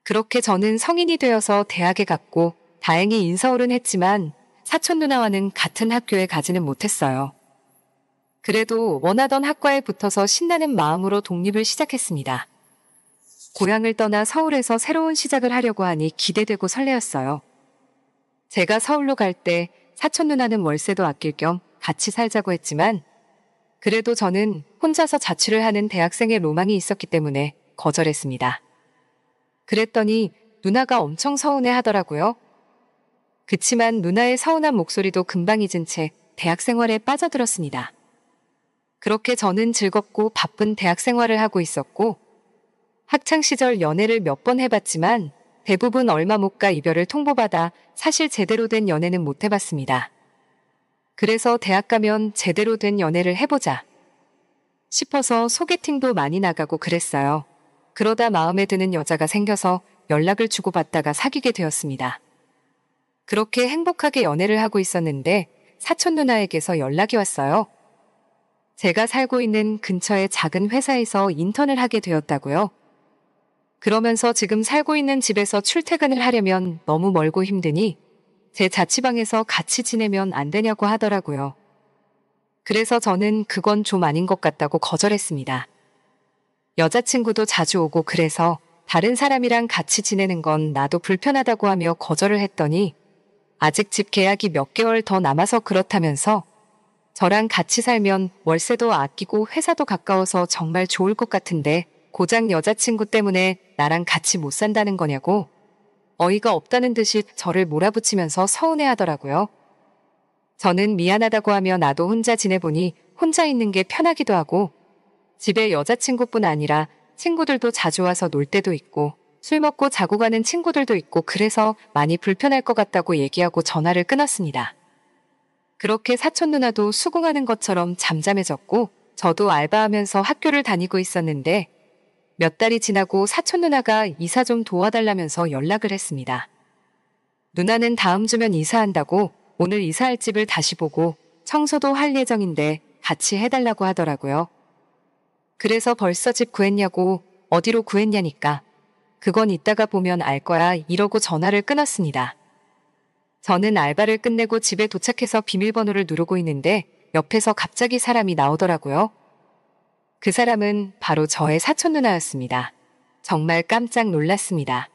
Speaker 9: 그렇게 저는 성인이 되어서 대학에 갔고 다행히 인서울은 했지만 사촌 누나와는 같은 학교에 가지는 못했어요. 그래도 원하던 학과에 붙어서 신나는 마음으로 독립을 시작했습니다. 고향을 떠나 서울에서 새로운 시작을 하려고 하니 기대되고 설레었어요. 제가 서울로 갈 때 사촌 누나는 월세도 아낄 겸 같이 살자고 했지만 그래도 저는 혼자서 자취를 하는 대학생의 로망이 있었기 때문에 거절했습니다. 그랬더니 누나가 엄청 서운해 하더라고요. 그치만 누나의 서운한 목소리도 금방 잊은 채 대학 생활에 빠져들었습니다. 그렇게 저는 즐겁고 바쁜 대학 생활을 하고 있었고 학창시절 연애를 몇 번 해봤지만 대부분 얼마 못 가 이별을 통보받아 사실 제대로 된 연애는 못 해봤습니다. 그래서 대학 가면 제대로 된 연애를 해보자 싶어서 소개팅도 많이 나가고 그랬어요. 그러다 마음에 드는 여자가 생겨서 연락을 주고받다가 사귀게 되었습니다. 그렇게 행복하게 연애를 하고 있었는데 사촌 누나에게서 연락이 왔어요. 제가 살고 있는 근처의 작은 회사에서 인턴을 하게 되었다고요. 그러면서 지금 살고 있는 집에서 출퇴근을 하려면 너무 멀고 힘드니 제 자취방에서 같이 지내면 안 되냐고 하더라고요. 그래서 저는 그건 좀 아닌 것 같다고 거절했습니다. 여자친구도 자주 오고 그래서 다른 사람이랑 같이 지내는 건 나도 불편하다고 하며 거절을 했더니 아직 집 계약이 몇 개월 더 남아서 그렇다면서 저랑 같이 살면 월세도 아끼고 회사도 가까워서 정말 좋을 것 같은데 고작 여자친구 때문에 나랑 같이 못 산다는 거냐고 어이가 없다는 듯이 저를 몰아붙이면서 서운해하더라고요. 저는 미안하다고 하며 나도 혼자 지내보니 혼자 있는 게 편하기도 하고 집에 여자친구뿐 아니라 친구들도 자주 와서 놀 때도 있고 술 먹고 자고 가는 친구들도 있고 그래서 많이 불편할 것 같다고 얘기하고 전화를 끊었습니다. 그렇게 사촌 누나도 수긍하는 것처럼 잠잠해졌고 저도 알바하면서 학교를 다니고 있었는데 몇 달이 지나고 사촌 누나가 이사 좀 도와달라면서 연락을 했습니다. 누나는 다음 주면 이사한다고 오늘 이사할 집을 다시 보고 청소도 할 예정인데 같이 해달라고 하더라고요. 그래서 벌써 집 구했냐고 어디로 구했냐니까 그건 이따가 보면 알 거야 이러고 전화를 끊었습니다. 저는 알바를 끝내고 집에 도착해서 비밀번호를 누르고 있는데 옆에서 갑자기 사람이 나오더라고요. 그 사람은 바로 저의 사촌 누나였습니다. 정말 깜짝 놀랐습니다.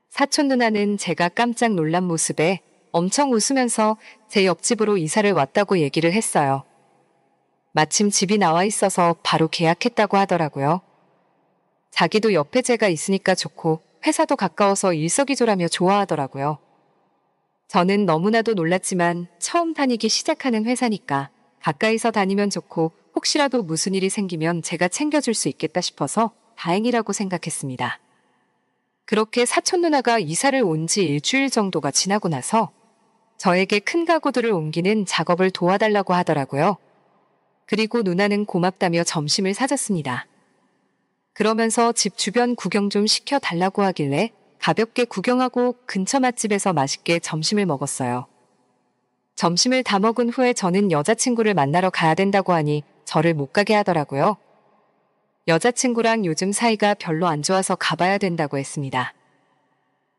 Speaker 9: 사촌 누나는 제가 깜짝 놀란 모습에 엄청 웃으면서 제 옆집으로 이사를 왔다고 얘기를 했어요. 마침 집이 나와 있어서 바로 계약했다고 하더라고요. 자기도 옆에 제가 있으니까 좋고 회사도 가까워서 일석이조라며 좋아하더라고요. 저는 너무나도 놀랐지만 처음 다니기 시작하는 회사니까 가까이서 다니면 좋고 혹시라도 무슨 일이 생기면 제가 챙겨줄 수 있겠다 싶어서 다행이라고 생각했습니다. 그렇게 사촌 누나가 이사를 온 지 일주일 정도가 지나고 나서 저에게 큰 가구들을 옮기는 작업을 도와달라고 하더라고요. 그리고 누나는 고맙다며 점심을 사줬습니다. 그러면서 집 주변 구경 좀 시켜달라고 하길래 가볍게 구경하고 근처 맛집에서 맛있게 점심을 먹었어요. 점심을 다 먹은 후에 저는 여자친구를 만나러 가야 된다고 하니 저를 못 가게 하더라고요. 여자친구랑 요즘 사이가 별로 안 좋아서 가봐야 된다고 했습니다.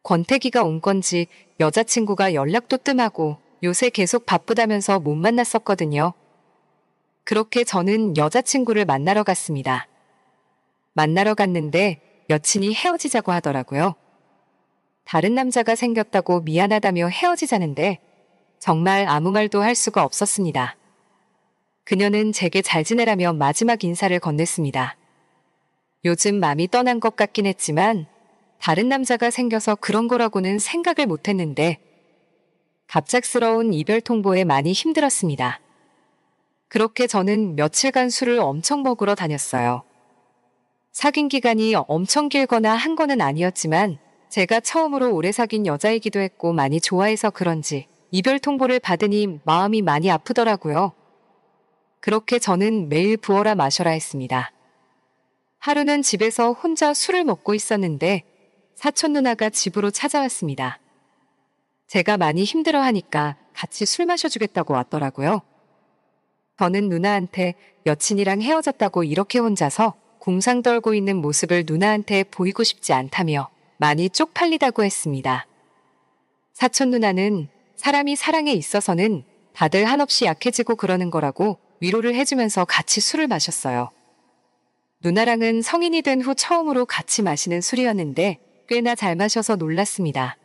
Speaker 9: 권태기가 온 건지 여자친구가 연락도 뜸하고 요새 계속 바쁘다면서 못 만났었거든요. 그렇게 저는 여자친구를 만나러 갔습니다. 만나러 갔는데 여친이 헤어지자고 하더라고요. 다른 남자가 생겼다고 미안하다며 헤어지자는데 정말 아무 말도 할 수가 없었습니다. 그녀는 제게 잘 지내라며 마지막 인사를 건넸습니다. 요즘 맘이 떠난 것 같긴 했지만 다른 남자가 생겨서 그런 거라고는 생각을 못했는데 갑작스러운 이별 통보에 많이 힘들었습니다. 그렇게 저는 며칠간 술을 엄청 먹으러 다녔어요. 사귄 기간이 엄청 길거나 한 거는 아니었지만 제가 처음으로 오래 사귄 여자이기도 했고 많이 좋아해서 그런지 이별 통보를 받으니 마음이 많이 아프더라고요. 그렇게 저는 매일 부어라 마셔라 했습니다. 하루는 집에서 혼자 술을 먹고 있었는데 사촌 누나가 집으로 찾아왔습니다. 제가 많이 힘들어하니까 같이 술 마셔주겠다고 왔더라고요. 저는 누나한테 여친이랑 헤어졌다고 이렇게 혼자서 궁상 떨고 있는 모습을 누나한테 보이고 싶지 않다며 많이 쪽팔리다고 했습니다. 사촌 누나는 사람이 사랑에 있어서는 다들 한없이 약해지고 그러는 거라고 위로를 해주면서 같이 술을 마셨어요. 누나랑은 성인이 된 후 처음으로 같이 마시는 술이었는데 꽤나 잘 마셔서 놀랐습니다.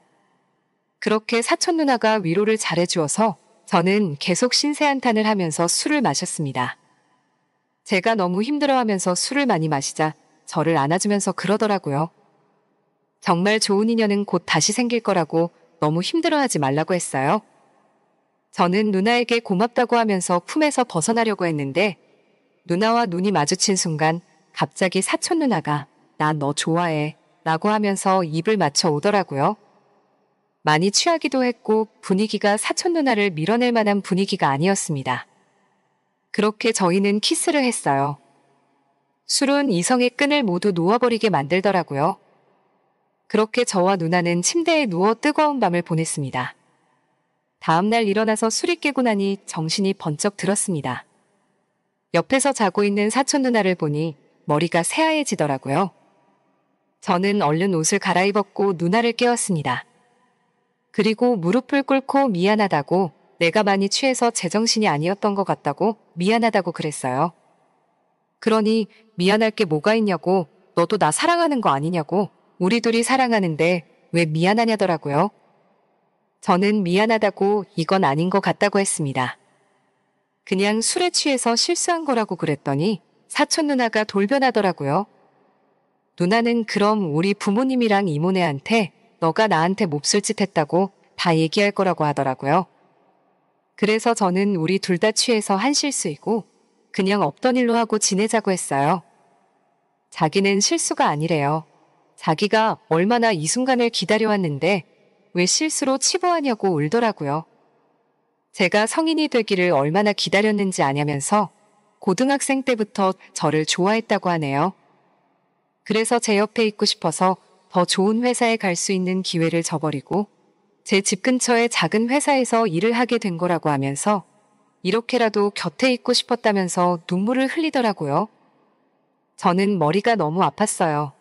Speaker 9: 그렇게 사촌 누나가 위로를 잘해주어서 저는 계속 신세한탄을 하면서 술을 마셨습니다. 제가 너무 힘들어하면서 술을 많이 마시자 저를 안아주면서 그러더라고요. 정말 좋은 인연은 곧 다시 생길 거라고 너무 힘들어하지 말라고 했어요. 저는 누나에게 고맙다고 하면서 품에서 벗어나려고 했는데 누나와 눈이 마주친 순간 갑자기 사촌 누나가 나 너 좋아해 라고 하면서 입을 맞춰 오더라고요. 많이 취하기도 했고 분위기가 사촌 누나를 밀어낼 만한 분위기가 아니었습니다. 그렇게 저희는 키스를 했어요. 술은 이성의 끈을 모두 놓아버리게 만들더라고요. 그렇게 저와 누나는 침대에 누워 뜨거운 밤을 보냈습니다. 다음날 일어나서 술이 깨고 나니 정신이 번쩍 들었습니다. 옆에서 자고 있는 사촌 누나를 보니 머리가 새하얘지더라고요. 저는 얼른 옷을 갈아입었고 누나를 깨웠습니다. 그리고 무릎을 꿇고 미안하다고, 내가 많이 취해서 제정신이 아니었던 것 같다고 미안하다고 그랬어요. 그러니 미안할 게 뭐가 있냐고, 너도 나 사랑하는 거 아니냐고, 우리 둘이 사랑하는데 왜 미안하냐더라고요. 저는 미안하다고 이건 아닌 것 같다고 했습니다. 그냥 술에 취해서 실수한 거라고 그랬더니 사촌 누나가 돌변하더라고요. 누나는 그럼 우리 부모님이랑 이모네한테 너가 나한테 몹쓸 짓 했다고 다 얘기할 거라고 하더라고요. 그래서 저는 우리 둘 다 취해서 한 실수이고 그냥 없던 일로 하고 지내자고 했어요. 자기는 실수가 아니래요. 자기가 얼마나 이 순간을 기다려왔는데 왜 실수로 치부하냐고 울더라고요. 제가 성인이 되기를 얼마나 기다렸는지 아냐면서 고등학생 때부터 저를 좋아했다고 하네요. 그래서 제 옆에 있고 싶어서 더 좋은 회사에 갈 수 있는 기회를 저버리고 제 집 근처의 작은 회사에서 일을 하게 된 거라고 하면서 이렇게라도 곁에 있고 싶었다면서 눈물을 흘리더라고요. 저는 머리가 너무 아팠어요.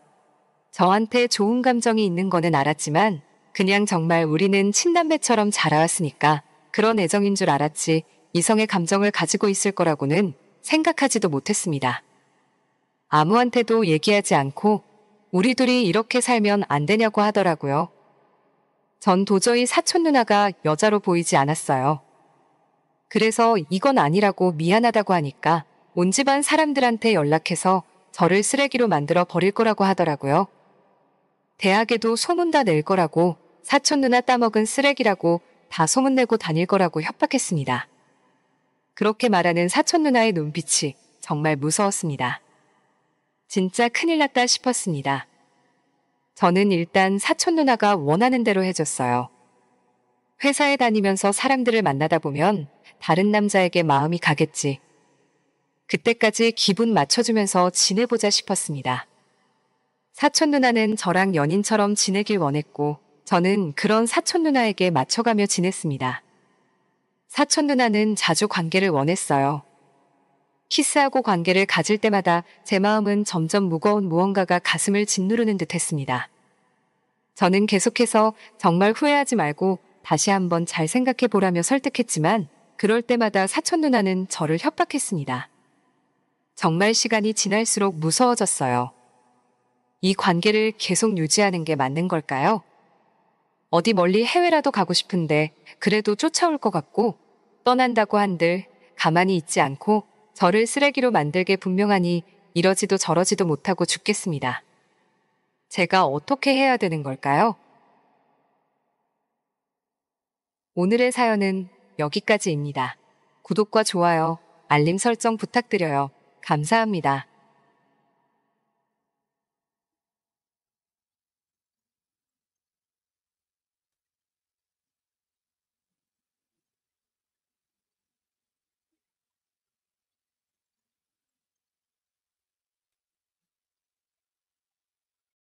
Speaker 9: 저한테 좋은 감정이 있는 거는 알았지만 그냥 정말 우리는 친남매처럼 자라왔으니까 그런 애정인 줄 알았지 이성의 감정을 가지고 있을 거라고는 생각하지도 못했습니다. 아무한테도 얘기하지 않고 우리 둘이 이렇게 살면 안 되냐고 하더라고요. 전 도저히 사촌 누나가 여자로 보이지 않았어요. 그래서 이건 아니라고 미안하다고 하니까 온 집안 사람들한테 연락해서 저를 쓰레기로 만들어 버릴 거라고 하더라고요. 대학에도 소문 다 낼 거라고, 사촌 누나 따먹은 쓰레기라고 다 소문내고 다닐 거라고 협박했습니다. 그렇게 말하는 사촌 누나의 눈빛이 정말 무서웠습니다. 진짜 큰일 났다 싶었습니다. 저는 일단 사촌 누나가 원하는 대로 해줬어요. 회사에 다니면서 사람들을 만나다 보면 다른 남자에게 마음이 가겠지. 그때까지 기분 맞춰주면서 지내보자 싶었습니다. 사촌 누나는 저랑 연인처럼 지내길 원했고 저는 그런 사촌 누나에게 맞춰가며 지냈습니다. 사촌 누나는 자주 관계를 원했어요. 키스하고 관계를 가질 때마다 제 마음은 점점 무거운 무언가가 가슴을 짓누르는 듯 했습니다. 저는 계속해서 정말 후회하지 말고 다시 한번 잘 생각해 보라며 설득했지만 그럴 때마다 사촌 누나는 저를 협박했습니다. 정말 시간이 지날수록 무서워졌어요. 이 관계를 계속 유지하는 게 맞는 걸까요? 어디 멀리 해외라도 가고 싶은데 그래도 쫓아올 것 같고 떠난다고 한들 가만히 있지 않고 저를 쓰레기로 만들게 분명하니 이러지도 저러지도 못하고 죽겠습니다. 제가 어떻게 해야 되는 걸까요? 오늘의 사연은 여기까지입니다. 구독과 좋아요, 알림 설정 부탁드려요. 감사합니다.